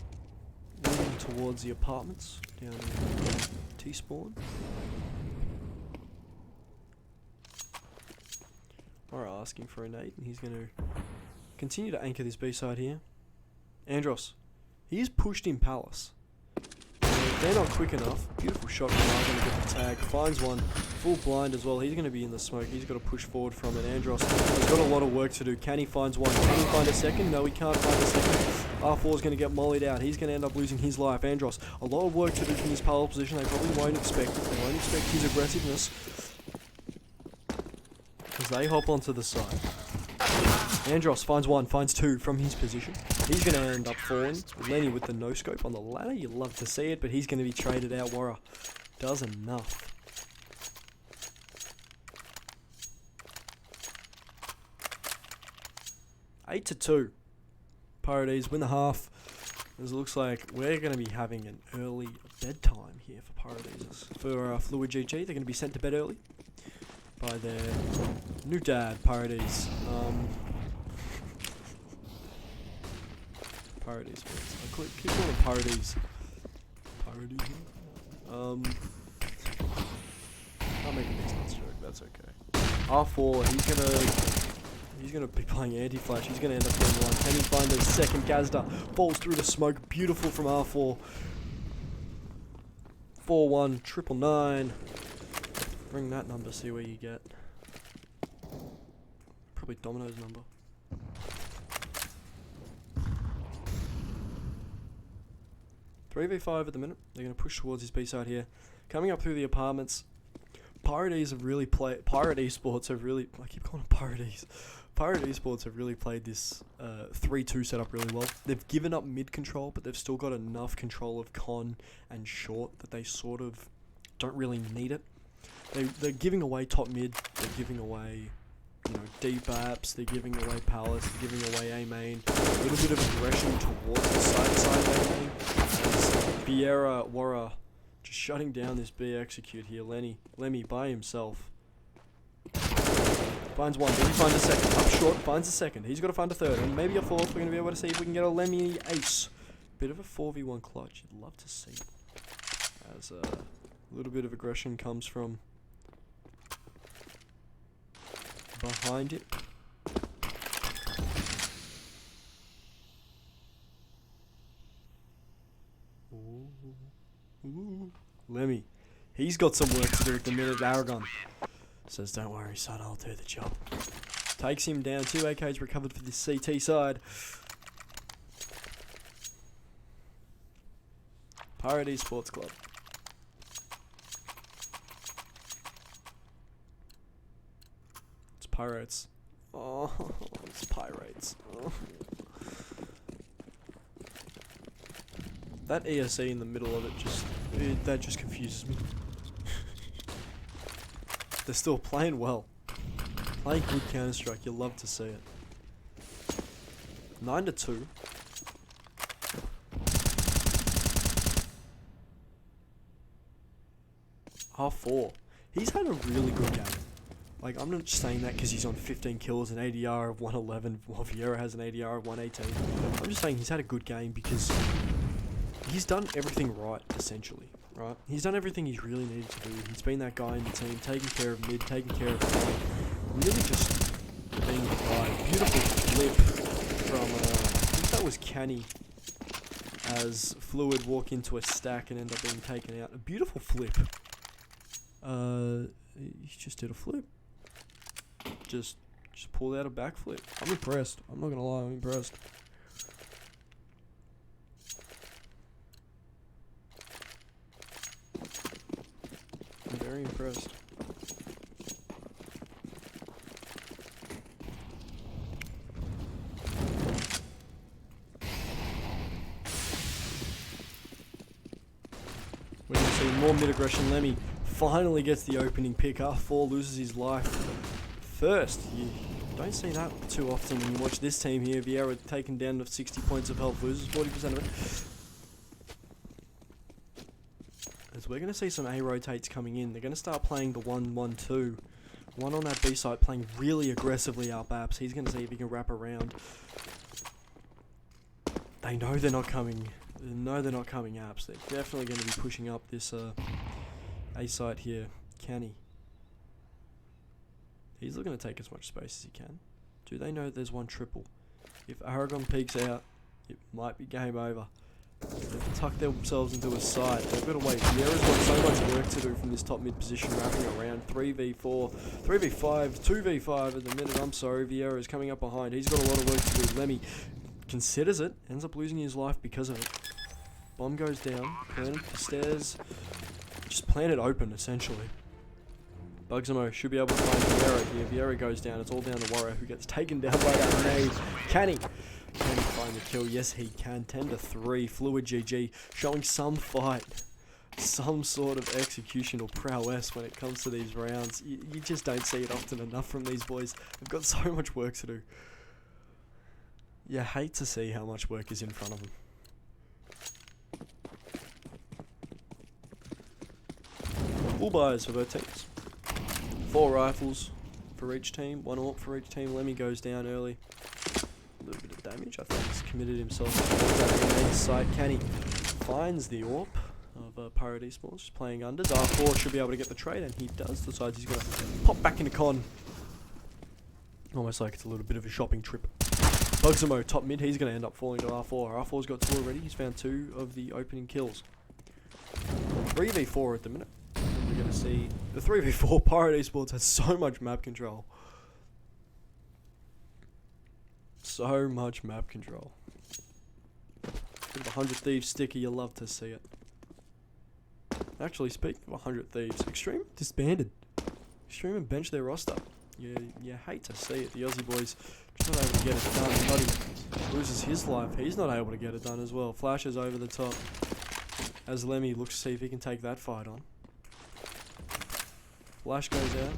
B: moving towards the apartments down in T-spawn. Mara asking for a nade, and he's going to continue to anchor this B side here. Andros, he's pushed in Palace. They're not quick enough. Beautiful shot from Mara, going to get the tag. Finds one. Full blind as well. He's going to be in the smoke. He's got to push forward from it. Andros has got a lot of work to do. Can he find one? Can he find a second? No, he can't find a second. R4 is going to get mollied out. He's going to end up losing his life. Andros, a lot of work to do from his parallel position. They probably won't expect it. They won't expect his aggressiveness, as they hop onto the side. Andros finds one, finds two from his position. He's going to end up falling. Lenny with the no-scope on the ladder. You love to see it, but he's going to be traded out. Warra does enough. Eight to 2. Pirates win the half. As it looks like we're going to be having an early bedtime here for Pirates. For Fluid GG, they're going to be sent to bed early by their new dad, Pirates. Pirates. I keep calling them Pirates. I'll make a next joke. That's okay. R4. He's going to be playing anti-flash. He's going to end up getting one. Can he find a second? Gazda falls through the smoke. Beautiful from R4. 4-1, 999. Bring that number, see where you get. Probably Domino's number. Three v 5 at the minute. They're going to push towards his B side here. Coming up through the apartments. Pirate Esports have really... I keep calling them Pirate Pirate Esports have really played this 3-2 setup really well. They've given up mid control, but they've still got enough control of con and short that they sort of don't really need it. They're giving away top mid. They're giving away, deep apps. They're giving away palace. They're giving away A main. A little bit of aggression towards the side A main. As Vieira Wara just shutting down this B execute here. Lemmy by himself. Finds one, then he finds a second. Up short, finds a second. He's got to find a third, and maybe a fourth. We're going to be able to see if we can get a Lemmy ace. Bit of a 4v1 clutch. You'd love to see. As a little bit of aggression comes from behind it. Ooh. Lemmy. He's got some work to do at the minute. Aragon says, don't worry, son, I'll do the job. Takes him down. 2 AKs recovered for this CT side. Pirate Esports Club. It's Pirates. Oh, it's Pirates. Oh. That ESE in the middle of it that just confuses me. They're still playing well. Playing good Counter-Strike, you'll love to see it. 9-2. R4. He's had a really good game. Like, I'm not just saying that because he's on 15 kills, an ADR of 111, while Vieira has an ADR of 118. I'm just saying he's had a good game because he's done everything right, essentially. Right? He's done everything he's really needed to do. He's been that guy in the team, taking care of mid, taking care of front. Really just being the guy. Beautiful flip from, I think that was Canny, as Fluid walk into a stack and end up being taken out. A beautiful flip. He just did a flip. Just pulled out a backflip. I'm impressed. I'm not gonna lie, I'm impressed. I'm very impressed. We're going to see more mid-aggression. Lemmy finally gets the opening pick. R4 loses his life first. You don't see that too often when you watch this team here. Vieira taken down to 60 points of health, loses 40% of it. As we're going to see some A rotates coming in. They're going to start playing the 1-1-2. One on that B site playing really aggressively up apps. He's going to see if he can wrap around. They know they're not coming. They know they're not coming apps. They're definitely going to be pushing up this A site here. Canny. He's looking to take as much space as he can. Do they know there's one triple? If Aragon peeks out, it might be game over. They've tucked themselves into a side. They've got to wait. Vieira's got so much work to do from this top mid position, wrapping around 3v4, 3v5, 2v5 at the minute. I'm sorry, Vieira is coming up behind. He's got a lot of work to do. Lemmy considers it, ends up losing his life because of it. Bomb goes down, planted the stairs, just planted open essentially. Bugsamo should be able to find Vieira here. Vieira goes down, it's all down to Warrior who gets taken down by that nade. Can he find the kill? Yes he can. 10-3, Fluid GG, showing some fight, some sort of execution or prowess when it comes to these rounds. You just don't see it often enough from these boys. They've got so much work to do. You hate to see how much work is in front of them. Full buys for both teams. 4 rifles for each team, 1 AWP for each team. Lemmy goes down early. A little bit of damage. I think he's committed himself towards that main site. Canny finds the AWP of Pirate Esports, just playing unders. R4 should be able to get the trade, and he does. Decides he's going to pop back into con. Almost like it's a little bit of a shopping trip. Bugsamo, top mid, he's going to end up falling to R4. R4's got 2 already. He's found 2 of the opening kills. 3v4 at the minute. And we're going to see the 3v4. Pirate Esports has so much map control. So much map control. Bit of a 100 Thieves sticker, you love to see it. Actually, speaking of 100 Thieves, Extreme disbanded. Extreme and benched their roster. You hate to see it. The Aussie boys just not able to get it done. Noddy loses his life. He's not able to get it done as well. Flashes over the top as Lemmy looks to see if he can take that fight on. Flash goes out.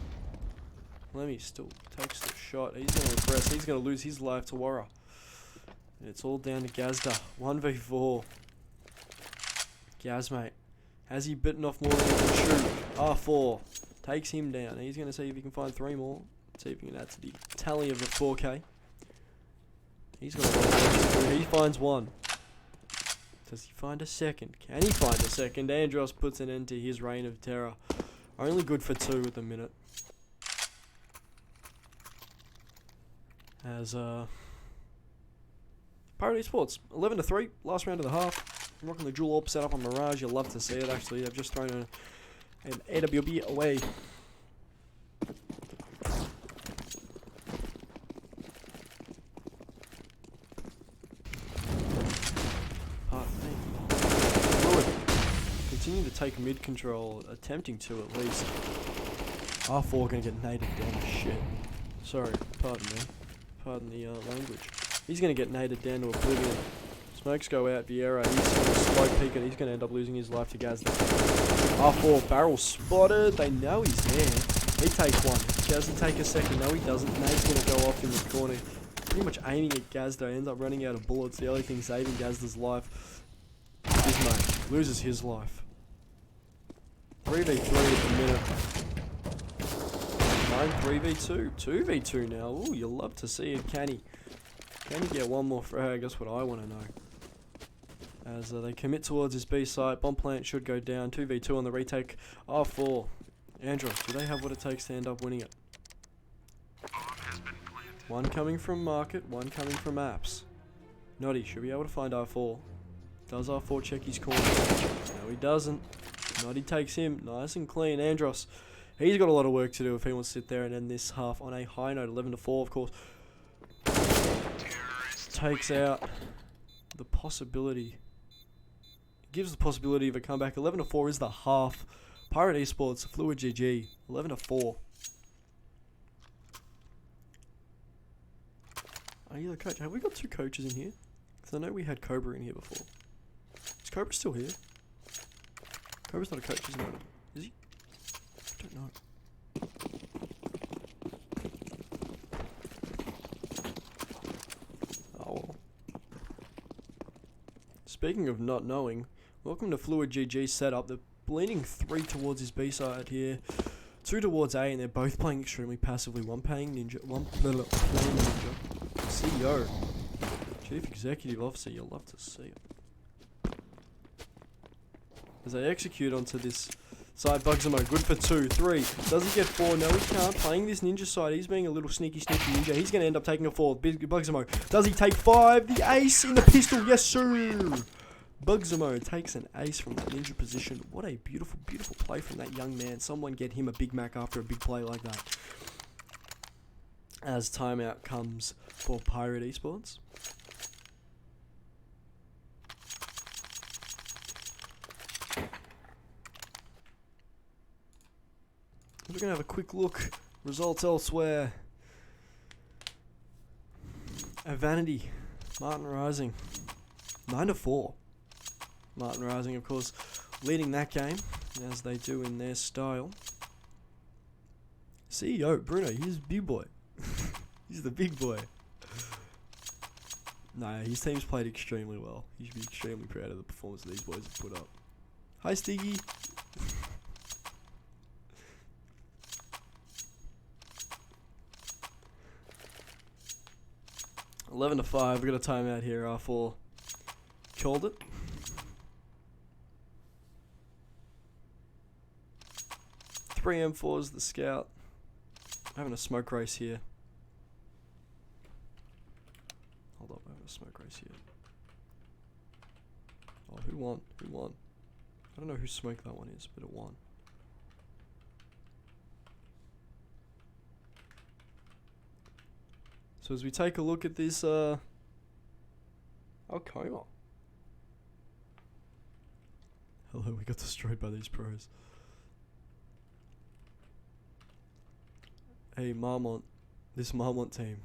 B: Lemmy still takes the shot. He's going to impress. He's going to lose his life to Warra. It's all down to Gazda. 1v4. Gaz, mate. Has he bitten off more than he can shoot? R4 takes him down. He's going to see if he can find 3 more. See if he can add to the tally of the 4K. He's got a lot of work to do. He finds 1. Does he find a second? Can he find a second? Andros puts an end to his reign of terror. Only good for 2 at the minute. As Pirate Esports 11-3, last round of the half. I'm rocking the dual orb setup on Mirage. You'll love to see it. Actually, they've just thrown an AWB away. Pardon me. Fluid continue to take mid control, attempting to at least. R4 gonna get naded down to shit. Sorry, pardon me. Pardon the language. He's going to get naded down to oblivion. Smokes go out. Vieira, he's going to slow peek and he's going to end up losing his life to Gazda. R4, barrel spotted. They know he's there. He takes 1. Does he take a second? No, he doesn't. Nade's going to go off in the corner. Pretty much aiming at Gazda. Ends up running out of bullets. The only thing saving Gazda's life is his mate. Loses his life. 3v3 at the minute. 3v2. 2v2 now. Ooh, you'll love to see it. Can he get 1 more frag? That's what I want to know. As they commit towards his B site. Bomb plant should go down. 2v2 on the retake. R4. Andros, do they have what it takes to end up winning it? 1 coming from Market, 1 coming from Apps. Noddy should be able to find R4. Does R4 check his corner? No, he doesn't. Noddy takes him. Nice and clean. Andros, he's got a lot of work to do if he wants to sit there and end this half on a high note. 11-4, of course. Takes out the possibility. Gives the possibility of a comeback. 11-4 is the half. Pirate Esports, Fluid GG. 11-4. Are you the coach? Have we got 2 coaches in here? Because I know we had Cobra in here before. Is Cobra still here? Cobra's not a coach, isn't he? Is he? I don't know. Speaking of not knowing, welcome to Fluid GG setup. They're bleeding 3 towards his B side here, 2 towards A, and they're both playing extremely passively. One playing Ninja, one playing Ninja. CEO, Chief Executive Officer, you'll love to see it. As they execute onto this side, Bugsamo, good for 2, 3. Does he get 4? No, he can't. Playing this Ninja side, he's being a little sneaky Ninja. He's going to end up taking a 4. Bugsamo, does he take 5? The ace in the pistol, yes sir! Bugsamo takes an ace from that Ninja position. What a beautiful, beautiful play from that young man. Someone get him a Big Mac after a big play like that. As timeout comes for Pirate Esports. We're going to have a quick look. Results elsewhere. Vanity. Martin Rising. 9-4. Martin Rising, of course, leading that game, as they do in their style. CEO, Bruno, he's big boy. He's the big boy. No, his team's played extremely well. You should be extremely proud of the performance these boys have put up. Hi, Stiggy. 11-5. We got a timeout here. R4 called it. Three M4's the scout. Having a smoke race here. race yet. Oh, who won? Who won? I don't know whose smoke that one is, but it won. So as we take a look at this, Alcoma. Hello, we got destroyed by these pros. Hey, Marmont. This Marmont team.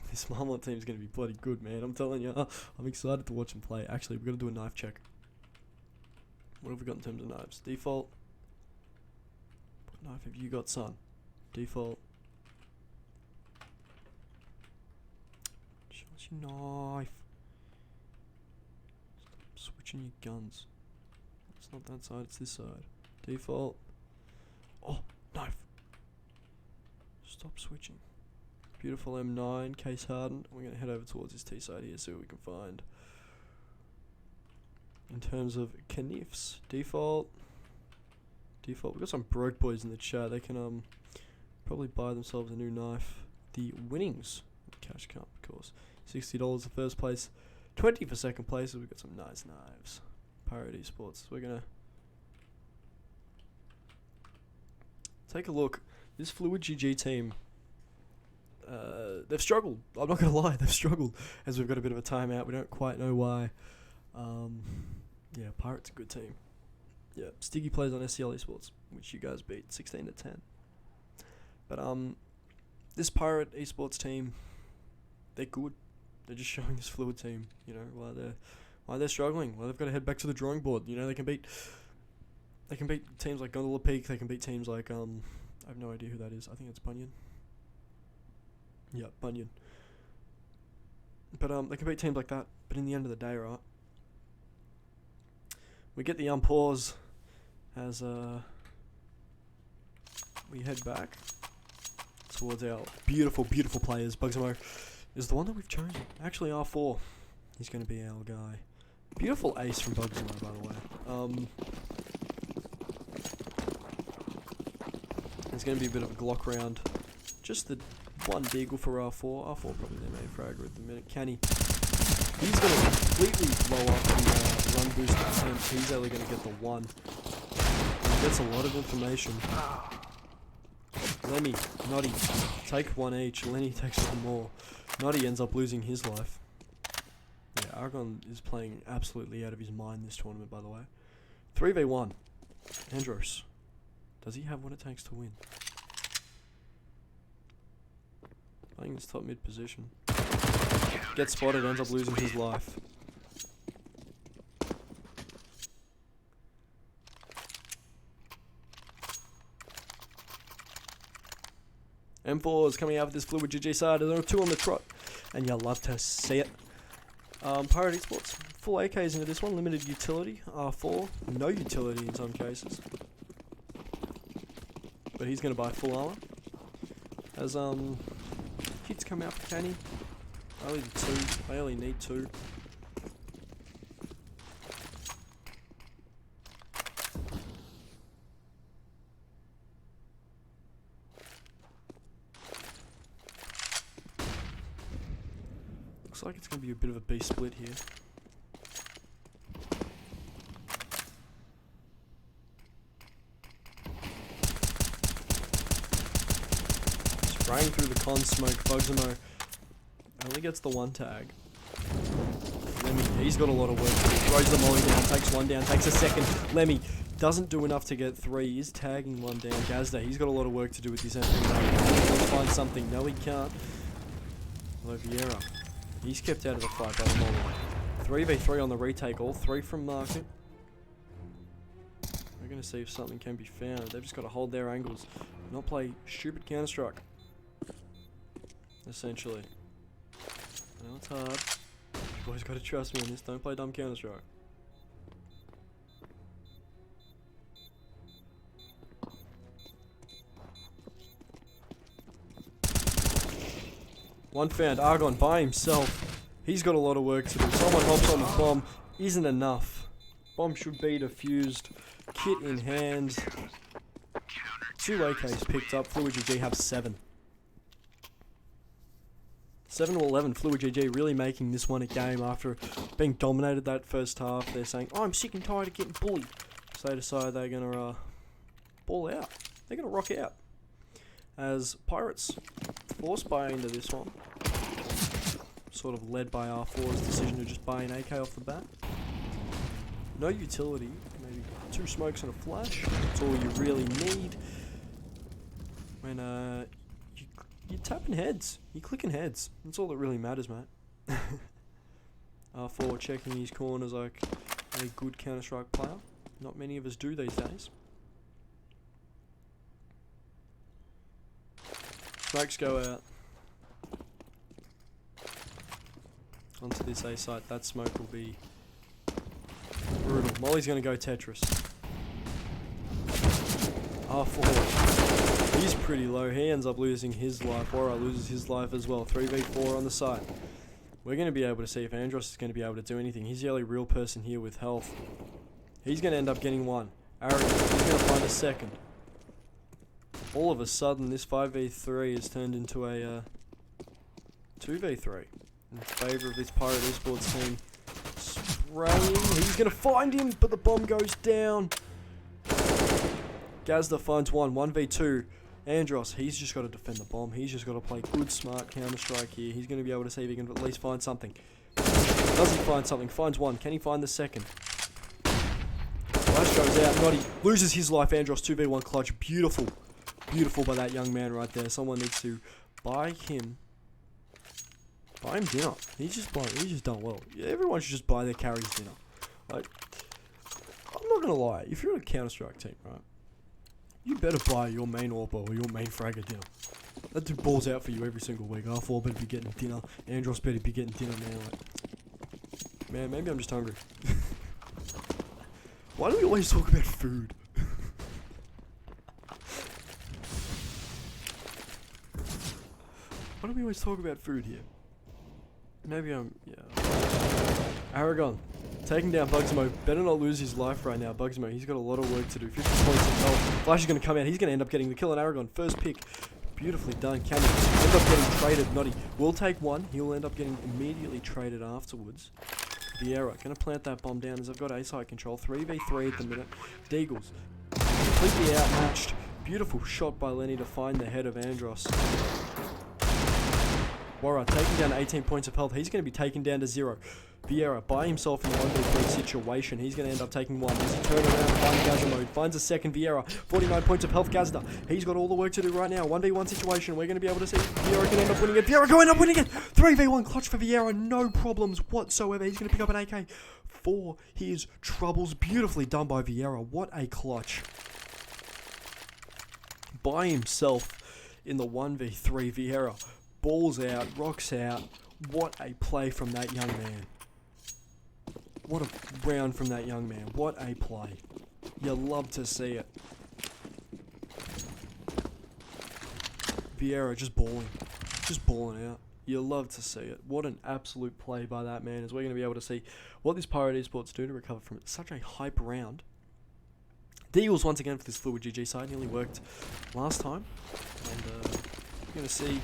B: This Marmont team's gonna be bloody good, man. I'm telling you. I'm excited to watch them play. Actually, we're gonna do a knife check. What have we got in terms of knives? Default. What knife have you got, son? Default. Show us your knife. Stop switching your guns. It's not that side, it's this side. Default. Oh, knife. Stop switching. Beautiful M9, case hardened. We're going to head over towards this T side here, see what we can find. In terms of Kniffs, default. Default. We've got some broke boys in the chat. They can probably buy themselves a new knife. The winnings of the Cash Cup, of course. $60 for first place, 20 for second place. We've got some nice knives. Pirate Esports. We're going to take a look. This Fluid GG team, they've struggled. I'm not going to lie, they've struggled. As we've got a bit of a timeout, we don't quite know why. Yeah, Pirate's a good team. Yeah, Stiggy plays on SCL Esports, which you guys beat 16-10. But this Pirate Esports team, they're good. They're just showing this Fluid team, you know, why they're struggling. Well, they've got to head back to the drawing board. You know, they can beat teams like Gondola Peak. They can beat teams like I have no idea who that is. I think it's Bunyan. Yeah, Bunyan. But they can beat teams like that. But in the end of the day, right, we get the pause as we head back towards our beautiful, beautiful players. Bugsamo is the one that we've chosen. Actually, R4. He's going to be our guy. Beautiful ace from Bugsamo, by the way. It's going to be a bit of a Glock round. Just the one deagle for R4. R4 probably their main fragger at the minute. Canny. He's going to completely blow up the run boost attempt. He's only going to get the one. He gets a lot of information. Lemmy, Noddy, take one each. Lenny takes one more. Noddy ends up losing his life. Yeah, Argon is playing absolutely out of his mind this tournament, by the way. 3v1. Andros. Does he have what it takes to win? Playing this top mid position. Gets spotted, ends up losing his life. M4 is coming out with this Fluid GG side. There are two on the trot, and you'll love to see it. Pirate Esports, full AKs into this one, limited utility. R4, no utility in some cases. But he's going to buy full armor. As kits come out for Canny. Only the two. I only need two. Looks like it's going to be a bit of a B split here. Spraying through the con smoke, Bugsamo only gets the one tag. Lemmy, he's got a lot of work to do. Throws the molly down, takes one down, takes a second. Lemmy doesn't do enough to get three. He's tagging one down. Gazda, he's got a lot of work to do with his MP9. He'll find something. No, he can't. Loviera, he's kept out of the fight by the molly. 3v3 on the retake, all three from market. We're going to see if something can be found. They've just got to hold their angles. Not play stupid Counter-Strike. Essentially. I know it's hard. You boys gotta trust me on this. Don't play dumb Counter-Strike. One found. Argon by himself. He's got a lot of work to do. Someone hops on the bomb. Isn't enough. Bomb should be defused. Kit in hand. 2 AKs picked up. Fluid GG have 7. 7-11, Fluid GG really making this one a game after being dominated that first half. They're saying, oh, I'm sick and tired of getting bullied. So they decide they're going to ball out. They're going to rock out. As Pirates force buy into this one. Sort of led by R4's decision to just buy an AK off the bat. No utility, maybe 2 smokes and a flash. That's all you really need. When you're tapping heads, you're clicking heads. That's all that really matters, mate. R4 checking his corners like a good Counter-Strike player. Not many of us do these days. Smokes go out. Onto this A site, that smoke will be brutal. Molly's going to go Tetris. R4. He's pretty low. He ends up losing his life. Aura loses his life as well. 3v4 on the site. We're going to be able to see if Andros is going to be able to do anything. He's the only real person here with health. He's going to end up getting 1. Arrogant. He's going to find a second. All of a sudden, this 5v3 has turned into a 2v3 in favour of this Pirate Esports team. Spraying. He's going to find him, but the bomb goes down. Gazda finds 1. 1v2. Andros, he's just got to defend the bomb. He's just got to play good, smart Counter-Strike here. He's going to be able to see if he can at least find something. Does he find something? Finds 1. Can he find the second? Flash goes out. Noddy loses his life. Andros 2v1 clutch. Beautiful. Beautiful by that young man right there. Someone needs to buy him dinner. He's just done well. Yeah, everyone should just buy their carries dinner. Like, I'm not gonna lie. If you're a Counter-Strike team, right, you better buy your main AWP or your main fragger dinner. That dude balls out for you every single week. R4 better be getting dinner. Andros better be getting dinner, man. Like, man, maybe I'm just hungry. Why do we always talk about food? Why do we always talk about food here? Maybe yeah. Aragon, taking down Bugsmo. Better not lose his life right now, Bugsmo. He's got a lot of work to do. 50 points of health. Flash is going to come out. He's going to end up getting the kill on Aragon. First pick. Beautifully done. Can he end up getting traded? Noddy will take 1. He'll end up getting immediately traded afterwards. Vieira going to plant that bomb down as I've got A-side control. 3v3 at the minute. Deagles completely outmatched. Beautiful shot by Lenny to find the head of Andros. Wara taking down 18 points of health. He's going to be taken down to 0. Vieira by himself in the 1v3 situation. He's going to end up taking 1. Does he turn around and find Gazda mode? Finds a second Vieira. 49 points of health Gazda. He's got all the work to do right now. 1v1 situation. We're going to be able to see Vieira can end up winning it. Vieira can end up winning it. 3v1 clutch for Vieira. No problems whatsoever. He's going to pick up an AK for his troubles. Beautifully done by Vieira. What a clutch. By himself in the 1v3 Vieira. Balls out, rocks out. What a play from that young man. What a round from that young man. What a play. You love to see it. Vieira just balling. Just balling out. You love to see it. What an absolute play by that man, as we're going to be able to see what this Pirate Esports do to recover from such a hype round. Deagles once again for this Fluid GG side. Nearly worked last time. And you're going to see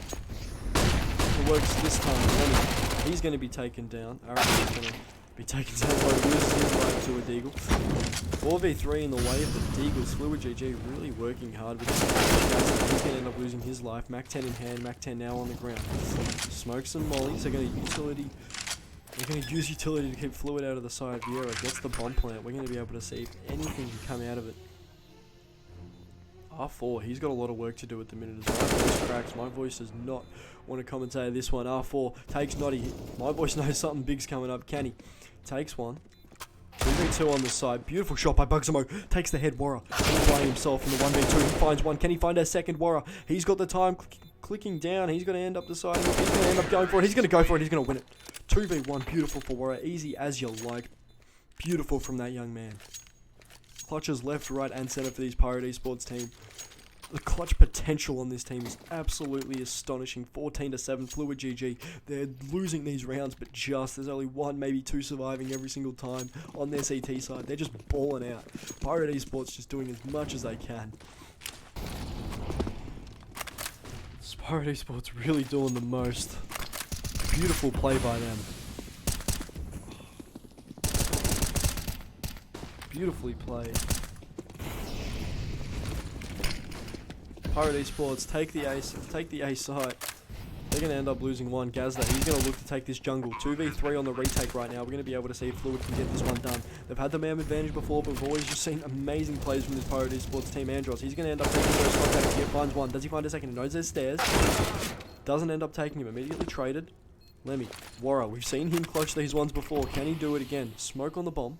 B: it works this time. He's going to be taken down. Aragon's going to be taken down by loses his life to a Deagle. 4v3 in the way of the Deagles. Fluid GG really working hard with this. He's going to end up losing his life. Mac 10 in hand. Mac 10 now on the ground. Smokes and mollies. They're going to utility. They're going to use utility to keep Fluid out of the side. Vieira gets the bomb plant. We're going to be able to see if anything can come out of it. R4, he's got a lot of work to do at the minute as my voice cracks. My voice does not want to commentate this one. R4 takes Noddy. My voice knows something big's coming up. Can he? Takes 1. 2v2 on the side. Beautiful shot by Bugsmo. Takes the head Warra. By himself in the 1v2. He finds 1. Can he find a second Warra? He's got the time clicking down. He's going to end up deciding if he's going to end up going for it. He's going to go for it. He's going to win it. 2v1. Beautiful for Warra. Easy as you like. Beautiful from that young man. Clutches left, right, and center for these Pirate Esports team. The clutch potential on this team is absolutely astonishing. 14-7, Fluid GG. They're losing these rounds, but just there's only 1, maybe 2 surviving every single time on their CT side. They're just balling out. Pirate Esports just doing as much as they can. Pirate Esports really doing the most. Beautiful play by them. Beautifully played. Pirate Esports take the A site. They're going to end up losing one. Gazda, he's going to look to take this jungle. 2v3 on the retake right now. We're going to be able to see if Fluid can get this one done. They've had the man advantage before, but we've always just seen amazing plays from this Pirate Esports team. Andros, he's going to end up taking first contact here. Finds one. Does he find a second? He knows there's stairs. Doesn't end up taking him. Immediately traded. Lemmy. Warra, we've seen him clutch these ones before. Can he do it again? Smoke on the bomb.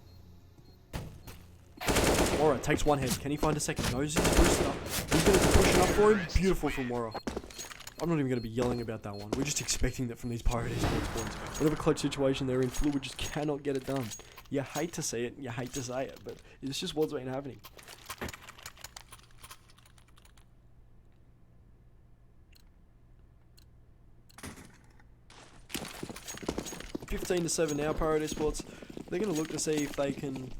B: Warra takes one head. Can he find a second? Knows he's boosted up. He's going to push it up for him. Beautiful from Warra. I'm not even going to be yelling about that one. We're just expecting that from these Pirate Esports boys. Whatever clutch situation they're in, Fluid just cannot get it done. You hate to see it, you hate to say it, but it's just what's been happening. (15-7) now, Pirate Esports. They're going to look to see if they can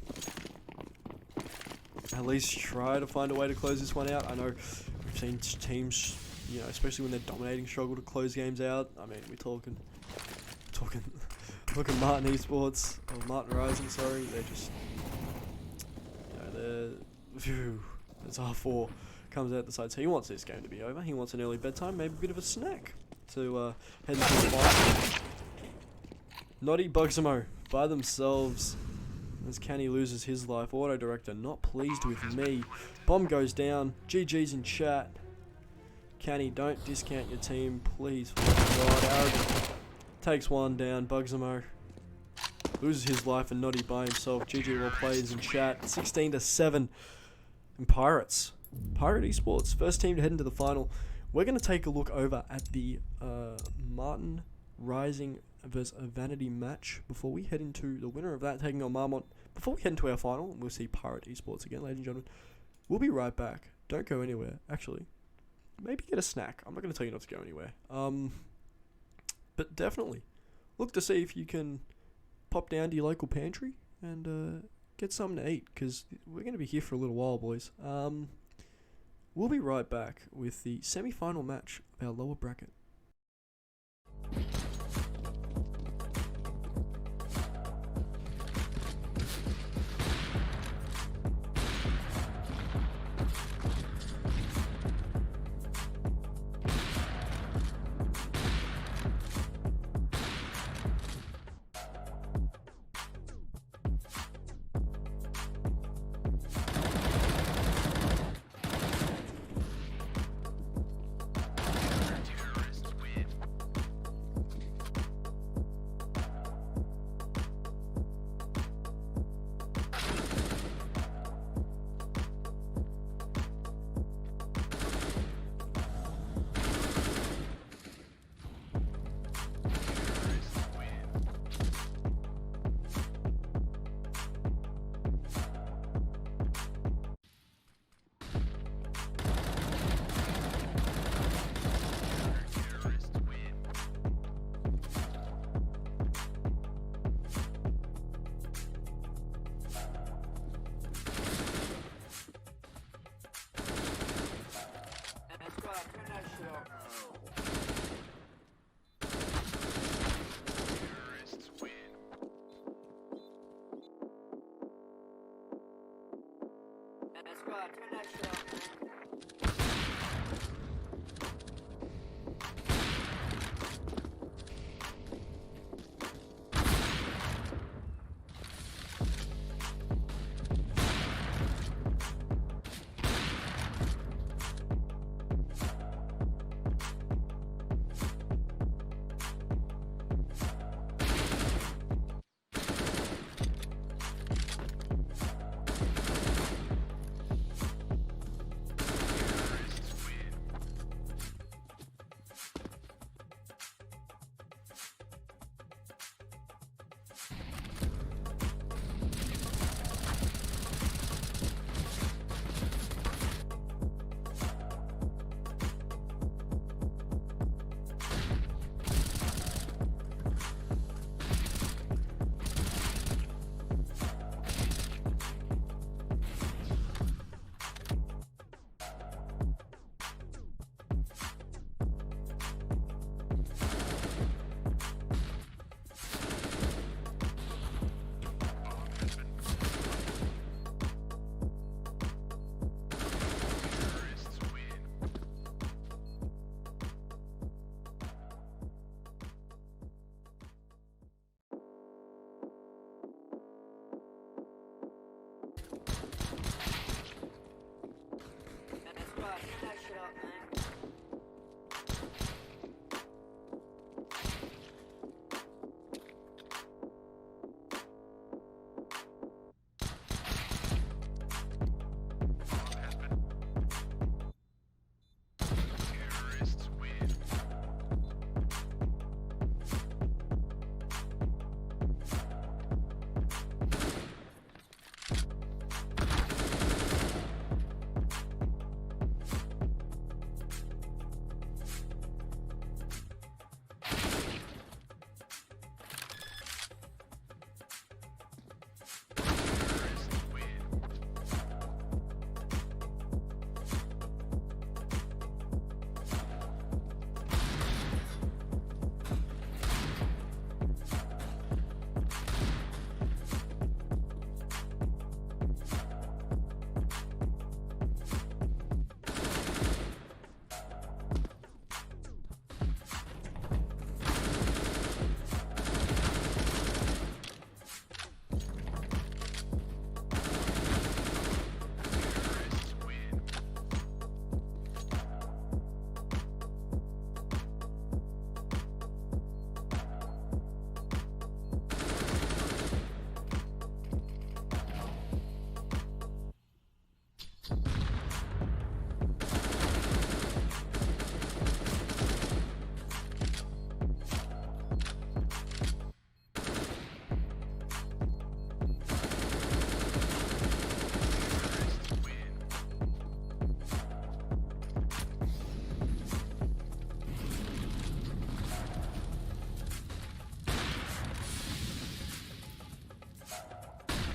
B: at least try to find a way to close this one out. I know we've seen teams, you know, especially when they're dominating, struggle to close games out. I mean, we're talking Martin Esports, or Martin Rising, sorry. They're just, you know, it's R4 comes out the side. So he wants this game to be over. He wants an early bedtime, maybe a bit of a snack to head into the fight. Noddy, Bugsamo by themselves. As Canny loses his life. Auto Director not pleased with me. Bomb goes down. GG's in chat. Canny, don't discount your team, please. God, Arrogant takes one down. Bugsamo loses his life, and Noddy by himself. GG well plays in chat. 16-7. And Pirate Esports, first team to head into the final. We're going to take a look over at the Martin Rising versus a Vanity match before we head into the winner of that taking on Marmont. Before we head into our final, we'll see Pirate Esports again, ladies and gentlemen. We'll be right back. Don't go anywhere. Actually, maybe get a snack. I'm not going to tell you not to go anywhere. But definitely look to see if you can pop down to your local pantry and get something to eat, because we're going to be here for a little while, boys. We'll be right back with the semi-final match of our lower bracket.
A: That's right, turn that shit up, man.
C: Terrorists win. Terrorists win. Terrorists win. Terrorists win.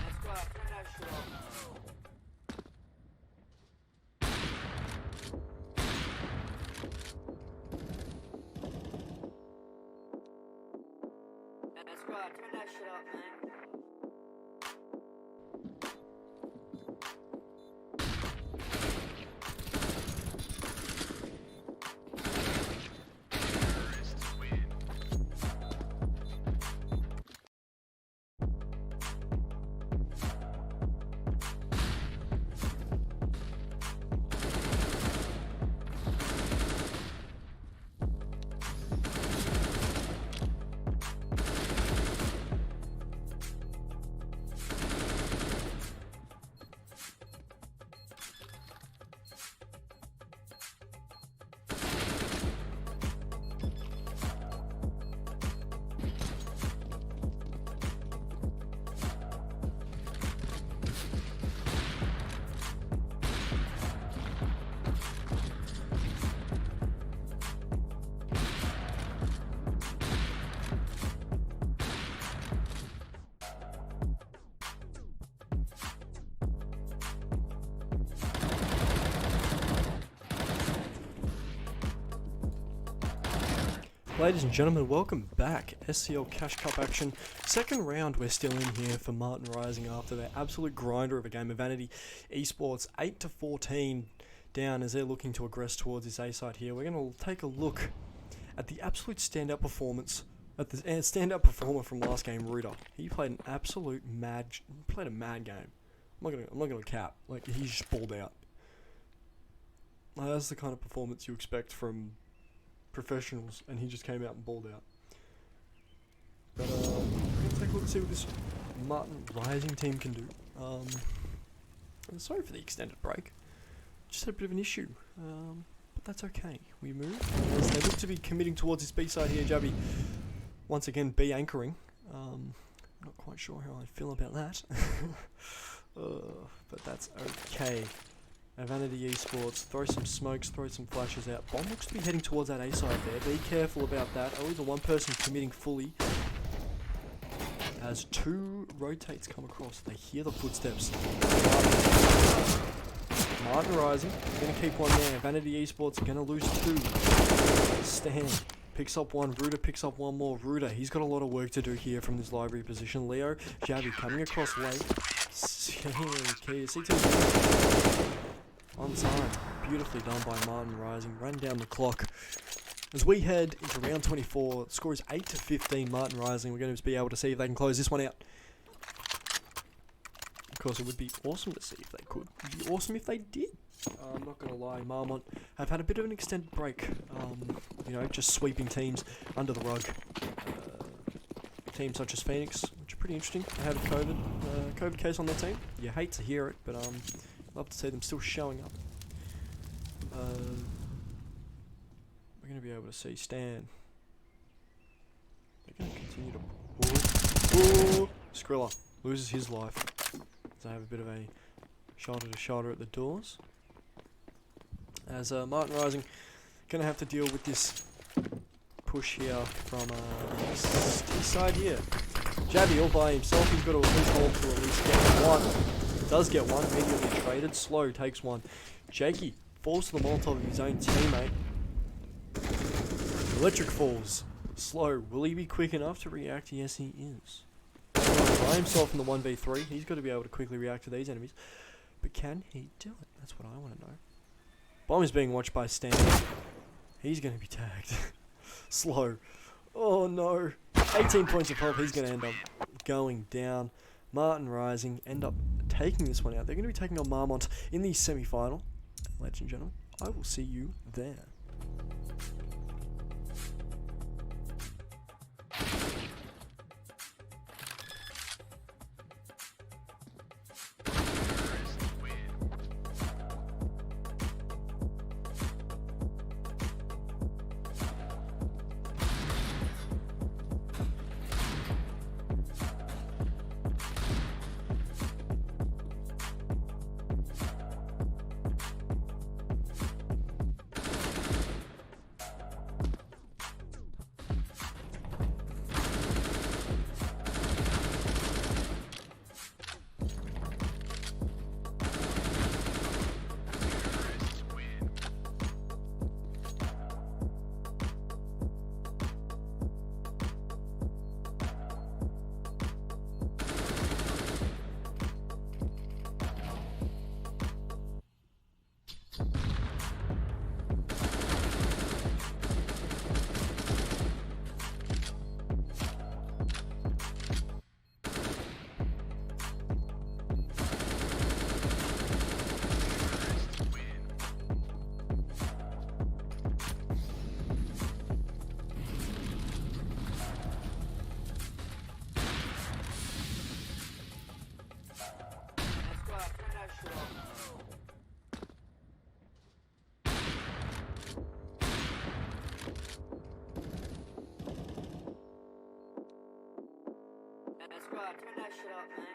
A: That's right, turn that shit up. That's right, turn that shit up, man.
C: Terrorists win.
B: Ladies and gentlemen, welcome back. SCL Cash Cup action. Second round, we're still in here for Martin Rising after their absolute grinder of a game of Vanity Esports. 8-14 down as they're looking to aggress towards this A side here. We're going to take a look at the absolute standout performance, at the standout performer from last game, Ruda. He played an absolute mad game. I'm not gonna cap. Like, he's just balled out. That's the kind of performance you expect from professionals, and he just came out and balled out. But we're gonna take a look and see what this Martin Rising team can do. Sorry for the extended break. Just had a bit of an issue, but that's okay. We move. As they look to be committing towards this B side here, Javi. Once again, B anchoring. Not quite sure how I feel about that, but that's okay. Vanity Esports, throw some smokes, throw some flashes out. Bomb looks to be heading towards that A side there. Be careful about that. Only the one person committing fully. As two rotates come across, they hear the footsteps. Martin Rising, going to keep one there. Vanity Esports are going to lose two. Stan picks up one. Ruda picks up one more. Ruda, he's got a lot of work to do here from this library position. Leo, Javi coming across late. C2 on time. Beautifully done by Martin Rising. Ran down the clock. As we head into round 24, the score is 8-15 Martin Rising. We're going to be able to see if they can close this one out. because it would be awesome to see if they could. It would be awesome if they did. I'm not going to lie, Marmont have had a bit of an extended break. You know, just sweeping teams under the rug. Teams such as Phoenix, which are pretty interesting. They had a COVID case on their team. You hate to hear it, but love to see them still showing up. We're going to be able to see Stan. They're going to continue to... Ooh. Skrilla loses his life. So I have a bit of a shoulder-to-shoulder at the doors. As Martin Rising going to have to deal with this push here from his side here. Jabby all by himself. He's got to at least hold to at least get one. Does get one. Immediately traded. Slow takes one. Jakey falls to the Molotov of his own teammate. Electric falls. Slow. Will he be quick enough to react? Yes, he is. By himself in the 1v3. He's got to be able to quickly react to these enemies. But can he do it? That's what I want to know. Bomb is being watched by Stan. He's going to be tagged. Slow. Oh no. 18 points of health. He's going to end up going down. Martin Rising end up taking this one out. They're going to be taking on Marmont in the semi-final. Ladies and gentlemen, I will see you there.
A: Turn that shit up, man.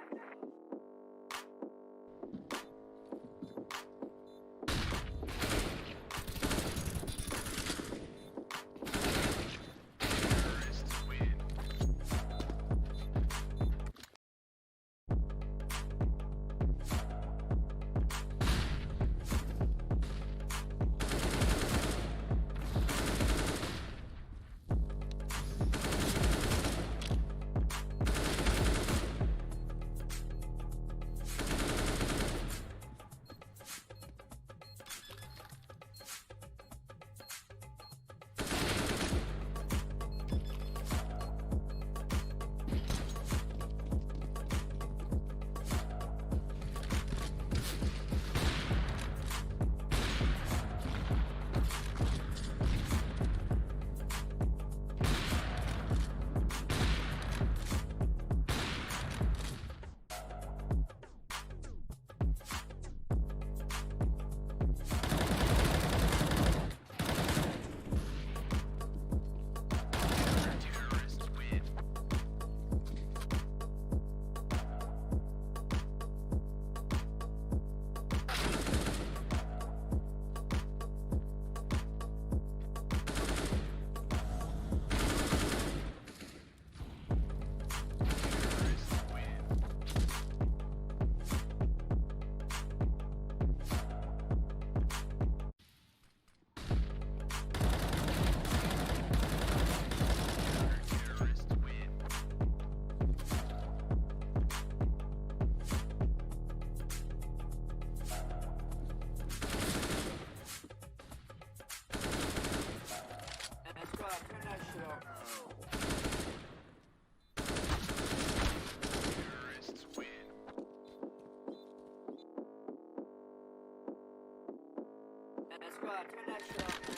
A: That's right, turn that shit up, man.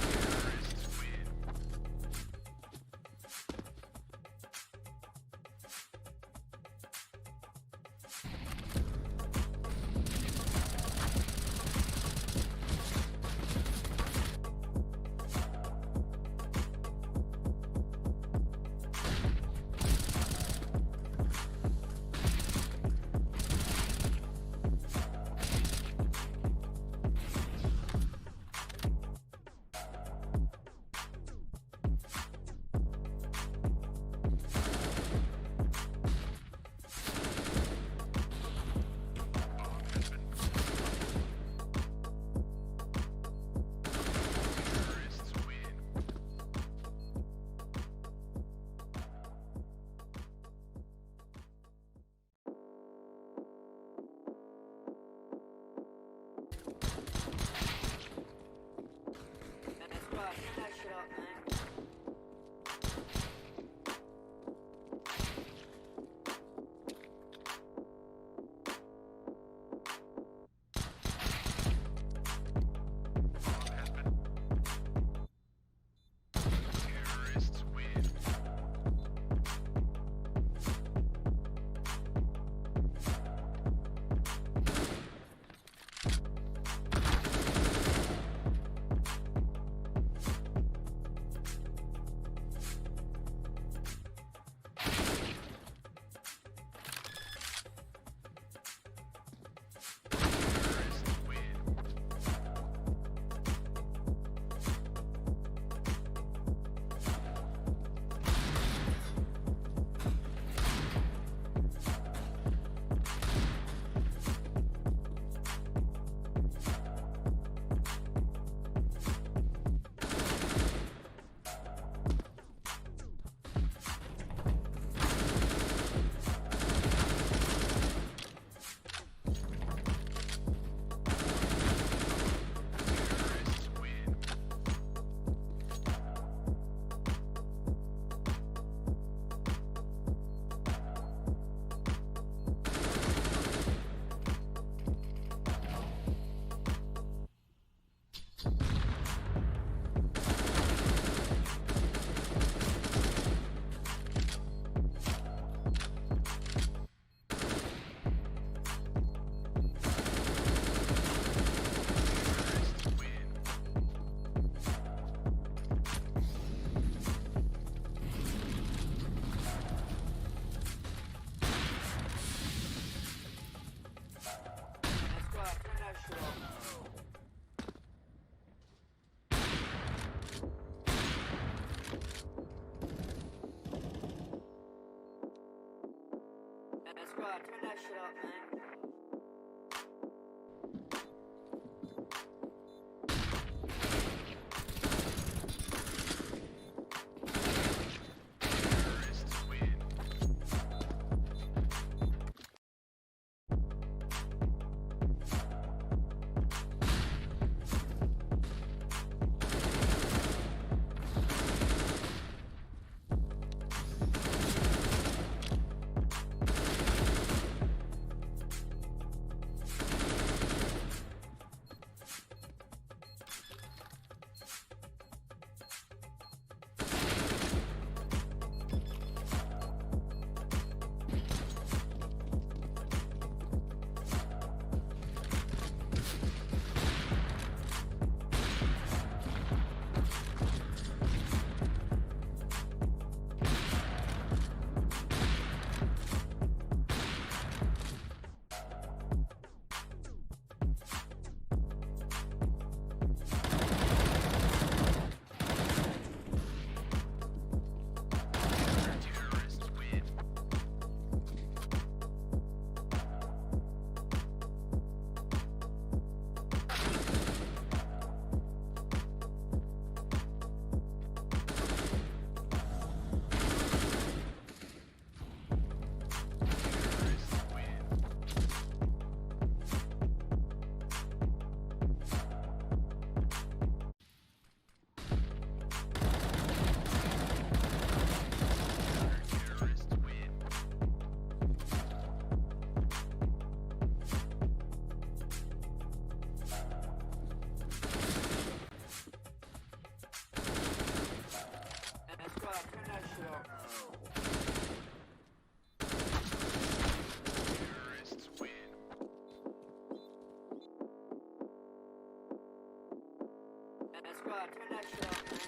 C: Terrorists win. Terrorists win.
A: That's right, turn that shit up, man.
C: Terrorists win. Terrorists win. Terrorists win. Terrorists win.
A: That's right, turn that shit up. That's right, turn that shit up, man.
C: Terrorists win.
A: right, turn that shit up, man.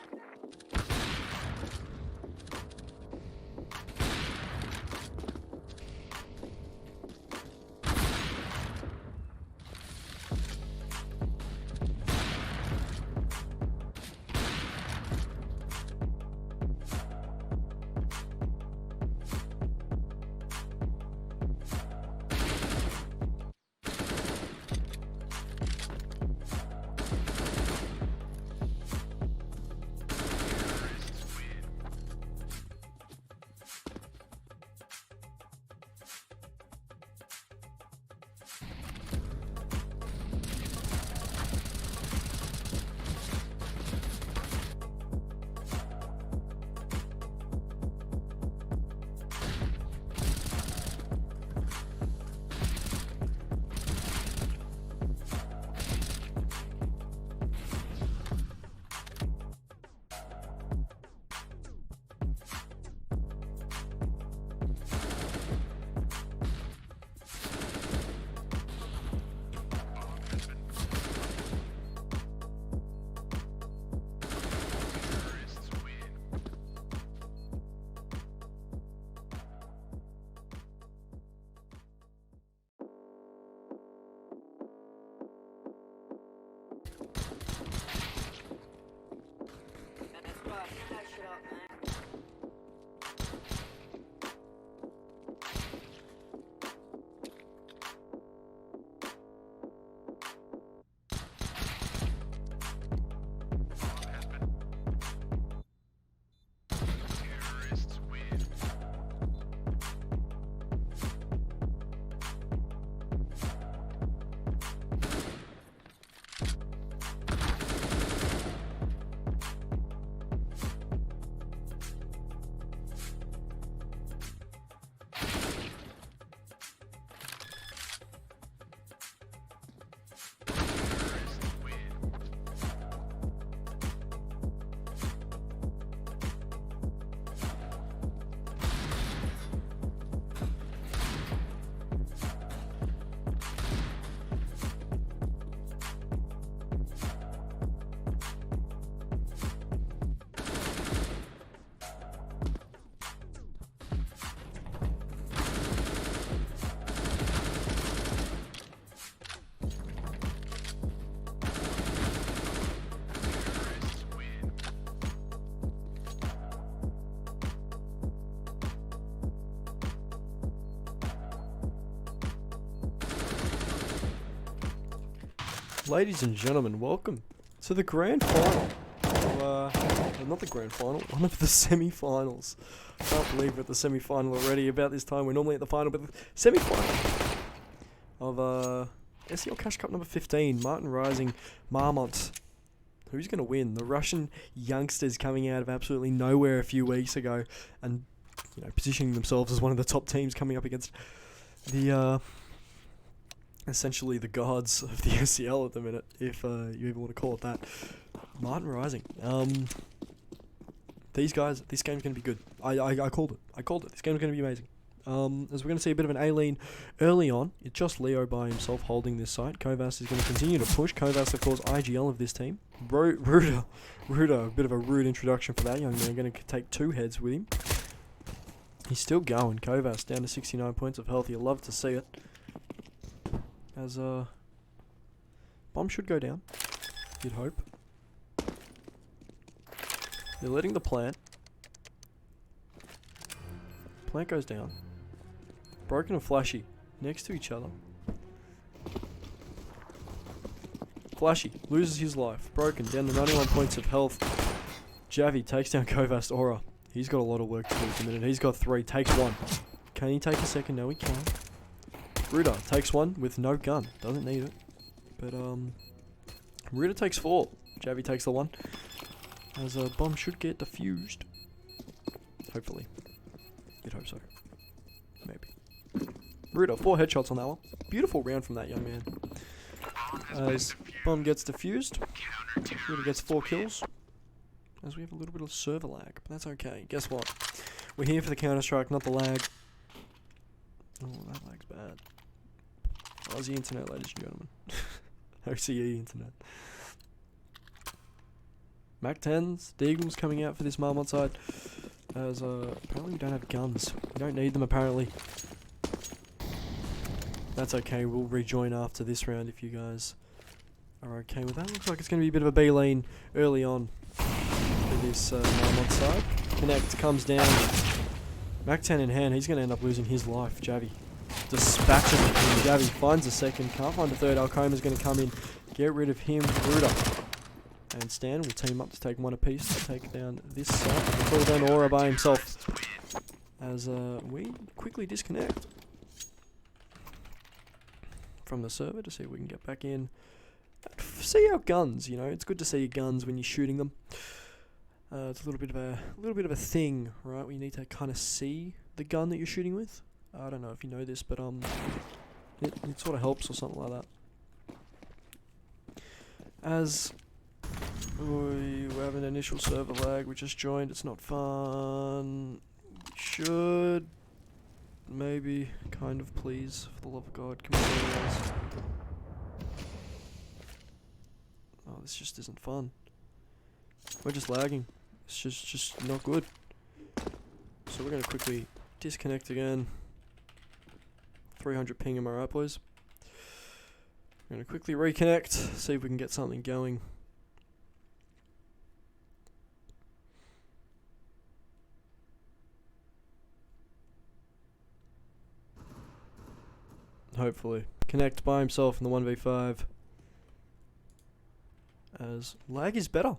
C: Terrorists win. Terrorists win.
A: That's right, turn that shit up, man.
C: Terrorists win. Terrorists win. Terrorists win.
B: Ladies and gentlemen, welcome to the grand final. Not the grand final, one of the semi-finals. Can't believe we're at the semi-final already. About this time, we're normally at the final, but the semi-final of SCL Cash Cup number 15. Martin Rising, Marmont. Who's going to win? The Russian youngsters coming out of absolutely nowhere a few weeks ago, and positioning themselves as one of the top teams coming up against the essentially the gods of the SCL at the minute, if you even want to call it that. Martin Rising. These guys, this game's going to be good. I called it. I called it. This game's going to be amazing. As we're going to see a bit of an A-lean early on. It's just Leo by himself holding this site. Kovas is going to continue to push. Kovas, of course, IGL of this team. Ruda, a bit of a rude introduction for that young man. Going to take 2 heads with him. He's still going. Kovas down to 69 points of health. You'll love to see it. As bomb should go down. You'd hope. They're letting the plant. Plant goes down. Broken and Flashy next to each other. Flashy loses his life. Broken down to 91 points of health. Javi takes down Kovast Aura. He's got a lot of work to do at the minute. He's got 3, takes 1. Can he take a second? No, he can't. Ruda takes 1 with no gun. Doesn't need it. But Ruda takes 4. Javi takes the 1. As a bomb should get defused. Hopefully. You'd hope so. Maybe. Ruda, 4 headshots on that one. Beautiful round from that young man. As bomb gets defused. Ruda gets 4 kills. As we have a little bit of server lag. But that's okay. Guess what? We're here for the Counter-Strike, not the lag. Oh, that lag's bad. Aussie internet, ladies and gentlemen. OCE internet. Mac 10s, Deagles coming out for this Marmot side. As apparently we don't have guns. We don't need them apparently. That's okay, we'll rejoin after this round if you guys are okay with that. Looks like it's going to be a bit of a B lane early on for this Marmot side. Connect comes down. Mac 10 in hand, he's going to end up losing his life. Javi dispatching him. Javi finds a second, can't find a third. Alcoma's going to come in, get rid of him. Ruder and Stan will team up to take one apiece to take down this side. Pull down Aura by himself as we quickly disconnect from the server to see if we can get back in. See our guns, you know, it's good to see your guns when you're shooting them. It's a little bit of a thing, right? Where you need to kind of see the gun that you're shooting with. I don't know if you know this, but it sort of helps or something like that. As we have an initial server lag, we just joined. It's not fun. Should maybe kind of please, for the love of God, come on, guys. Oh, this just isn't fun. We're just lagging. It's just not good. So we're gonna quickly disconnect again. 300 ping, am I right, boys? We're gonna quickly reconnect, see if we can get something going. Hopefully. Connect by himself in the 1v5. As lag is better.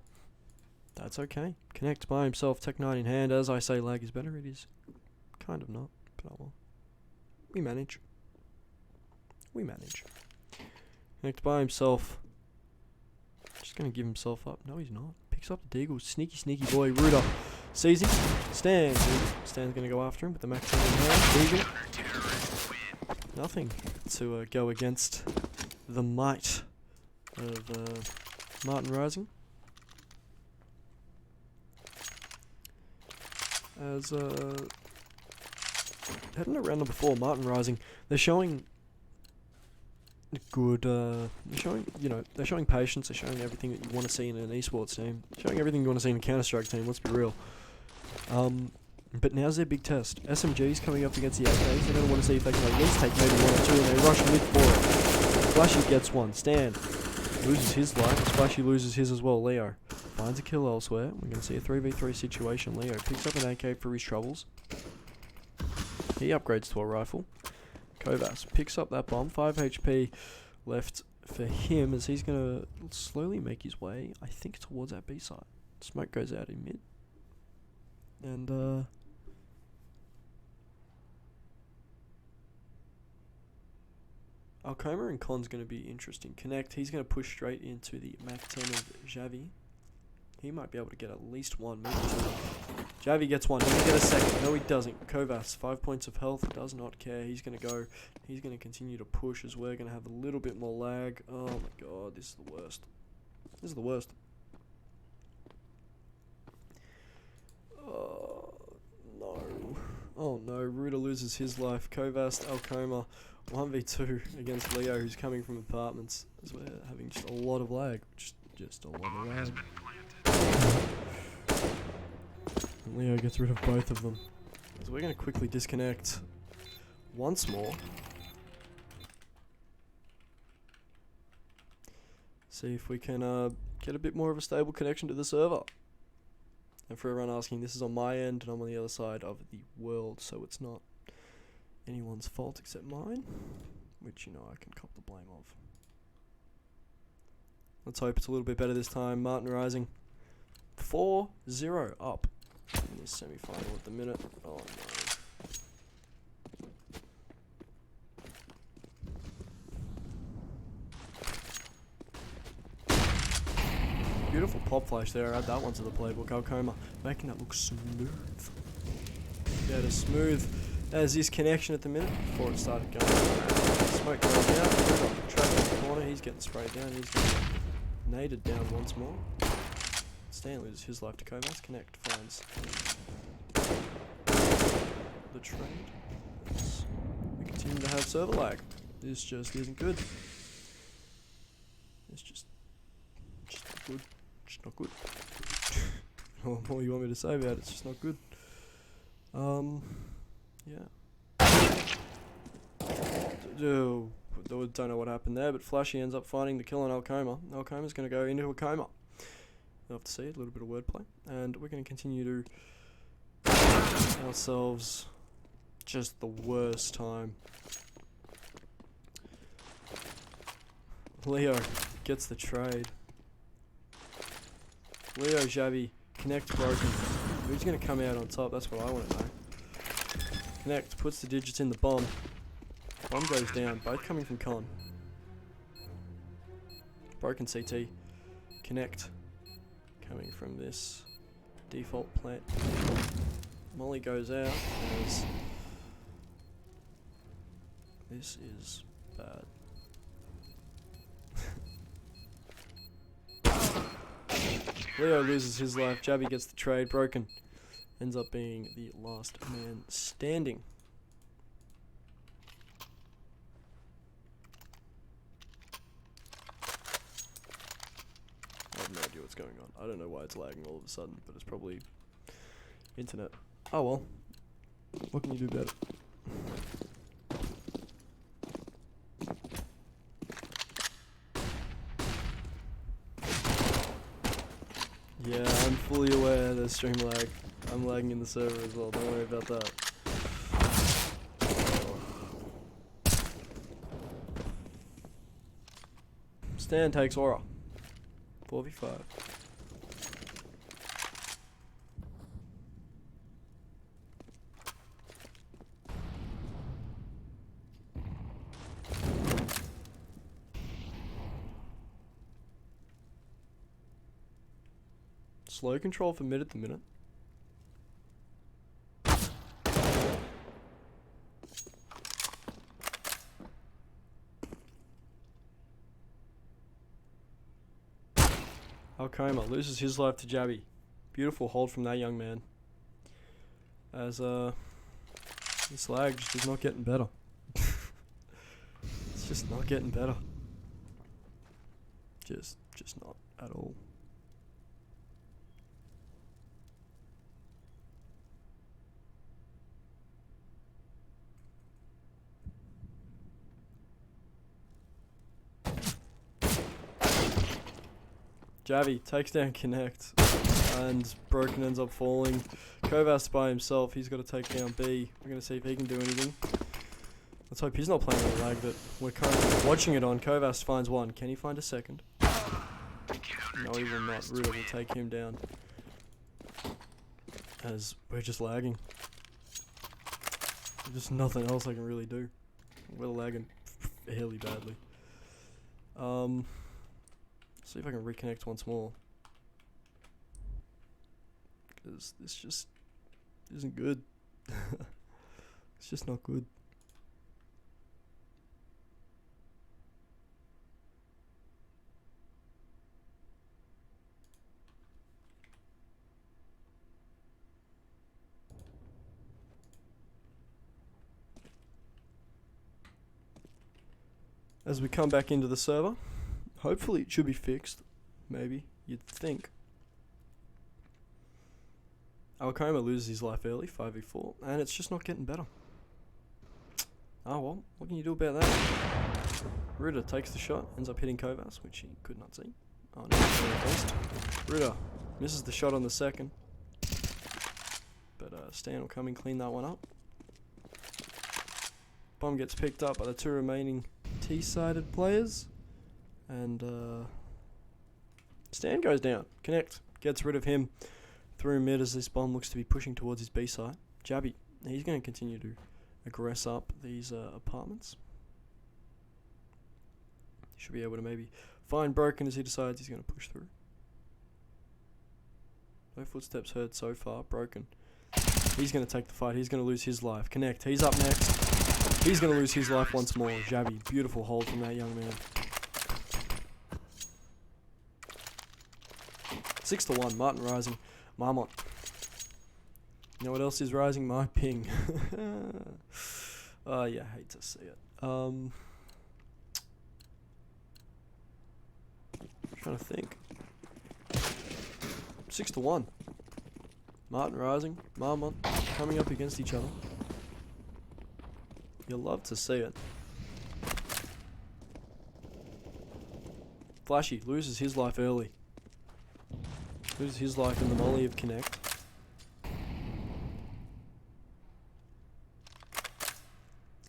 B: That's okay. Connect by himself, Tech 9 in hand. As I say, lag is better. It is kind of not, but oh well. We manage. We manage. Connect by himself. Just gonna give himself up. No, he's not. Picks up the Deagle. Sneaky, sneaky boy. Ruder sees him. Stands. Stan's gonna go after him with the max in hand. Deagle. Nothing to go against the might of Martin Rising. As heading around number 4, Martin Rising, they're showing good. They're showing, you know, they're showing patience. They're showing everything that you want to see in an esports team. Showing everything you want to see in a Counter-Strike team. Let's be real. But now's their big test. SMG's coming up against the AKs. They're going to want to see if they can at least take maybe 1 or 2, and they rush mid for it. Splashy gets one. Stan loses his life. Splashy loses his as well. Leo finds a kill elsewhere. We're going to see a 3v3 situation. Leo picks up an AK for his troubles. He upgrades to a rifle. Kovas picks up that bomb. 5 HP left for him as he's going to slowly make his way, I think, towards that B side. Smoke goes out in mid. And, Alcoma and Con's going to be interesting. Connect, he's going to push straight into the Mac 10 of Javi. He might be able to get at least one, maybe 2. Javi gets one, does he get a second? No, he doesn't. Kovas, 5 points of health, does not care. He's going to go, he's going to continue to push as we're going to have a little bit more lag. Oh my god, this is the worst. This is the worst. Oh, no. Oh no, Ruda loses his life. Kovas, Alcoma, 1v2 against Leo, who's coming from apartments, as we're having just a lot of lag. Just a lot of lag. And Leo gets rid of both of them. So we're going to quickly disconnect once more. See if we can get a bit more of a stable connection to the server. And for everyone asking, this is on my end and I'm on the other side of the world, so it's not anyone's fault except mine, which, you know, I can cop the blame of. Let's hope it's a little bit better this time. Martin Rising 4-0 up in this semi-final at the minute. Oh no. Beautiful pop flash there. Add that one to the playbook. Alcoma making that look smooth. Yeah, it is smooth as this connection at the minute before it started going. Smoke goes out. Trap in the corner. He's getting sprayed down. He's getting naded down once more. Stan loses his life to Kovas. Connect finds the trade. We continue to have server lag. This just isn't good. It's just not good. Just not good. What more you want me to say about it? It's just not good. Yeah. Don't know what happened there, but Flashy ends up finding the kill on Alcoma. Alcoma's going to go into a coma. You'll have to see it, a little bit of wordplay. And we're going to continue to ourselves just the worst time. Leo gets the trade. Leo, Xavi, connect broken. Who's going to come out on top? That's what I want to know. Connect, puts the digits in the bomb. Bomb goes down, both coming from Con. Broken CT. Connect, coming from this default plant. Molly goes out as this is bad. Leo loses his life, Javi gets the trade, Broken ends up being the last man standing. I have no idea what's going on. I don't know why it's lagging all of a sudden, but it's probably internet. Oh well, what can you do about it? Yeah, I'm fully aware there's stream lag. I'm lagging in the server as well, don't worry about that. Stan takes Aura. 4v5. Slow control for mid at the minute. Alcoma loses his life to Jabby. Beautiful hold from that young man. As this lag just is not getting better. It's just not getting better. Just not at all. Javi takes down Connect, and Broken ends up falling. Kovas by himself, he's got to take down B. We're going to see if he can do anything. Let's hope he's not playing on lag that we're currently watching it on. Kovas finds one. Can he find a second? No, he will not. Ruda will take him down. As we're just lagging. There's just nothing else I can really do. We're lagging fairly badly. See if I can reconnect once more. Because this just isn't good. It's just not good. As we come back into the server, hopefully it should be fixed. Maybe, you'd think. Alcoma loses his life early, 5v4, and it's just not getting better. Oh well, what can you do about that? Ruda takes the shot, ends up hitting Kovas, which he could not see. Oh no, first. Ruda misses the shot on the second. But Stan will come and clean that one up. Bomb gets picked up by the two remaining T-sided players. And Stan goes down. Connect gets rid of him through mid as this bomb looks to be pushing towards his B side. Jabby, he's going to continue to aggress up these apartments. Should be able to maybe find Broken as he decides he's going to push through. No footsteps heard so far. Broken. He's going to take the fight. He's going to lose his life. Connect. He's up next. He's going to lose his life once more. Jabby. Beautiful hold from that young man. 6-1. Martin rising. Marmot. You know what else is rising? My ping. Oh yeah, hate to see it. Trying to think. 6-1. Martin Rising, Marmont coming up against each other. You'll love to see it. Flashy loses his life early. Loses his life in the molly of Connect.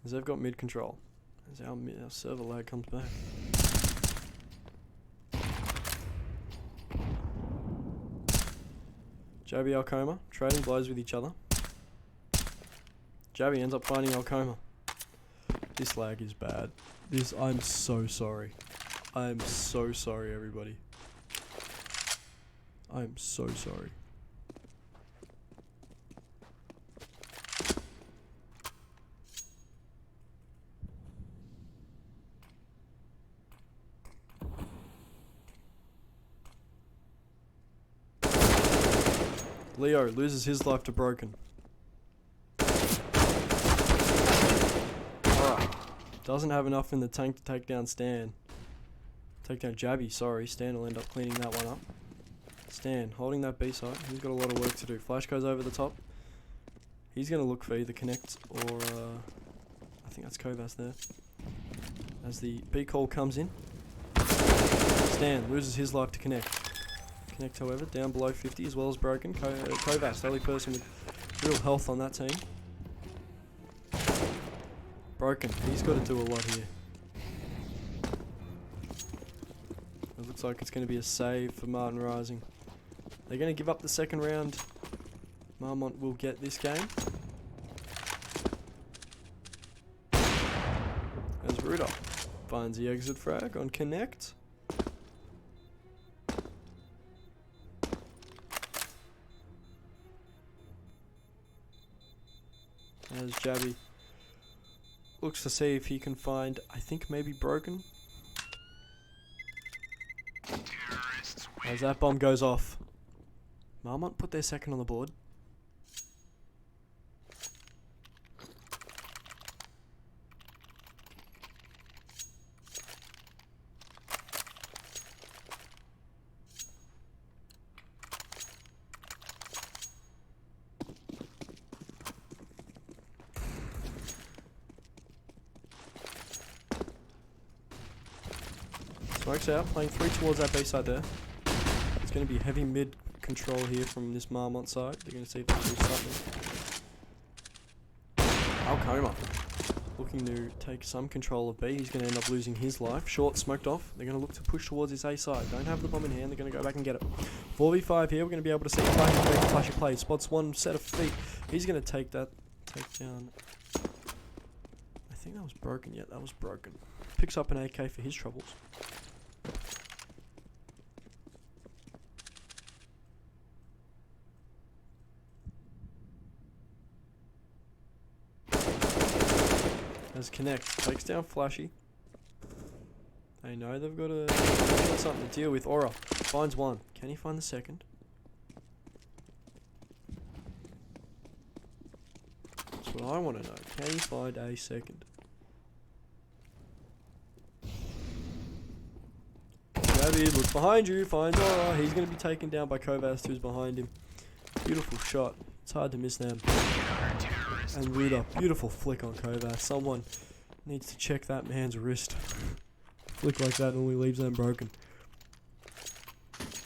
B: As they've got mid control. As our server lag comes back. Jabby Alcoma trading blows with each other. Jabby ends up finding Alcoma. This lag is bad. I'm so sorry. I am so sorry, everybody. I am so sorry. Leo loses his life to Broken. Alright. Doesn't have enough in the tank to take down Stan. Take down Jabby, sorry. Stan will end up cleaning that one up. Stan holding that B side. He's got a lot of work to do. Flash goes over the top. He's going to look for either Connect or... I think that's Kovas there. As the B call comes in. Stan loses his life to Connect. Connect, however, down below 50 as well as Broken. Kovas, the only person with real health on that team. Broken, he's got to do a lot here. It looks like it's going to be a save for Martin Rising. They're going to give up the second round. Marmont will get this game. As Rudolph finds the exit frag on Connect. As Jabby looks to see if he can find, I think maybe Broken. As that bomb goes off. Marmont put their second on the board. Smokes out, playing 3 towards that B side there. It's going to be heavy mid control here from this Marmont side. They're going to see if they can do something. Alcoma looking to take some control of B. He's going to end up losing his life. Short smoked off. They're going to look to push towards his A side. Don't have the bomb in hand. They're going to go back and get it. 4v5 here. We're going to be able to see Flashy play. Spots one set of feet. He's going to take that. Take down. I think that was Broken. Yeah, that was Broken. Picks up an AK for his troubles. As Connect takes down Flashy. They know they've got something to deal with. Aura finds one. Can he find the second? That's what I want to know. Can he find a second? David, look behind you. Finds Aura. He's going to be taken down by Kovas, who's behind him. Beautiful shot. It's hard to miss them. And Ruda, beautiful flick on Kovas. Someone needs to check that man's wrist. Flick like that normally leaves them broken.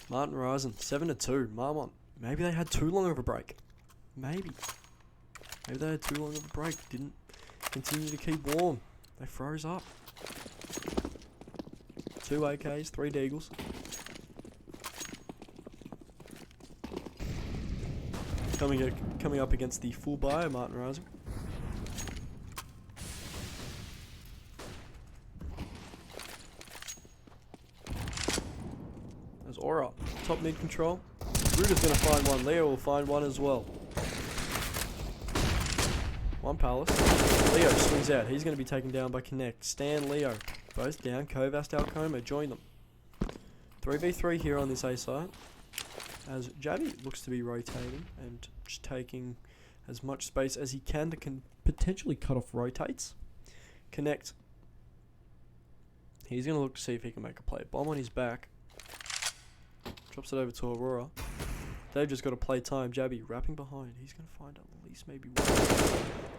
B: Martin Rising, 7-2. Marmont, maybe they had too long of a break. Maybe they had too long of a break. Didn't continue to keep warm. They froze up. 2 AKs, 3 Deagles. Coming up against the full buyer, Martin Rising. There's Aura, top mid control. Ruda's going to find one. Leo will find one as well. One Palace. Leo swings out. He's going to be taken down by Connect. Stan, Leo, both down. Kovas, Alcoma, join them. 3v3 here on this A side. As Jabby looks to be rotating and just taking as much space as he can to potentially cut off rotates. Connect. He's going to look to see if he can make a play. Bomb on his back. Drops it over to Aurora. They've just got to play time. Jabby wrapping behind. He's going to find at least maybe one.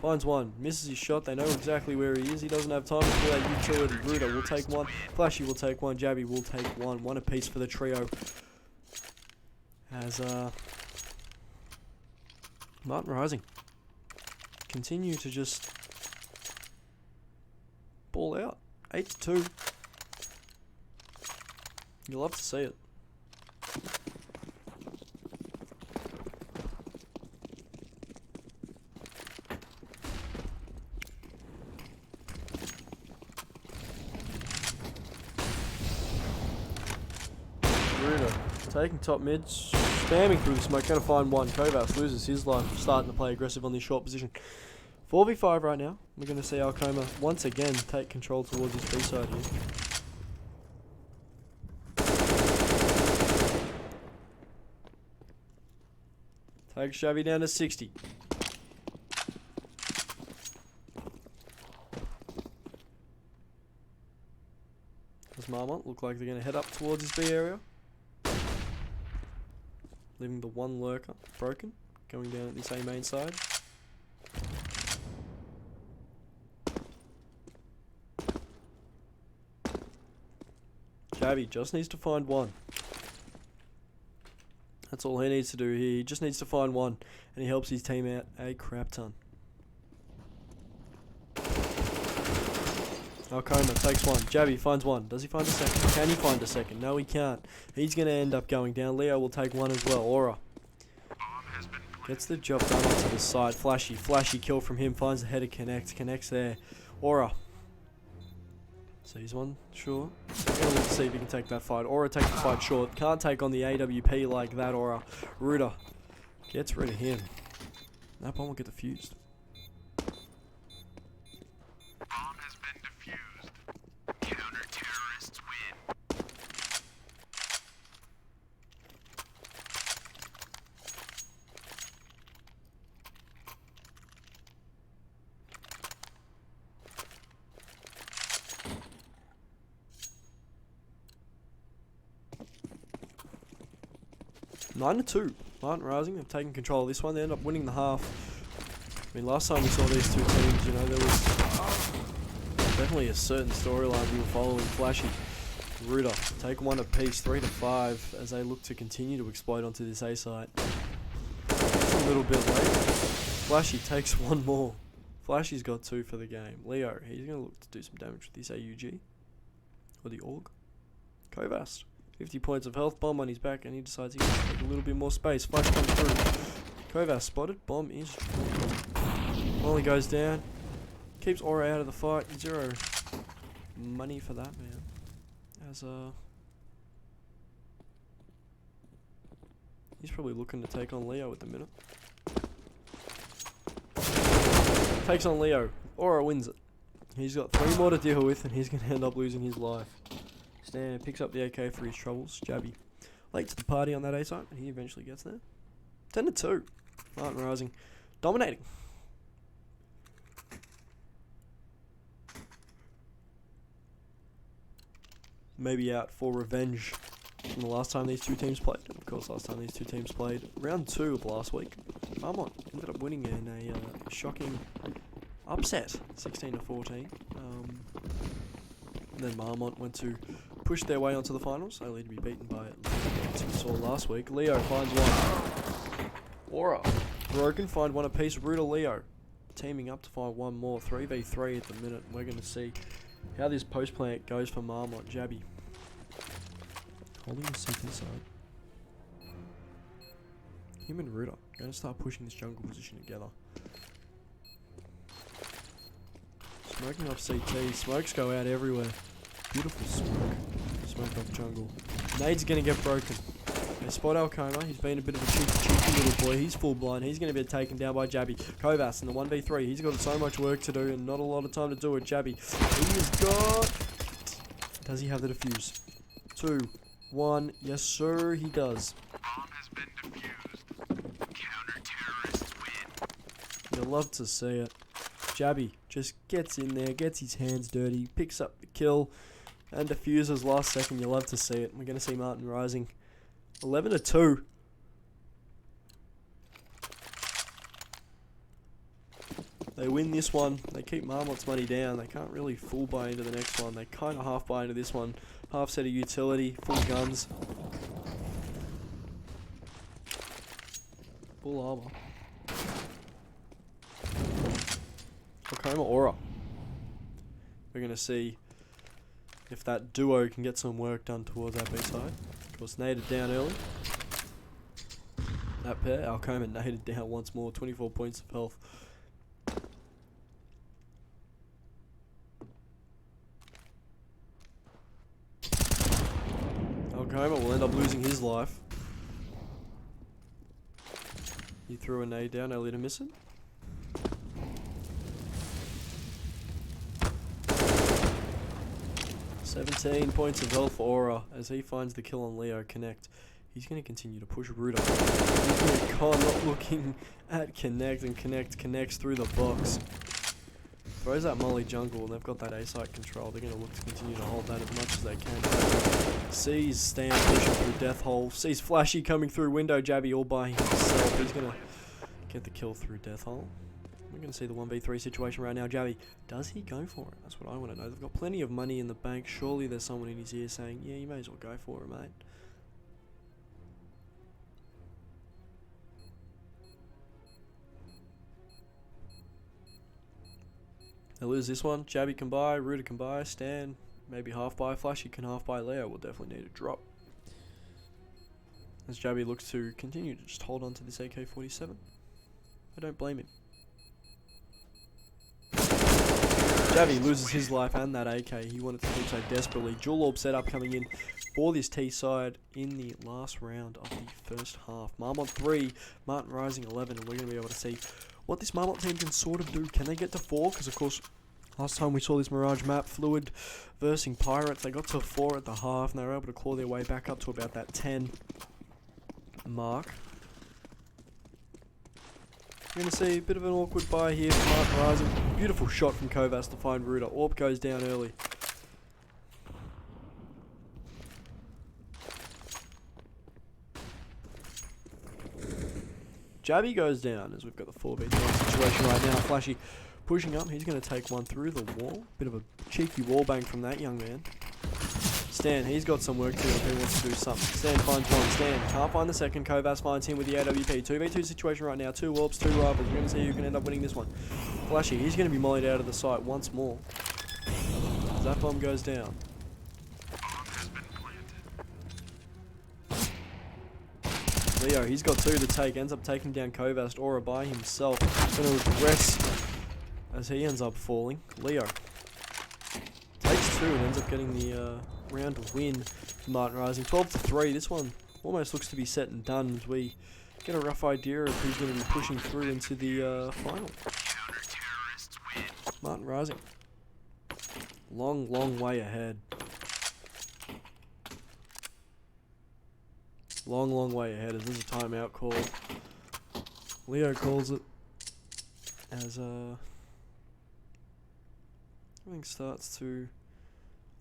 B: Finds one. Misses his shot. They know exactly where he is. He doesn't have time to pull out utility. Ruda will take one. Flashy will take one. Jabby will take one. One apiece for the trio. As Martin Rising continue to just ball out. 8-2. You love to see it. Taking top mid, spamming through the smoke, going to find one. Kovas loses his life, starting to play aggressive on this short position. 4v5 right now. We're going to see Alcoma once again take control towards his B side here. Takes Shabby down to 60. Does Marmont look like they're going to head up towards his B area? Leaving the one lurker broken, going down at this A main side. Jabby just needs to find one. That's all he needs to do here. He just needs to find one, and he helps his team out a crap ton. Alcoma takes one. Jabby finds one. Does he find a second? Can he find a second? No, he can't. He's going to end up going down. Leo will take one as well. Aura gets the job done onto the side. Flashy kill from him. Finds the header, connects there. Aura sees one, sure. Let's see if he can take that fight. Aura takes the fight short. Can't take on the AWP like that, Aura. Ruda gets rid of him. That bomb will get defused.
C: Bomb has been defused. Counter-terrorists win.
B: 9-2. Martin Rising have taken control of this one. They end up winning the half. I mean, last time we saw these two teams, you know, there was definitely a certain storyline we were following. Flashy, Ruda take one apiece, 3-5, as they look to continue to explode onto this A site. It's a little bit late. Flashy takes one more. Flashy's got two for the game. Leo, he's going to look to do some damage with this AUG. Or the AUG. Kovast, 50 points of health, bomb on his back, and he decides he can take a little bit more space. Flash comes through. Kovast spotted, bomb is Molly goes down. Keeps Aura out of the fight. 0 money for that man. As he's probably looking to take on Leo at the minute. Takes on Leo. Aura wins it. He's got 3 more to deal with, and he's going to end up losing his life. Stan picks up the AK for his troubles. Jabby late to the party on that A site, and he eventually gets there. 10-2. Martin Rising dominating. Maybe out for revenge from the last time these two teams played. Of course, last time these two teams played, round 2 of last week, Marmont ended up winning in a shocking upset, 16-14. And then Marmont went to push their way onto the finals, only to be beaten by as we saw last week. Leo finds one. Aura broken, find one apiece. Ruda Leo teaming up to find one more. 3v3 at the minute. We're going to see how this post plant goes for Marmont. Jabby holding the second side. Him and Ruda going to start pushing this jungle position together. Smoking off CT. Smokes go out everywhere. Beautiful smoke. Smoke off jungle. Nade's going to get broken. They spot Alcoma. He's been a bit of a cheeky little boy. He's full blind. He's going to be taken down by Jabby. Kovas in the 1v3. He's got so much work to do and not a lot of time to do it. Jabby. He has got... Does he have the defuse? 2, 1. Yes, sir, he does.
C: Bomb has been defused. Counter-terrorists win.
B: You'll love to see it. Jabby just gets in there, gets his hands dirty, picks up the kill, and defuses last second. You'll love to see it. We're going to see Martin Rising 11-2. They win this one. They keep Marmot's money down. They can't really full buy into the next one. They kind of half buy into this one. Half set of utility, full guns. Full armor. Oklahoma Aura. We're going to see if that duo can get some work done towards our B side. Of course, naded down early. That pair, Alcoma naded down once more, 24 points of health. Alcoma will end up losing his life. He threw a nade down, only to miss it. "17 points of health for Aura as he finds the kill on Leo. Connect. He's going to continue to push Ruda. Con not looking at Connect, and Connect connects through the box. Throws that Molly jungle, and they've got that A-site control. They're going to look to continue to hold that as much as they can. Sees Stan pushing through Death Hole. Sees Flashy coming through window. Jabby all by himself. He's going to get the kill through Death Hole. We're going to see the 1v3 situation right now. Jabby, does he go for it? That's what I want to know. They've got plenty of money in the bank. Surely there's someone in his ear saying, yeah, you may as well go for it, mate. They lose this one. Jabby can buy, Ruda can buy, Stan maybe half buy, Flashy can half buy, Leo will definitely need a drop. As Jabby looks to continue to just hold on to this AK-47. I don't blame him. Jabby loses his life and that AK. He wanted to keep so desperately. Dual Orb setup coming in for this T side in the last round of the first half. Marmot 3, Martin Rising 11, and we're going to be able to see what this Marmot team can sort of do. Can they get to 4? Because, of course, last time we saw this Mirage map, Fluid versing Pirates, they got to 4 at the half, and they were able to claw their way back up to about that 10 mark. We're going to see a bit of an awkward buy here from Martin Rising. Beautiful shot from Kovas to find Ruda. Orb goes down early. Jabby goes down as we've got the 4v3 situation right now. Flashy pushing up. He's going to take one through the wall. Bit of a cheeky wall bang from that young man. Stan, he's got some work to do if he wants to do something. Stan finds one. Stan can't find the second. Kovas finds him with the AWP. 2v2 situation right now. 2 orbs, 2 rivals. We're going to see who can end up winning this one. Flashy, he's going to be mollied out of the site once more. That bomb goes down. Leo, he's got 2 to take, ends up taking down Kovast Aura by himself. Gonna regress as he ends up falling. Leo takes 2 and ends up getting the round win for Martin Rising. 12-3, this one almost looks to be set and done as we get a rough idea of who's going to be pushing through into the final. Martin Rising. Long, long way ahead. Long, long way ahead as there's a timeout call. Leo calls it as everything starts to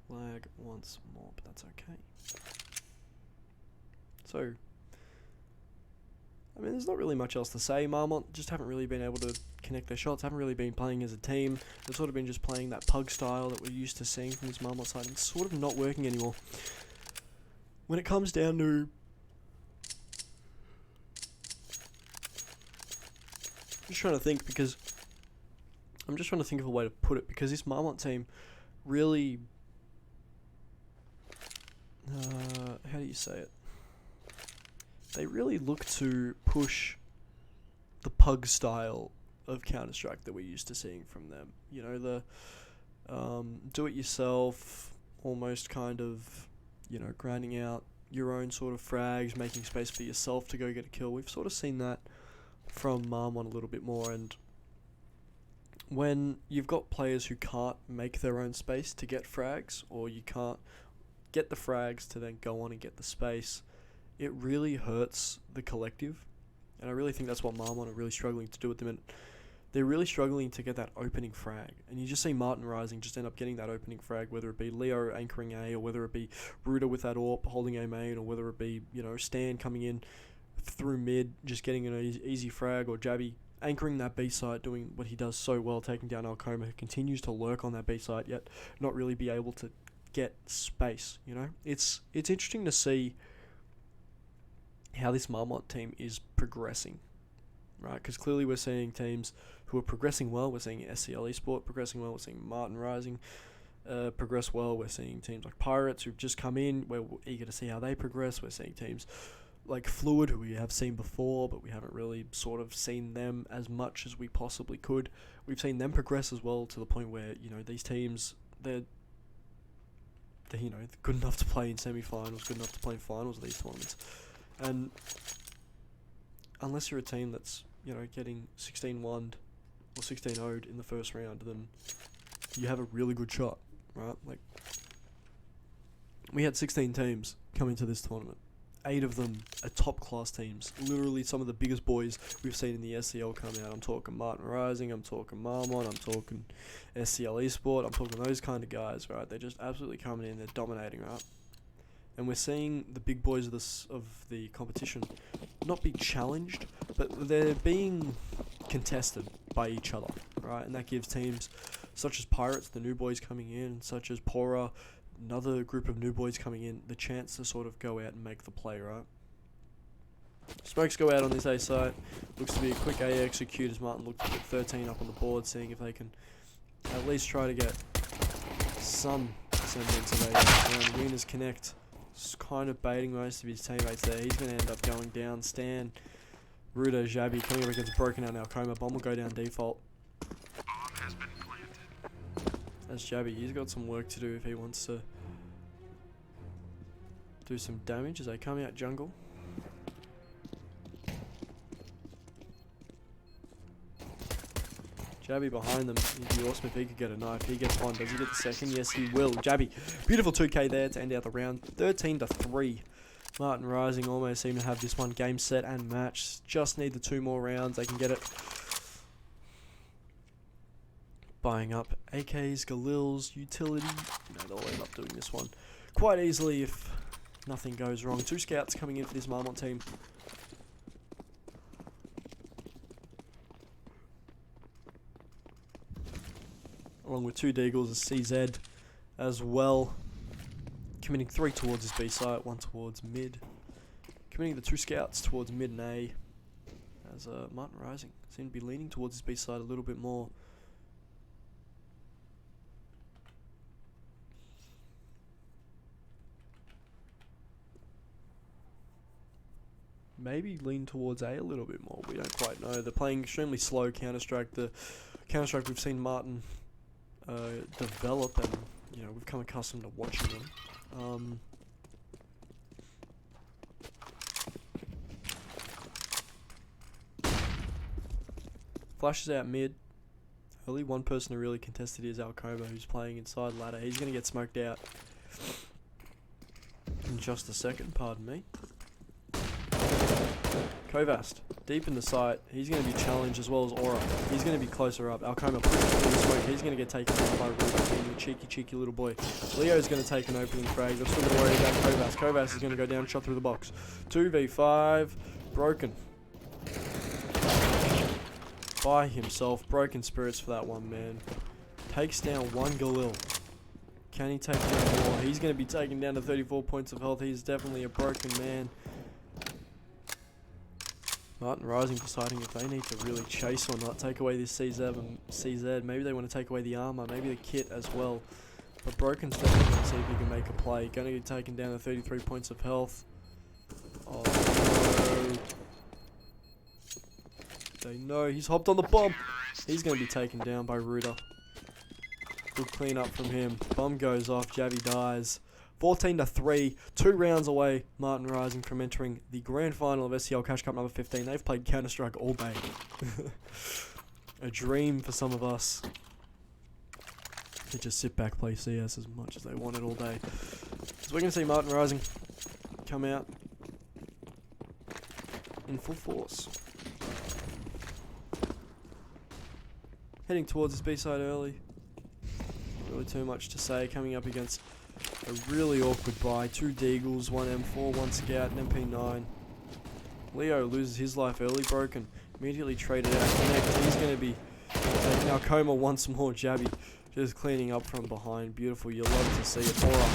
B: lag once more, but that's okay. So, I mean, there's not really much else to say. Marmot just haven't really been able to connect their shots, haven't really been playing as a team. They've sort of been just playing that pug style that we're used to seeing from this Marmot side. It's sort of not working anymore. When it comes down to I'm just trying to think of a way to put it, because this Marmot team really, how do you say it? They really look to push the pug style of Counter-Strike that we're used to seeing from them. You know, the do-it-yourself, almost kind of, you know, grinding out your own sort of frags, making space for yourself to go get a kill. We've sort of seen that from Marmot a little bit more, and when you've got players who can't make their own space to get frags, or you can't get the frags to then go on and get the space, it really hurts the collective. And I really think that's what Marmot are really struggling to do at the minute. They're really struggling to get that opening frag, and you just see Martin Rising just end up getting that opening frag, whether it be Leo anchoring A, or whether it be Ruda with that AWP holding A main, or whether it be, you know, Stan coming in through mid, just getting an easy frag, or Jabby anchoring that B site, doing what he does so well, taking down Alcoma, who continues to lurk on that B site, yet not really be able to get space. You know, it's interesting to see how this Marmont team is progressing, right? Because clearly we're seeing teams who are progressing well. We're seeing SCL Esport progressing well. We're seeing Martin Rising progress well. We're seeing teams like Pirates who've just come in. We're eager to see how they progress. We're seeing teams like Fluid, who we have seen before, but we haven't really sort of seen them as much as we possibly could. We've seen them progress as well to the point where, you know, these teams, they're you know, good enough to play in semi-finals, good enough to play in finals of these tournaments. And unless you're a team that's, you know, getting 16-1'd or 16-0'd in the first round, then you have a really good shot, right? Like, we had 16 teams come into this tournament. 8 of them are top-class teams. Literally some of the biggest boys we've seen in the SCL come out. I'm talking Martin Rising, I'm talking Marmont, I'm talking SCL Esport, I'm talking those kind of guys, right? They're just absolutely coming in, they're dominating, right? And we're seeing the big boys of the competition not be challenged, but they're being contested by each other, right? And that gives teams such as Pirates, the new boys coming in, such as Pora, another group of new boys coming in, the chance to sort of go out and make the play, right? Smokes go out on this A site. Looks to be a quick A execute as Martin looks to get 13 up on the board, seeing if they can at least try to get some semblance of A. Winners connect. Just kind of baiting most of his teammates there. He's going to end up going down. Stan, Ruda, Xabi coming up against broken out now. Coma. Bomb will go down default.
C: Bomb has been planted.
B: That's Xabi. He's got some work to do if he wants to do some damage as they come out jungle. Xabi behind them. It'd be awesome if he could get a knife. He gets one. Does he get the second? Yes, he will. Xabi. Beautiful 2K there to end out the round. 13-3. Martin Rising almost seem to have this one game set and match. Just need the 2 more rounds. They can get it. Buying up AKs, Galils, utility. They'll end up doing this one quite easily if nothing goes wrong. 2 scouts coming in for this Marmont team. Along with 2 Deagles, a CZ as well. Committing 3 towards his B site, 1 towards mid. Committing the 2 scouts towards mid and A. As Martin Rising seemed to be leaning towards his B site a little bit more. Maybe lean towards A little bit more. We don't quite know. They're playing extremely slow Counter-Strike. The Counter-Strike we've seen Martin develop, and you know we've come accustomed to watching them. Flashes out mid. Only one person who really contested is Alcoma, who's playing inside ladder. He's going to get smoked out in just a second, pardon me. Kovast, deep in the site. He's going to be challenged as well as Aura. He's going to be closer up. Alcoma pushes through the smoke. He's going to get taken down by Ruben, being a cheeky little boy. Leo's going to take an opening frag. They're still going to worry about Kovast. Kovast is going to go down, shot through the box. 2v5. Broken. By himself. Broken spirits for that one, man. Takes down 1 Galil. Can he take down more? He's going to be taken down to 34 points of health. He's definitely a broken man. Martin Rising deciding if they need to really chase or not. Take away this CZ. Maybe they want to take away the armor. Maybe the kit as well. But Broken's definitely going to see if he can make a play. Going to get taken down to 33 points of health. Oh no. They know he's hopped on the bomb. He's going to be taken down by Ruda. Good clean up from him. Bomb goes off. Javi dies. 14-3, 2 rounds away, Martin Rising from entering the grand final of SCL Cash Cup number 15. They've played Counter-Strike all day. A dream for some of us to just sit back, play CS as much as they wanted all day. So we're going to see Martin Rising come out in full force. Heading towards his B-side early. Not really too much to say, coming up against a really awkward buy. 2 Deagles, 1 M4, 1 Scout, and MP9. Leo loses his life early. Broken Immediately traded out. Connect. He's going to be taking now Coma once more. Jabby just cleaning up from behind. Beautiful. You love to see it. Aura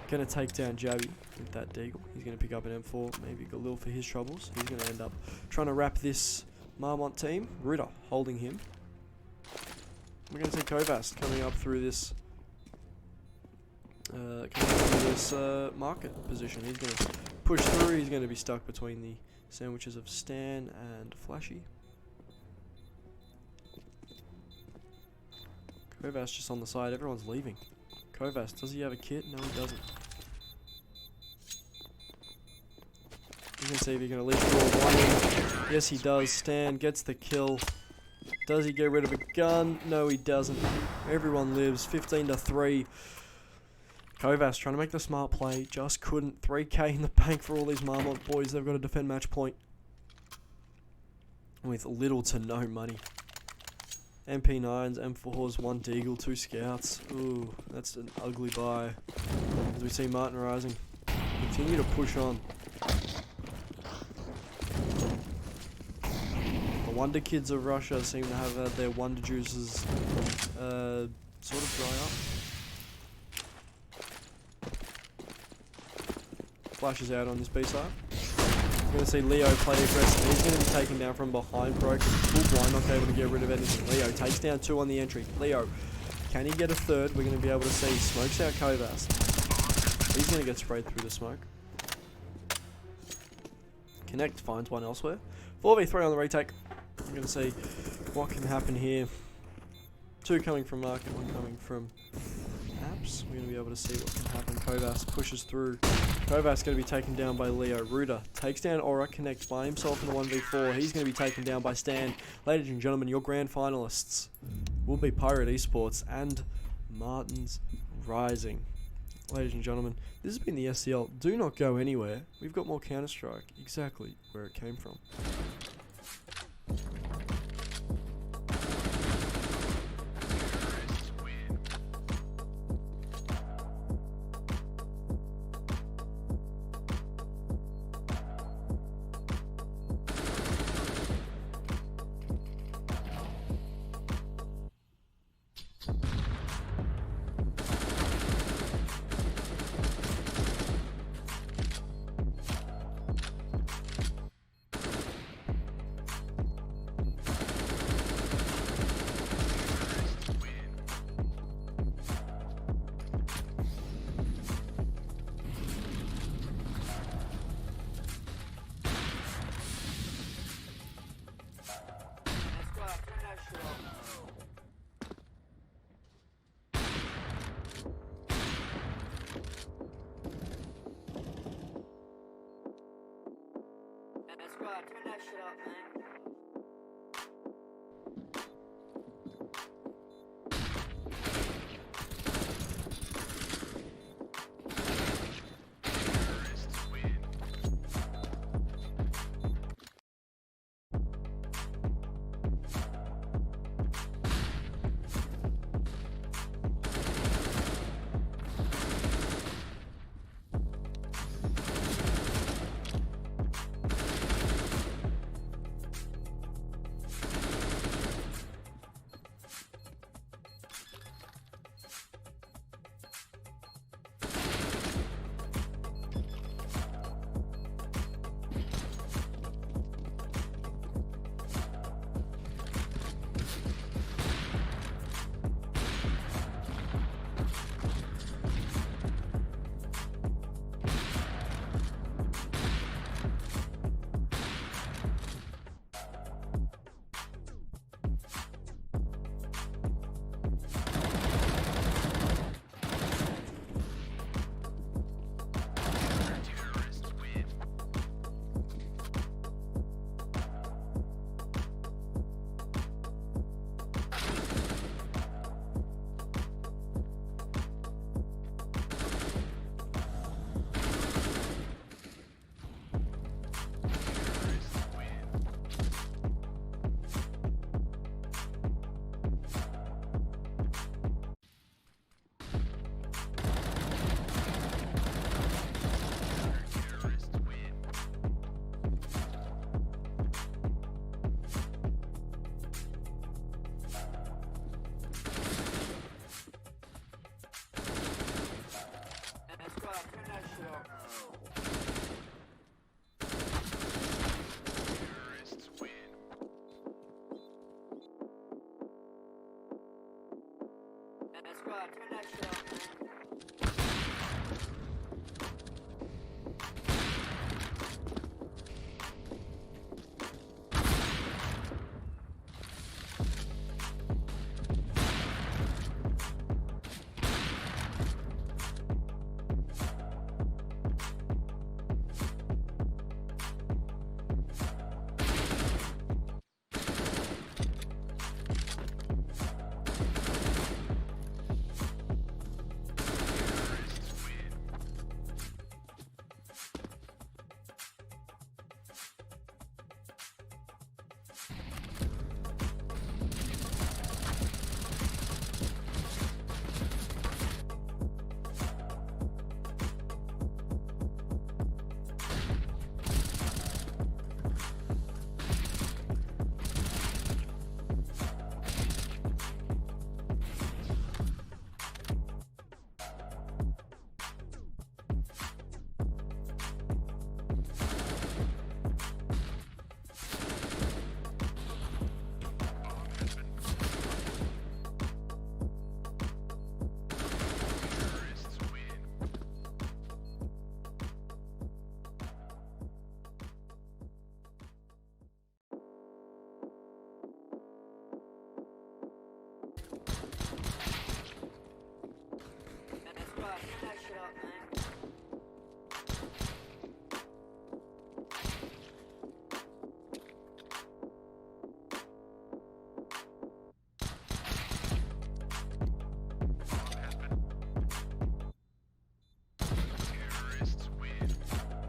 B: going to take down Jabby with that deagle. He's going to pick up an M4. Maybe Galil for his troubles. He's going to end up trying to wrap this Marmont team. Ruda holding him. We're going to see Kovast coming up through this market position. He's going to push through. He's going to be stuck between the sandwiches of Stan and Flashy. Kovast just on the side. Everyone's leaving. Kovast, does he have a kit? No, he doesn't. You can see if you're going to leave for one in. Yes, he does. Stan gets the kill. Does he get rid of a gun? No, he doesn't. Everyone lives. 15-3. Kovast trying to make the smart play. Just couldn't. 3k in the bank for all these Marmont boys. They've got to defend match point with little to no money. MP9s, M4s, 1 Deagle, 2 Scouts. Ooh, that's an ugly buy. As we see Martin Rising continue to push on. The Wonder Kids of Russia seem to have their Wonder Juices sort of dry up. Flashes out on this B-side. We're going to see Leo play aggressive. He's going to be taken down from behind. Broken. Full blind, not able to get rid of anything. Leo takes down 2 on the entry. Leo, can he get a third? We're going to be able to see. Smokes out Kovast. He's going to get sprayed through the smoke. Connect finds one elsewhere. 4v3 on the retake. We're going to see what can happen here. 2 coming from market, 1 coming from apps. We're going to be able to see what can happen. Kovast pushes through. Kovast going to be taken down by Leo. Ruda takes down Aura. Connect by himself in the 1v4. He's going to be taken down by Stan. Ladies and gentlemen, your grand finalists will be Pirate Esports and Martin's Rising. Ladies and gentlemen, this has been the SCL. Do not go anywhere. We've got more Counter-Strike exactly where it came from.
A: Squad, turn that shit up, man. right, turn that shit up, man. That's right, turn that shit up, man.
C: Terrorists win. Terrorists win.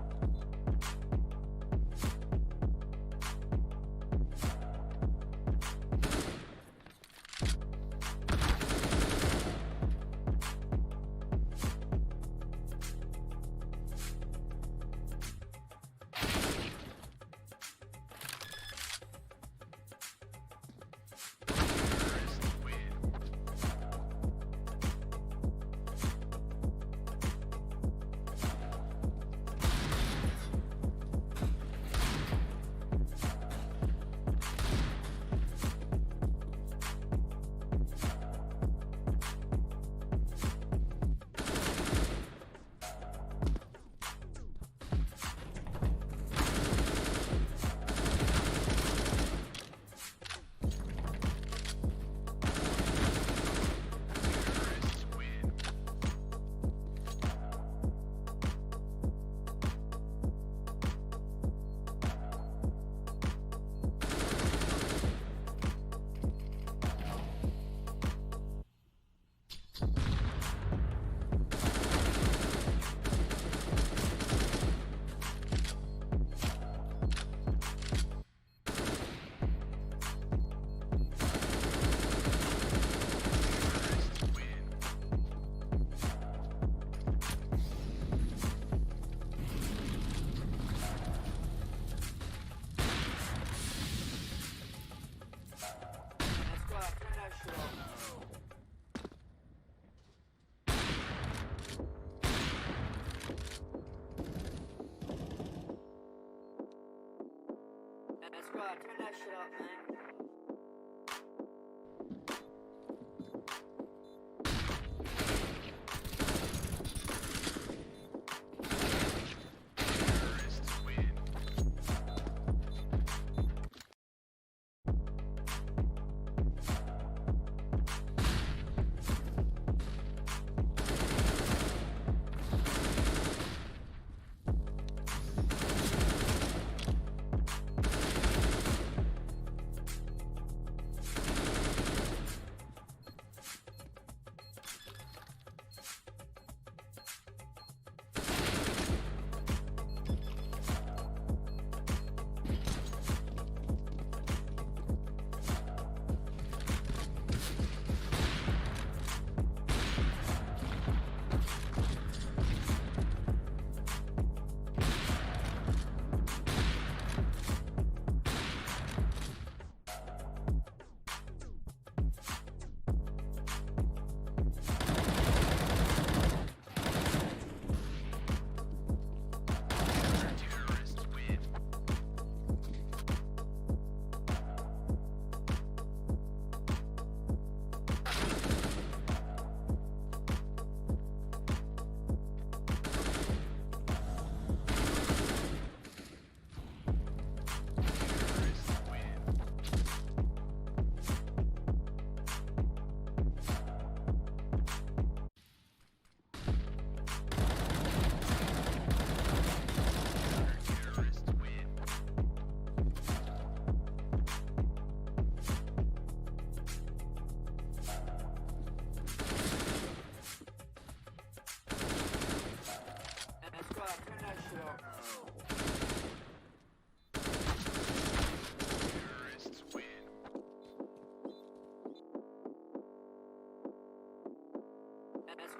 C: Terrorists win. Terrorists win.
A: That's right, turn that shit up. That's right, turn that shit up, man.
C: Terrorists win.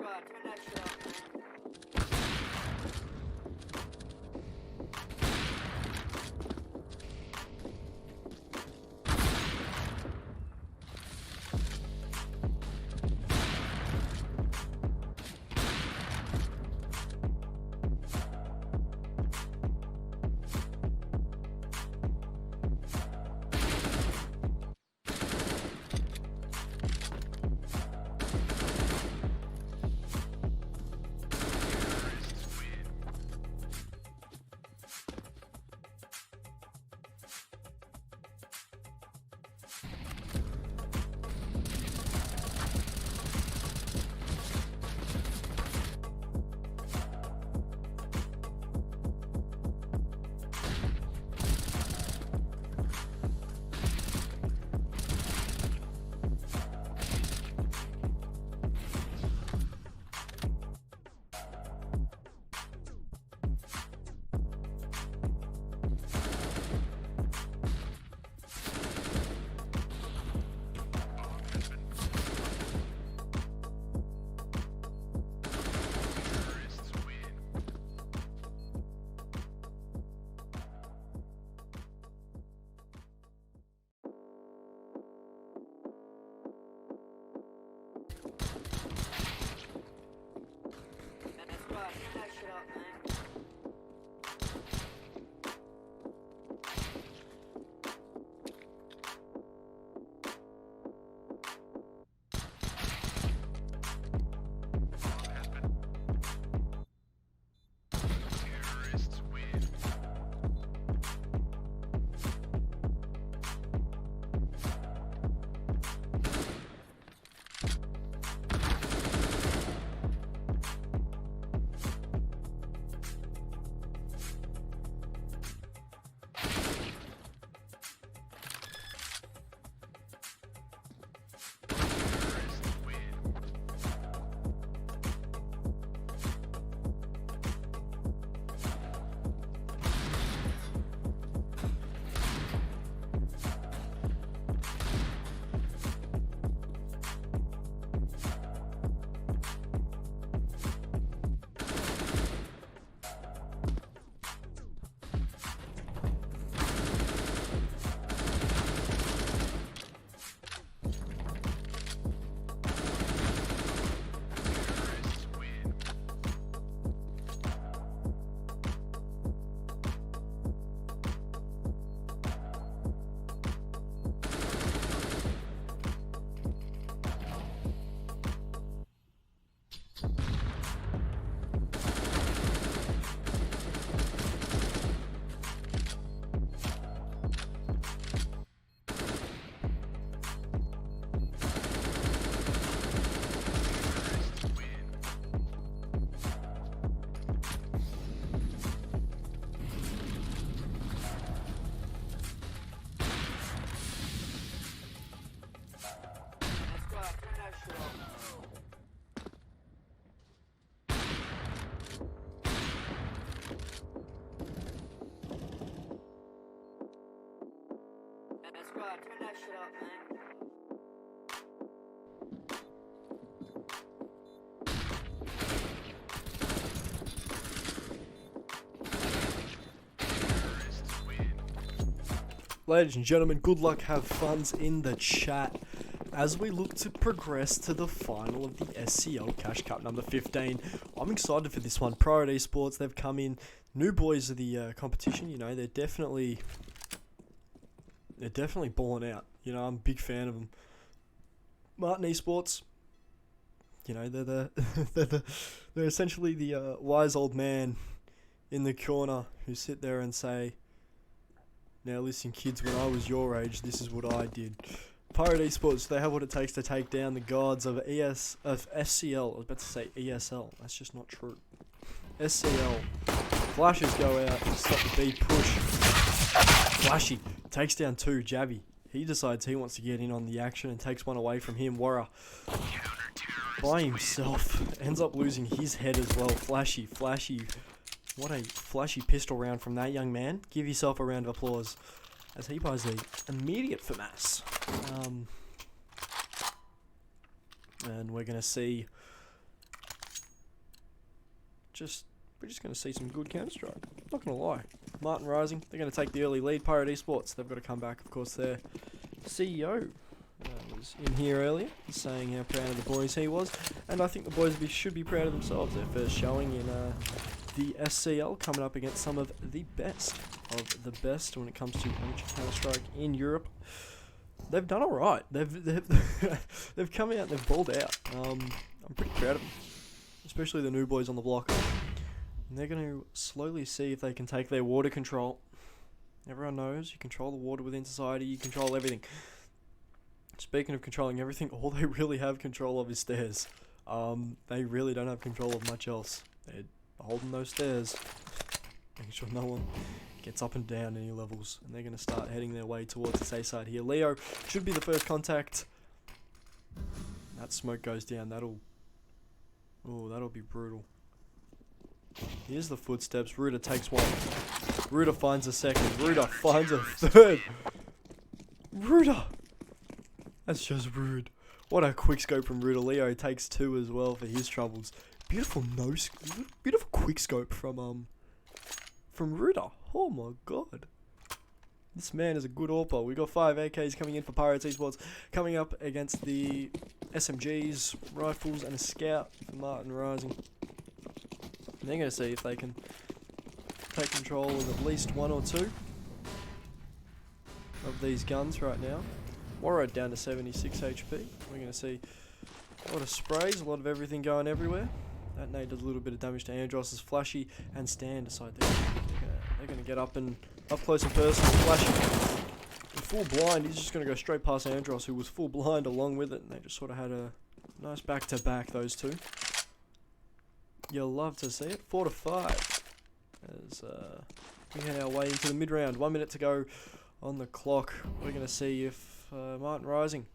A: right, turn that shit up, man.
C: Terrorists win. Terrorists win.
A: That's right, turn that shit up, man.
C: Terrorists win. Terrorists win. Terrorists win. Terrorists win.
A: That's right, turn that shit up. That's right, turn that shit up, man.
C: Terrorists win.
B: Ladies and gentlemen, good luck, have funs in the chat as we look to progress to the final of the SCL Cash Cup number 15. I'm excited for this one. Priority Esports, they've come in, new boys of the competition, you know, they're definitely balling out. You know, I'm a big fan of them. Martin Esports, you know, they're essentially the wise old man in the corner who sit there and say, now listen kids, when I was your age, this is what I did. Pirate Esports, they have what it takes to take down the gods of SCL. I was about to say ESL, that's just not true. SCL. Flashes go out, stop the B push. Flashy takes down 2, Jabby. He decides he wants to get in on the action and takes one away from him. Warra by himself ends up losing his head as well. Flashy. What a flashy pistol round from that young man. Give yourself a round of applause as he buys the immediate FAMAS. And we're going to see we're just going to see some good Counter-Strike. Not going to lie. Martin Rising, they're going to take the early lead. Pirate Esports, they've got to come back. Of course, their CEO was in here earlier, saying how proud of the boys he was. And I think the boys should be proud of themselves. Their first showing in the SCL, coming up against some of the best when it comes to amateur Counter-Strike in Europe. They've done alright. They've come out, they've balled out. I'm pretty proud of them. Especially the new boys on the block. And they're going to slowly see if they can take their water control. Everyone knows you control the water within society, you control everything. Speaking of controlling everything, all they really have control of is stairs. They really don't have control of much else. They're holding those stairs, making sure no one gets up and down any levels. And they're going to start heading their way towards the safe side here. Leo should be the first contact. That smoke goes down. That'll be brutal. Here's the footsteps. Ruda takes one. Ruda finds a second. Ruda finds a third. Ruda! That's just rude. What a quick scope from Ruda. Leo takes two as well for his troubles. Beautiful beautiful quick scope from Ruda. Oh my god. This man is a good AWPer. We got 5 AKs coming in for Pirates Esports, coming up against the SMGs, rifles, and a scout for Martin Rising. And they're going to see if they can take control of at least one or two of these guns right now. Warrow down to 76 HP. We're going to see a lot of sprays, a lot of everything going everywhere. That nade does a little bit of damage to Andros as Flashy and Stan decide they're going to get up close and personal. Flashy, in full blind, he's just going to go straight past Andros, who was full blind along with it, and they just sort of had a nice back-to-back, those two. You'll love to see it. 4-5 as we head our way into the mid-round. 1 minute to go on the clock. We're going to see if Martin Rising,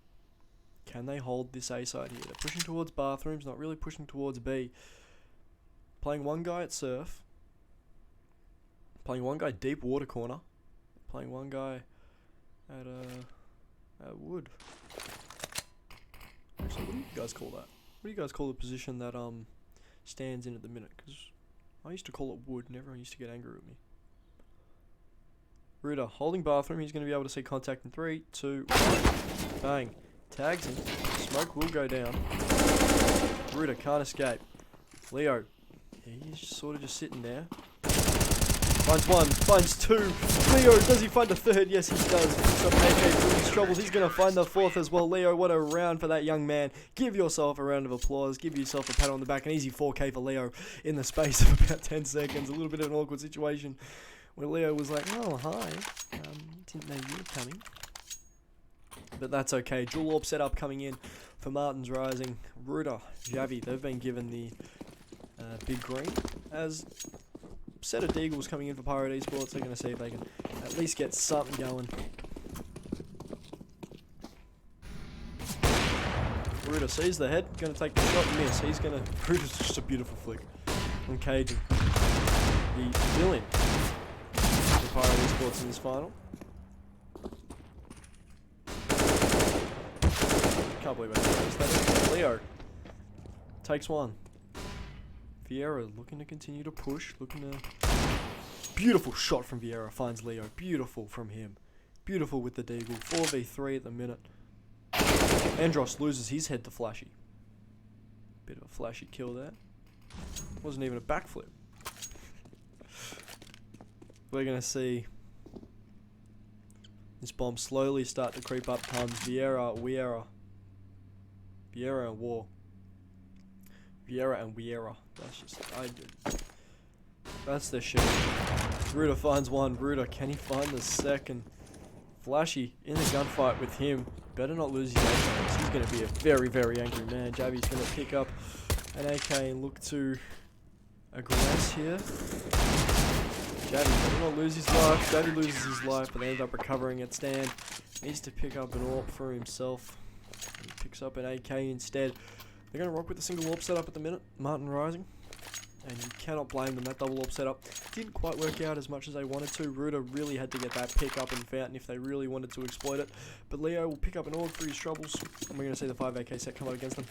B: can they hold this A side here? They're pushing towards bathrooms, not really pushing towards B. Playing one guy at surf. Playing one guy deep water corner. Playing one guy at wood. Actually, what do you guys call that? What do you guys call the position that stands in at the minute? Because I used to call it wood and everyone used to get angry with me. Ruda holding bathroom. He's going to be able to see contact in 3, 2, 1. Bang. Tags him. Smoke will go down. Ruda can't escape. Leo, he's sort of just sitting there. Finds one, finds two. Leo, does he find a third? Yes, he does. He's got AK through his troubles. He's going to find the fourth as well. Leo, what a round for that young man. Give yourself a round of applause. Give yourself a pat on the back. An easy 4K for Leo in the space of about 10 seconds. A little bit of an awkward situation where Leo was like, oh, hi. Didn't know you were coming. But that's okay. Dual AWP setup coming in for Martin's Rising. Ruda, Javi, they've been given the big green. As set of Deagles coming in for Pirate Esports, they're going to see if they can at least get something going. Ruda sees the head, going to take the shot and miss. He's going to... Ruda's just a beautiful flick on Cajun. The villain for Pirate Esports in this final. Can't believe I noticed that. Leo takes one. Vieira looking to continue to push, looking to... Beautiful shot from Vieira, finds Leo. Beautiful from him. Beautiful with the Deagle. 4v3 at the minute. Andros loses his head to Flashy. Bit of a flashy kill there. Wasn't even a backflip. We're going to see this bomb slowly start to creep up. Comes Vieira and War. Vieira and Vieira. That's just... that's their shit. Ruda finds one. Ruda, can he find the second? Flashy in the gunfight with him. Better not lose his AK. He's going to be a very, very angry man. Javi's going to pick up an AK and look to aggress here. Javi better not lose his life. Javi loses his life, but they end up recovering at stand. Needs to pick up an AWP for himself. He picks up an AK instead. They're going to rock with a single AWP setup at the minute. Martin Rising. And you cannot blame them. That double AWP setup didn't quite work out as much as they wanted to. Ruda really had to get that pick up in Fountain if they really wanted to exploit it. But Leo will pick up an AWP for his troubles. And we're going to see the 5 AK set come out against them.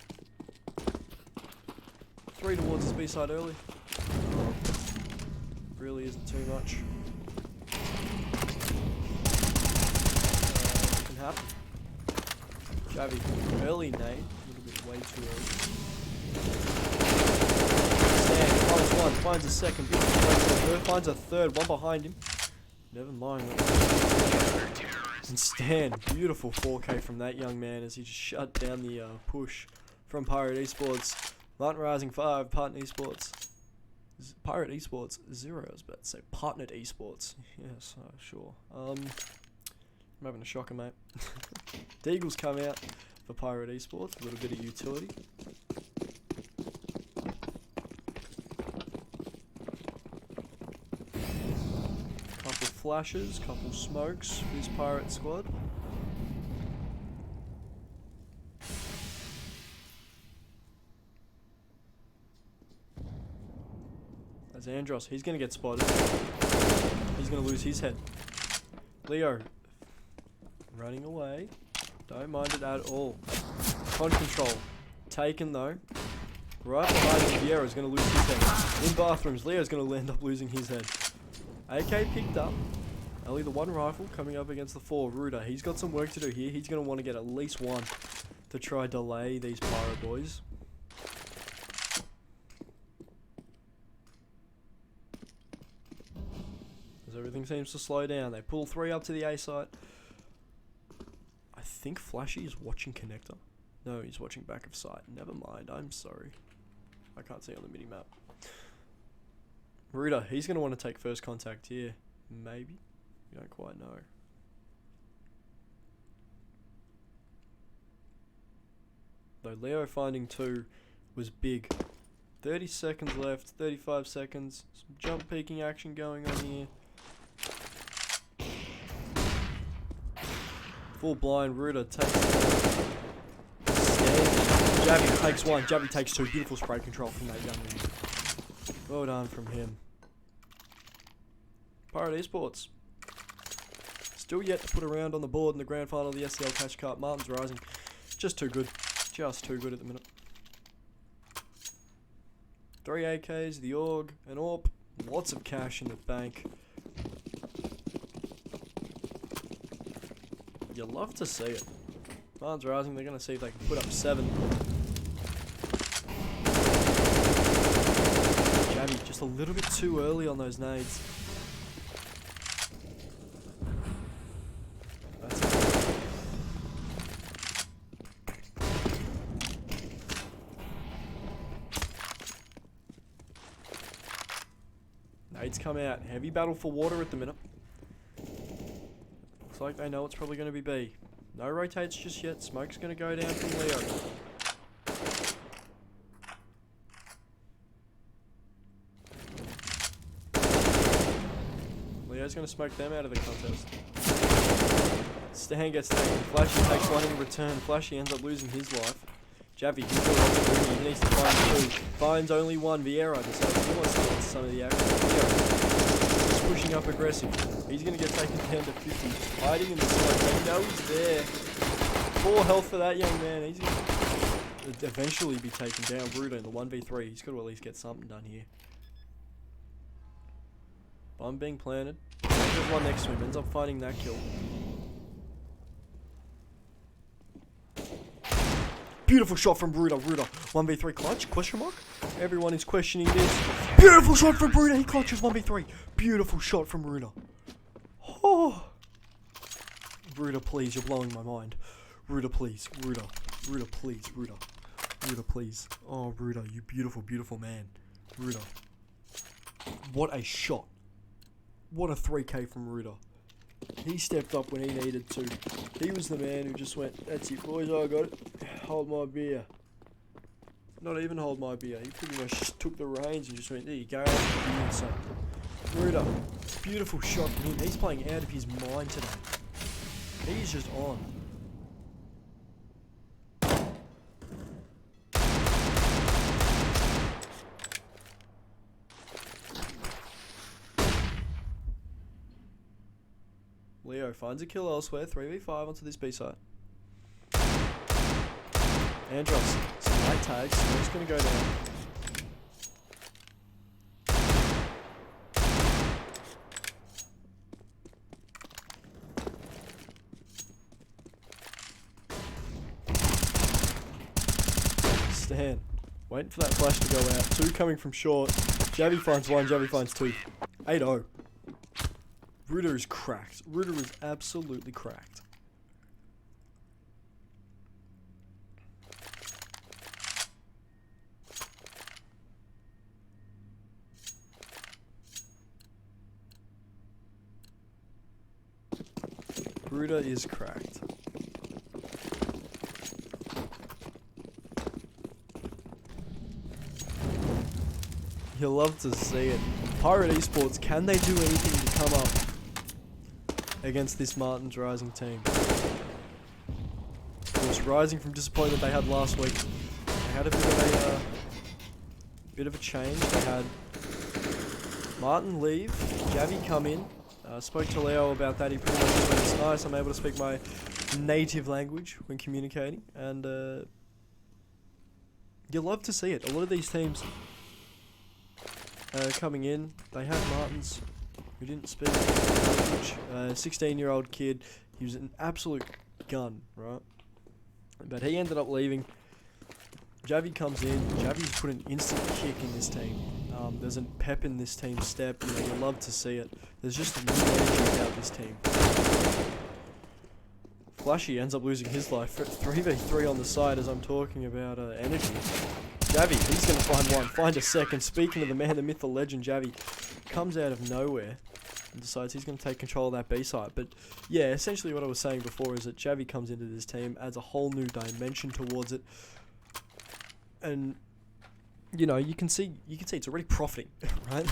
B: 3 towards his B side early. really isn't too much. Can happen. Javi, early nade, a little bit way too early. Stan finds one, finds a second, finds a third, one behind him. Never mind. And Stan, beautiful 4K from that young man as he just shut down the push from Pirate Esports. Martin Rising 5, Partner Esports. Pirate Esports 0, I was about to say Partnered Esports. Yes, sure. I'm having a shocker, mate. Deagles come out for Pirate Esports, a little bit of utility. Couple flashes, couple smokes for his Pirate squad. There's Andros, he's going to get spotted. He's going to lose his head. Leo, running away. Don't mind it at all. Con control. Taken though. Right behind him, Vieira's going to lose his head. In bathrooms, Leo's going to end up losing his head. AK picked up. Only the one rifle coming up against the 4. Ruda, he's got some work to do here. He's going to want to get at least one to try delay these Pyro boys. As everything seems to slow down. They pull 3 up to the A site. I think Flashy is watching connector. No, he's watching back of sight. Never mind, I'm sorry. I can't see on the mini-map. Ruda, he's going to want to take first contact here. Maybe? We don't quite know. Though Leo finding 2 was big. 30 seconds left, 35 seconds. Some jump peeking action going on here. Full blind, Ruda takes Javi takes 1, Javi takes 2. Beautiful spray control from that young man. Well done from him. Pirate Esports. Still yet to put a round on the board in the grand final of the SCL Cash Cup. Martin's Rising. Just too good. Just too good at the minute. 3 AKs, the AUG, an AWP. Lots of cash in the bank. You love to see it. Martin's Rising, they're going to see if they can put up 7. Javi, just a little bit too early on those nades. That's it. Nades come out. Heavy battle for water at the minute. Looks like they know it's probably going to be B. No rotates just yet. Smoke's going to go down from Leo. Leo's going to smoke them out of the contest. Stan gets taken. Flashy takes 1 in return. Flashy ends up losing his life. Javi, he's got lots of room. He needs to find 2. Finds only 1. Vieira decides he wants to get some of the action. Leo is pushing up aggressive. He's going to get taken down to 50. Just hiding in the smoke. They know he's there. 4 health for that young man. He's going to eventually be taken down. Bruto in the 1v3. He's got to at least get something done here. Bomb being planted. There's one next to him. Ends up finding that kill. Beautiful shot from Bruto. 1v3 clutch? Question mark? Everyone is questioning this. Beautiful shot from Bruto. He clutches 1v3. Beautiful shot from Bruto. Oh. Bruto, please. You're blowing my mind. Bruto, please. Bruto, please. Bruto, please. Oh, Bruto, you beautiful, beautiful man. Bruto. What a shot. What a 3K from Ruda. He stepped up when he needed to. He was the man who just went, that's it boys, I got it. Hold my beer. Not even hold my beer. He pretty much just took the reins and just went, there you go. So, Ruda, beautiful shot from him. He's playing out of his mind today. He's just on. Leo finds a kill elsewhere, 3v5 onto this B site. Andros, some light tags, so he's going to go down. to hand. Waiting for that flash to go out. 2 coming from short. Javi finds 1, Javi finds 2. 8-0. Ruda is cracked. Ruda is absolutely cracked. Ruda is cracked. You'll love to see it. Pirate Esports, can they do anything to come up against this Martin's Rising team? Of course, Rising from disappointment they had last week. They had a bit of a change. They had Martin leave, Javi come in. Spoke to Leo about that. He pretty much just went, it's nice, I'm able to speak my native language when communicating. And you'll love to see it. A lot of these teams coming in, they had Martins who didn't speak language. 16-year-old kid, he was an absolute gun, right? But he ended up leaving. Javi comes in. Javi's put an instant kick in this team. There's a pep in this team's step. You know, you love to see it. There's just a new energy about this team. Flashy ends up losing his life. 3v3 on the side as I'm talking about energy. Javi, he's going to find 1. Find a second. Speaking of the man, the myth, the legend, Javi comes out of nowhere and decides he's going to take control of that B side. But yeah, essentially what I was saying before is that Javi comes into this team, adds a whole new dimension towards it. And you know, you can see it's already profiting, right?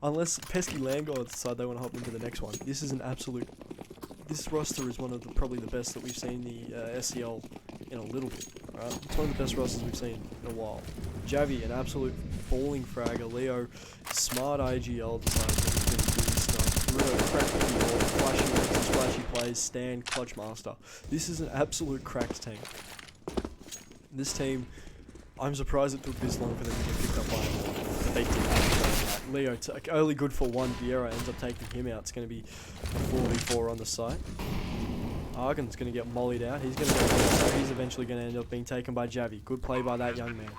B: Unless pesky land gods decide they want to hop into the next one. This is an absolute. This roster is one of probably the best that we've seen the SCL in a little bit, right? It's one of the best rosters we've seen in a while. Javi, an absolute balling fragger. Leo, smart IGL, decides that he's going to do this stuff. Rudo, cracked the ball, flashy moves, flashy plays, Stan, clutch master. This is an absolute cracked team. This team. I'm surprised it took this long for them to get picked up by him. But they did. Leo, only good for 1. Vieira ends up taking him out. It's going to be a 4v4 on the site. Argon's going to get mollied out. He's going to go down, so he's eventually going to end up being taken by Javi. Good play by that young man.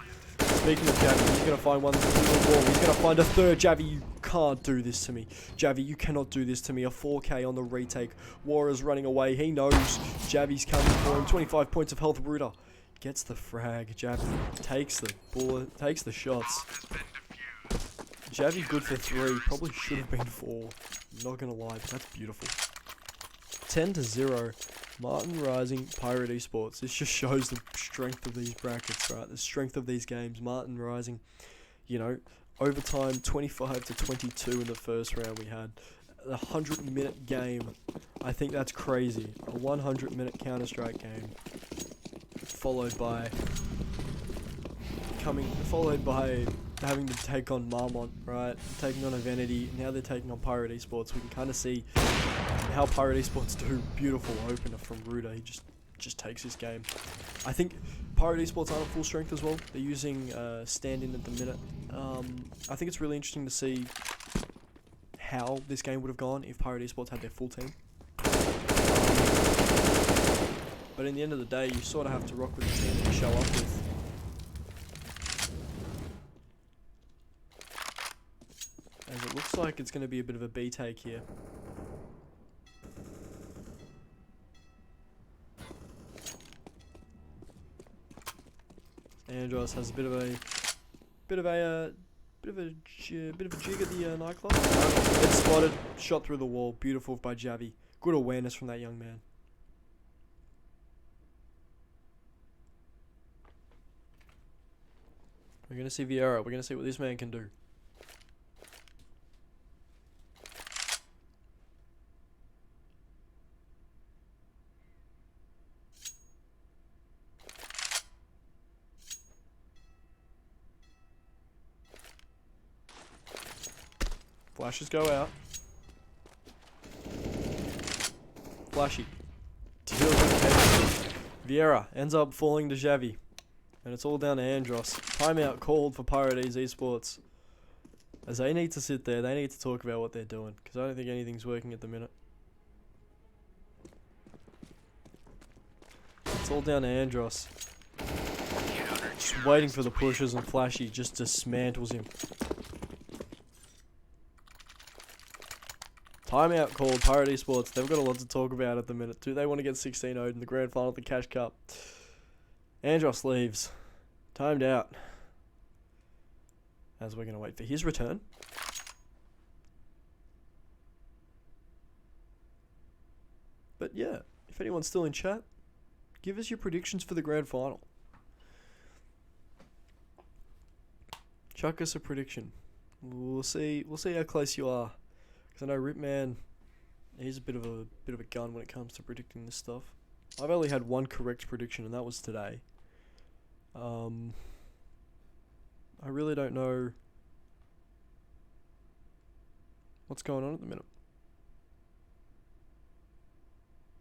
B: Speaking of Javi, he's going to find 1 through the wall. He's going to find a 3rd. Javi, you can't do this to me. Javi, you cannot do this to me. A 4K on the retake. Warrior's running away. He knows Javi's coming for him. 25 points of health. Ruda gets the frag. Javi takes the bullet, takes the shots. Javi good for 3. Probably should have been 4. I'm not going to lie, but that's beautiful. 10-0. Martin Rising, Pirate Esports. This just shows the strength of these brackets, right? The strength of these games. Martin Rising, you know, overtime 25-22 in the first round we had. A 100-minute game. I think that's crazy. A 100-minute Counter-Strike game. Followed by having to take on Marmont, right? Taking on Avenity. Now they're taking on Pirate Esports. We can kind of see how Pirate Esports do. Beautiful opener from Ruda. He just takes this game. I think Pirate Esports aren't at full strength as well. They're using stand-in at the minute. I think it's really interesting to see how this game would have gone if Pirate Esports had their full team. But in the end of the day, you sort of have to rock with the team that you show up with. As it looks like it's going to be a bit of a B take here. Andros has a bit of a jig at the nightclub. It's spotted, shot through the wall. Beautiful by Javi. Good awareness from that young man. We're going to see Vieira. We're going to see what this man can do. Flashes go out. Flashy. Deals with Vieira ends up falling to Javi. And it's all down to Andros. Timeout called for Pirate Esports. As they need to sit there, they need to talk about what they're doing. Because I don't think anything's working at the minute. It's all down to Andros.
C: Counter
B: Just waiting for the pushes, and Flashy just dismantles him. Timeout called. Pirate Esports. They've got a lot to talk about at the minute. Do they want to get 16-0'd in the grand final of the Cash Cup? Andros leaves. Timed out. As we're going to wait for his return. But yeah, if anyone's still in chat, give us your predictions for the grand final. Chuck us a prediction. We'll see how close you are. Because I know Ripman, he's a bit of a gun when it comes to predicting this stuff. I've only had one correct prediction, and that was today. I really don't know what's going on at the minute.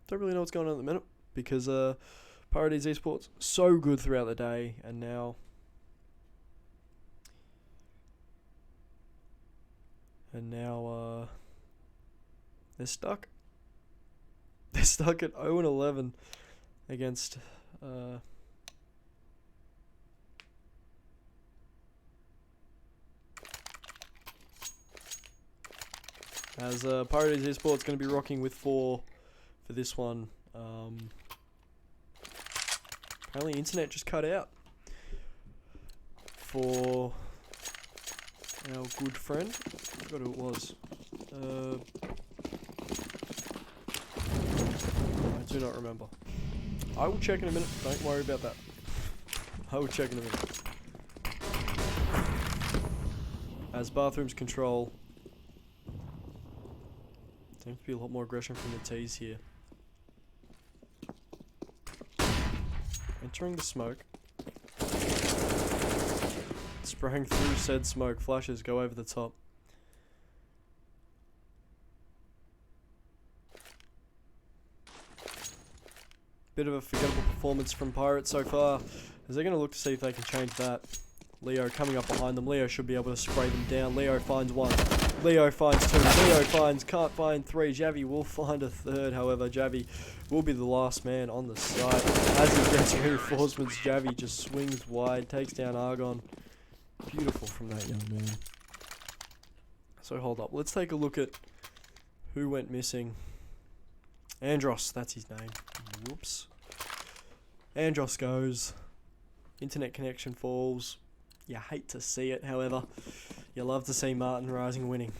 B: Don't really know what's going on at the minute because Parodies Esports so good throughout the day, and now they're stuck. They're stuck at 0-11 against as Parodies Esports going to be rocking with 4 for this one. Apparently internet just cut out for our good friend. I forgot who it was. I do not remember. I will check in a minute. Don't worry about that. I will check in a minute. As bathrooms control. Seems to be a lot more aggression from the T's here. Entering the smoke. Spraying through said smoke. Flashes go over the top. Bit of a forgettable performance from Pirates so far, as they're going to look to see if they can change that. Leo coming up behind them. Leo should be able to spray them down. Leo finds 1. Leo finds 2. Leo can't find 3. Javi will find a 3rd. However, Javi will be the last man on the site. As he gets reinforcements, Javi just swings wide, takes down Argon. Beautiful from that young man. So hold up. Let's take a look at who went missing. Andros, that's his name. Whoops. Andros goes. Internet connection falls. You hate to see it, however. You love to see Martin Rising winning.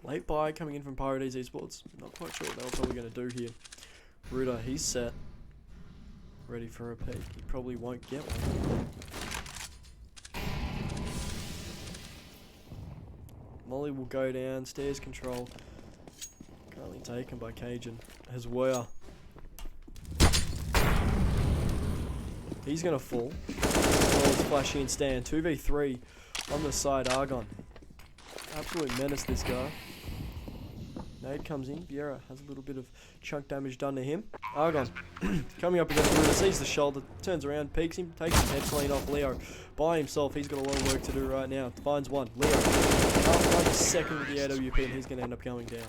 B: Late buy coming in from Parodies Esports. Not quite sure what they were probably going to do here. Ruda, he's set. Ready for a peek. He probably won't get one. Molly will go down. Stairs control. Currently taken by Cajun. As Weir. He's going to fall. Flashy and stand. 2v3 on the side. Argon. Absolute menace, this guy. Nade comes in. Vieira has a little bit of chunk damage done to him. Argon coming up against Ruda. Sees the shoulder. Turns around. Peeks him. Takes his head clean off. Leo by himself. He's got a lot of work to do right now. Finds 1. Leo. After a second with the AWP, and he's going to end up going down.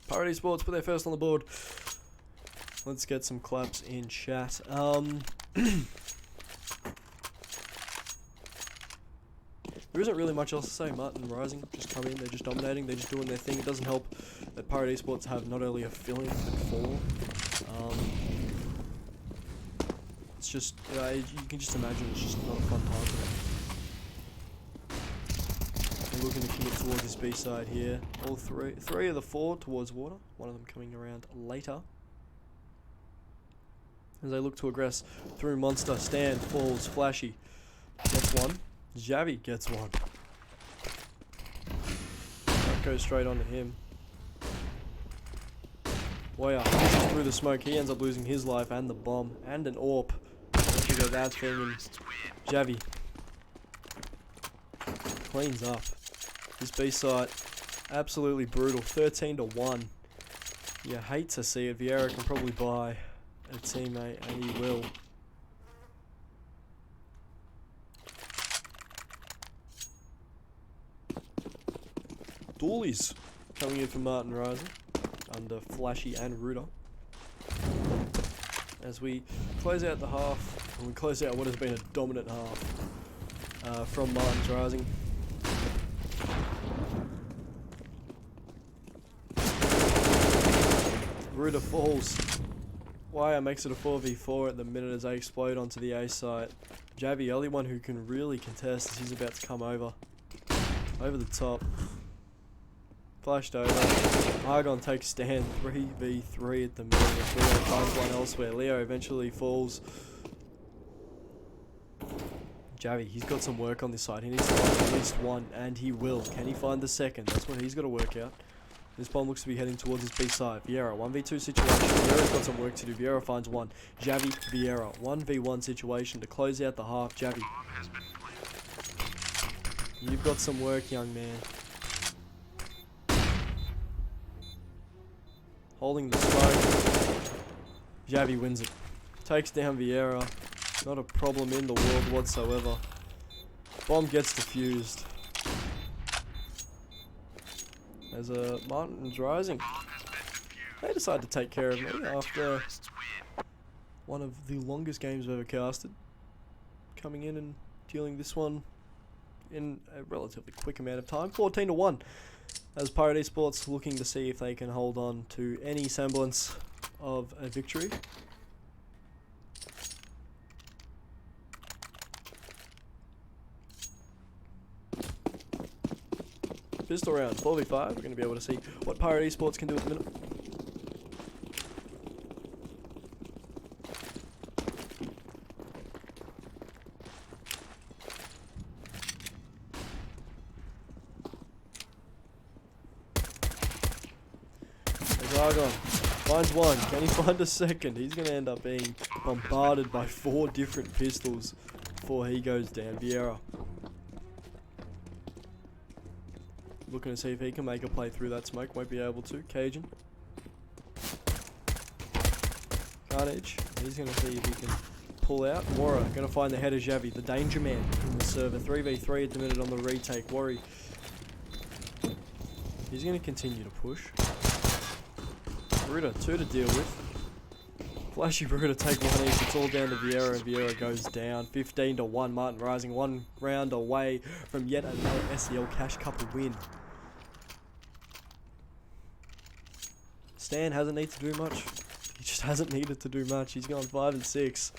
B: Parody Sports put their first on the board. Let's get some claps in chat. There isn't really much else to say. Martin Rising just come in. They're just dominating. They're just doing their thing. It doesn't help that Parody Sports have not only a filling but 4. It's just you can just imagine it's just not a fun time for them. They're looking to commit towards this B side here. All three of the 4 towards water. One of them coming around later. As they look to aggress through Monster. Stand, falls, Flashy. Gets 1. Javi gets 1. That goes straight onto him. Warrior pushes through the smoke. He ends up losing his life and the bomb. And an AWP. Look at that thing. And Javi cleans up. This B site, absolutely brutal. 13-1. You hate to see it. Vieira can probably buy a teammate, and he will. Stoolies coming in from Martin Rising under Flashy and Rooter. As we close out the half, and we close out what has been a dominant half from Martin's Rising. Rooter falls. Wire makes it a 4v4 at the minute as they explode onto the A site. Javi, only one who can really contest as he's about to come over the top. Flashed over. Argon takes stand 3v3 at the minute as Leo finds one elsewhere. Leo eventually falls. Javi, he's got some work on this side. He needs to find at least one, and he will. Can he find the second? That's what he's got to work out. This bomb looks to be heading towards his B side. Vieira, 1v2 situation. Vieira's got some work to do. Vieira finds one. Javi, Vieira, 1v1 situation to close out the half. Javi, you've got some work, young man. Holding the smoke. Javi wins it. Takes down Vieira. Not a problem in the world whatsoever. Bomb gets defused. As Martin's Rising, they decide to take care of me after one of the longest games I've ever casted. Coming in and dealing this one in a relatively quick amount of time. 14-1. As Pirate Esports looking to see if they can hold on to any semblance of a victory. Pistol round, 4v5. We're going to be able to see what Pirate Esports can do at the minute. There's Argon. Finds one. Can he find a second? He's going to end up being bombarded by 4 different pistols before he goes down. Vieira. Looking to see if he can make a play through that smoke. Won't be able to. Cajun. Carnage. He's going to see if he can pull out. Wara going to find the head of Javi, the danger man in the server. 3v3 at the minute on the retake. Worry. He's going to continue to push. Ruta, 2 to deal with. Flashy Ruta take one each. It's all down to Vieira, and Vieira goes down. 15-1. Martin Rising 1 round away from yet another SCL Cash Cup win. Stan hasn't needed to do much. He just hasn't needed to do much. He's gone 5 and 6.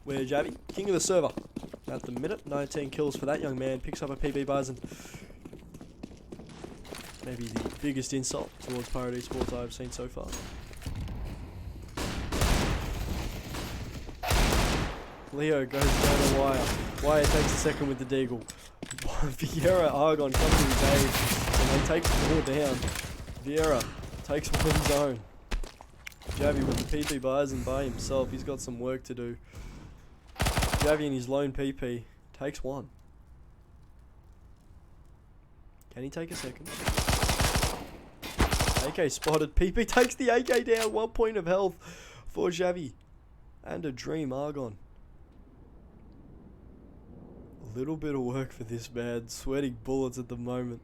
B: Where Javi, king of the server. At the minute, 19 kills for that young man. Picks up a PB Bison. Maybe the biggest insult towards Pirate Esports I've seen so far. Leo goes down the wire. Wire takes a second with the deagle. Vieira, Argon comes to his aid, and they take 4 down. Vieira takes one zone. Javi with the PP Bison by himself. He's got some work to do. Javi in his lone PP takes 1. Can he take a second? AK spotted. PP takes the AK down. 1 point of health for Javi. And a dream Argon. A little bit of work for this man. Sweating bullets at the moment.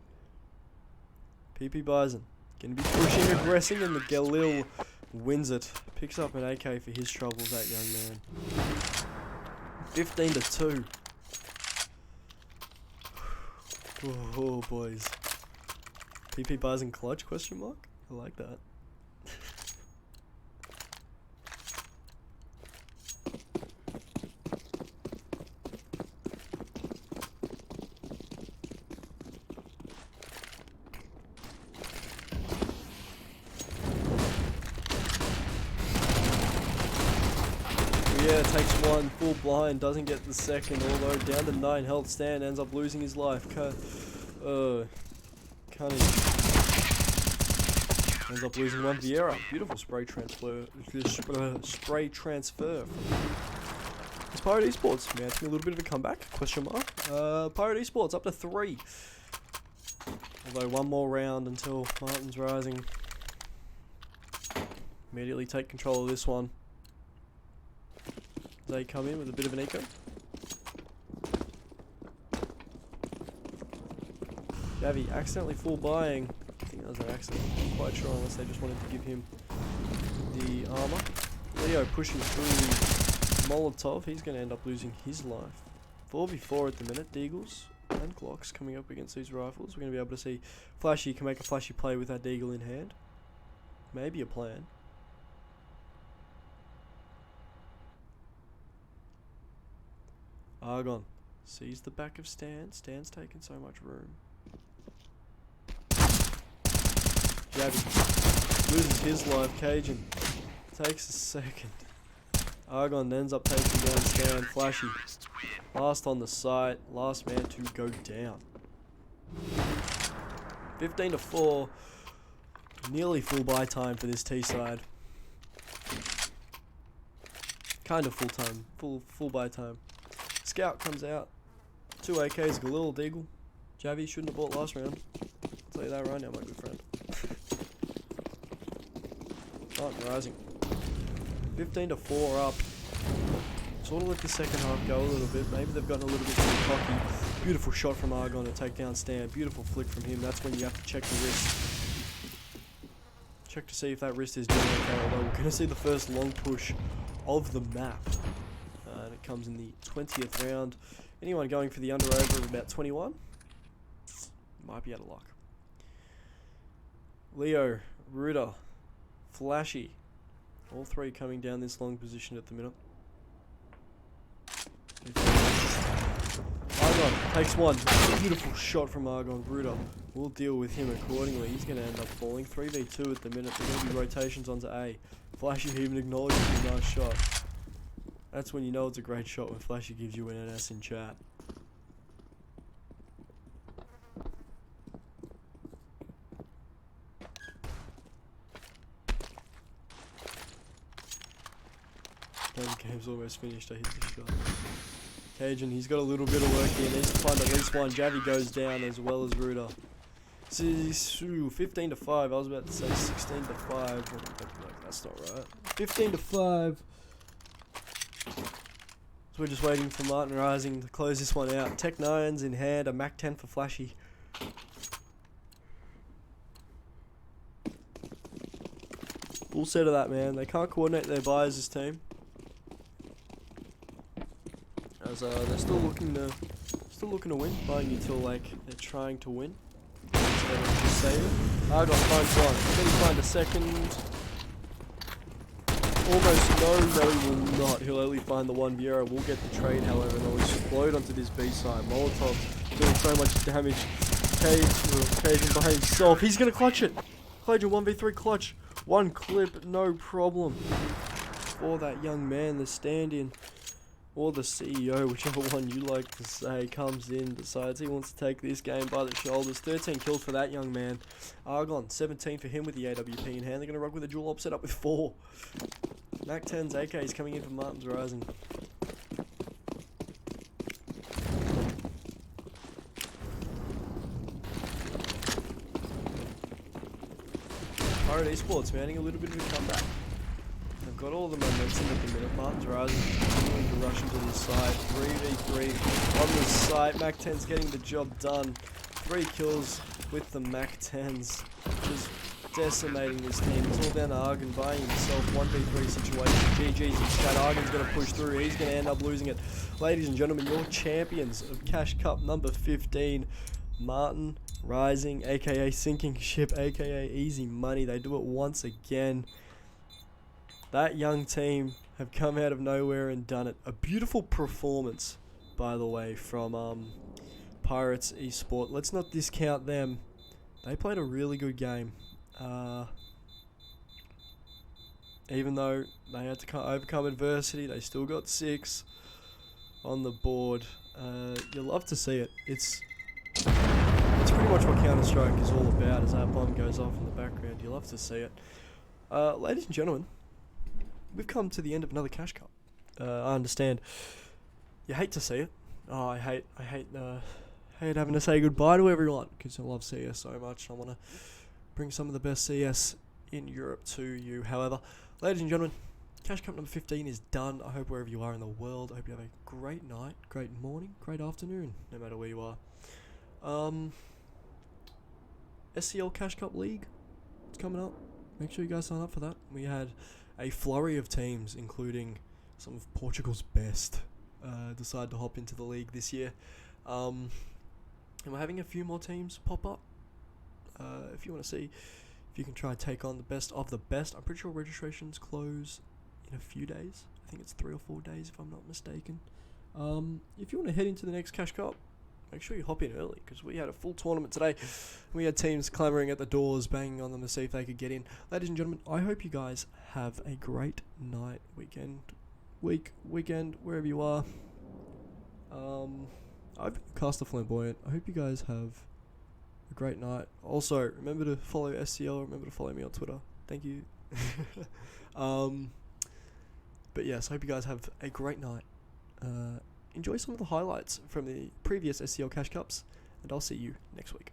B: PP Bison. Gonna be pushing, aggressing, and the Galil wins it. Picks up an AK for his troubles, that young man. 15-2. Oh, boys. PP Bison clutch, question mark? I like that. Yeah, takes 1, full blind, doesn't get the second, although down to 9 health. Stan ends up losing his life. Cunning. Ends up losing 1. Vieira. Beautiful spray transfer. It's Pirate Esports mounting a little bit of a comeback, question mark. Pirate Esports up to 3. Although 1 more round until Martin's Rising immediately take control of this one. They come in with a bit of an eco. Javi accidentally full buying. I think that was an accident. I'm not quite sure unless they just wanted to give him the armor. Leo pushing through Molotov. He's going to end up losing his life. 4v4 at the minute. Deagles and Glocks coming up against these rifles. We're going to be able to see Flashy can make a flashy play with that Deagle in hand. Maybe a plan. Argon sees the back of Stan. Stan's taking so much room. Javi loses his life. Cajun takes a second. Argon ends up taking down Stan. Flashy last on the site. Last man to go down. 15-4. Nearly full buy time for this T side. Kind of full time. Full buy time. Scout comes out. 2 AKs, Galil, Deagle. Javi shouldn't have bought last round. I'll tell you that right now, my good friend. Martin rising. 15-4 up. Sort of let the second half go a little bit. Maybe they've gotten a little bit too cocky. Beautiful shot from Argon to take down Stan. Beautiful flick from him. That's when you have to check the wrist. Check to see if that wrist is doing okay. Although we're going to see the first long push of the map. And it comes in the 20th round. Anyone going for the under-over of about 21? Might be out of luck. Leo, Ruda, Flashy. All three coming down this long position at the minute. Argon takes one. Beautiful shot from Argon. Ruda will deal with him accordingly. He's going to end up falling. 3v2 at the minute. There's going to be rotations onto A. Flashy even acknowledges a nice shot. That's when you know it's a great shot, when Flashy gives you an NS in chat. Game's almost finished. I hit the shot. Cajun, he's got a little bit of work here. Needs to find at least one. Javi goes down as well as Ruda. 15-5. I was about to say 16-5. That's not right. 15-5. So we're just waiting for Martin Rising to close this one out. Tech 9's in hand. A Mac 10 for Flashy. Full set of that, man. They can't coordinate their buys, this team. As they're still looking to win, buying you till like they're trying to win. Instead of just save it. Argon finds one. Then he find a second. Almost no, he will not. He'll only find the one. Viera will get the trade, however, and they'll explode onto this B side. Molotov doing so much damage. Cajun by himself. He's gonna clutch it. Cajun 1v3 clutch. One clip, no problem. For that young man, the stand-in, or the CEO, whichever one you like to say, comes in, decides he wants to take this game by the shoulders. 13 kills for that young man. Argon, 17 for him with the AWP in hand. They're going to rock with a dual op setup with 4. Mac 10's AK is coming in for Martin's Rising. Pirate Esports mounting a little bit of a comeback. They've got all the momentum at the minute. Martin's Rising continuing to rush into this side. 3v3 on the site. Mac 10's getting the job done. 3 kills with the Mac 10s. Just decimating this team. It's all down to Argon buying himself. 1v3 situation. GG's in chat. Argon's going to push through. He's going to end up losing it. Ladies and gentlemen, your champions of Cash Cup number 15. Martin Rising, aka Sinking Ship, aka Easy Money. They do it once again. That young team have come out of nowhere and done it. A beautiful performance, by the way, from Pirates Esport. Let's not discount them. They played a really good game. Even though they had to overcome adversity, they still got 6 on the board. You'll love to see it. It's pretty much what Counter-Strike is all about, as that bomb goes off in the background. You'll love to see it. Ladies and gentlemen, we've come to the end of another Cash Cup. I understand you hate to see it. Oh, I hate having to say goodbye to everyone, because I love CS so much. I want to bring some of the best CS in Europe to you. However, ladies and gentlemen, Cash Cup number 15 is done. I hope wherever you are in the world, I hope you have a great night, great morning, great afternoon, no matter where you are. SCL Cash Cup League, it's coming up. Make sure you guys sign up for that. We had a flurry of teams, including some of Portugal's best, decide to hop into the league this year. And we're having a few more teams pop up. If you want to see if you can try and take on the best of the best, I'm pretty sure registrations close in a few days. I think it's 3 or 4 days if I'm not mistaken. If you want to head into the next Cash Cup, make sure you hop in early, because we had a full tournament today. We had teams clamoring at the doors, banging on them to see if they could get in. Ladies and gentlemen, I hope you guys have a great night, weekend, wherever you are. I've been Caster Flamboyant. I hope you guys have a great night. Also, remember to follow SCL. Remember to follow me on Twitter. Thank you. But yes, I hope you guys have a great night. Enjoy some of the highlights from the previous SCL Cash Cups, and I'll see you next week.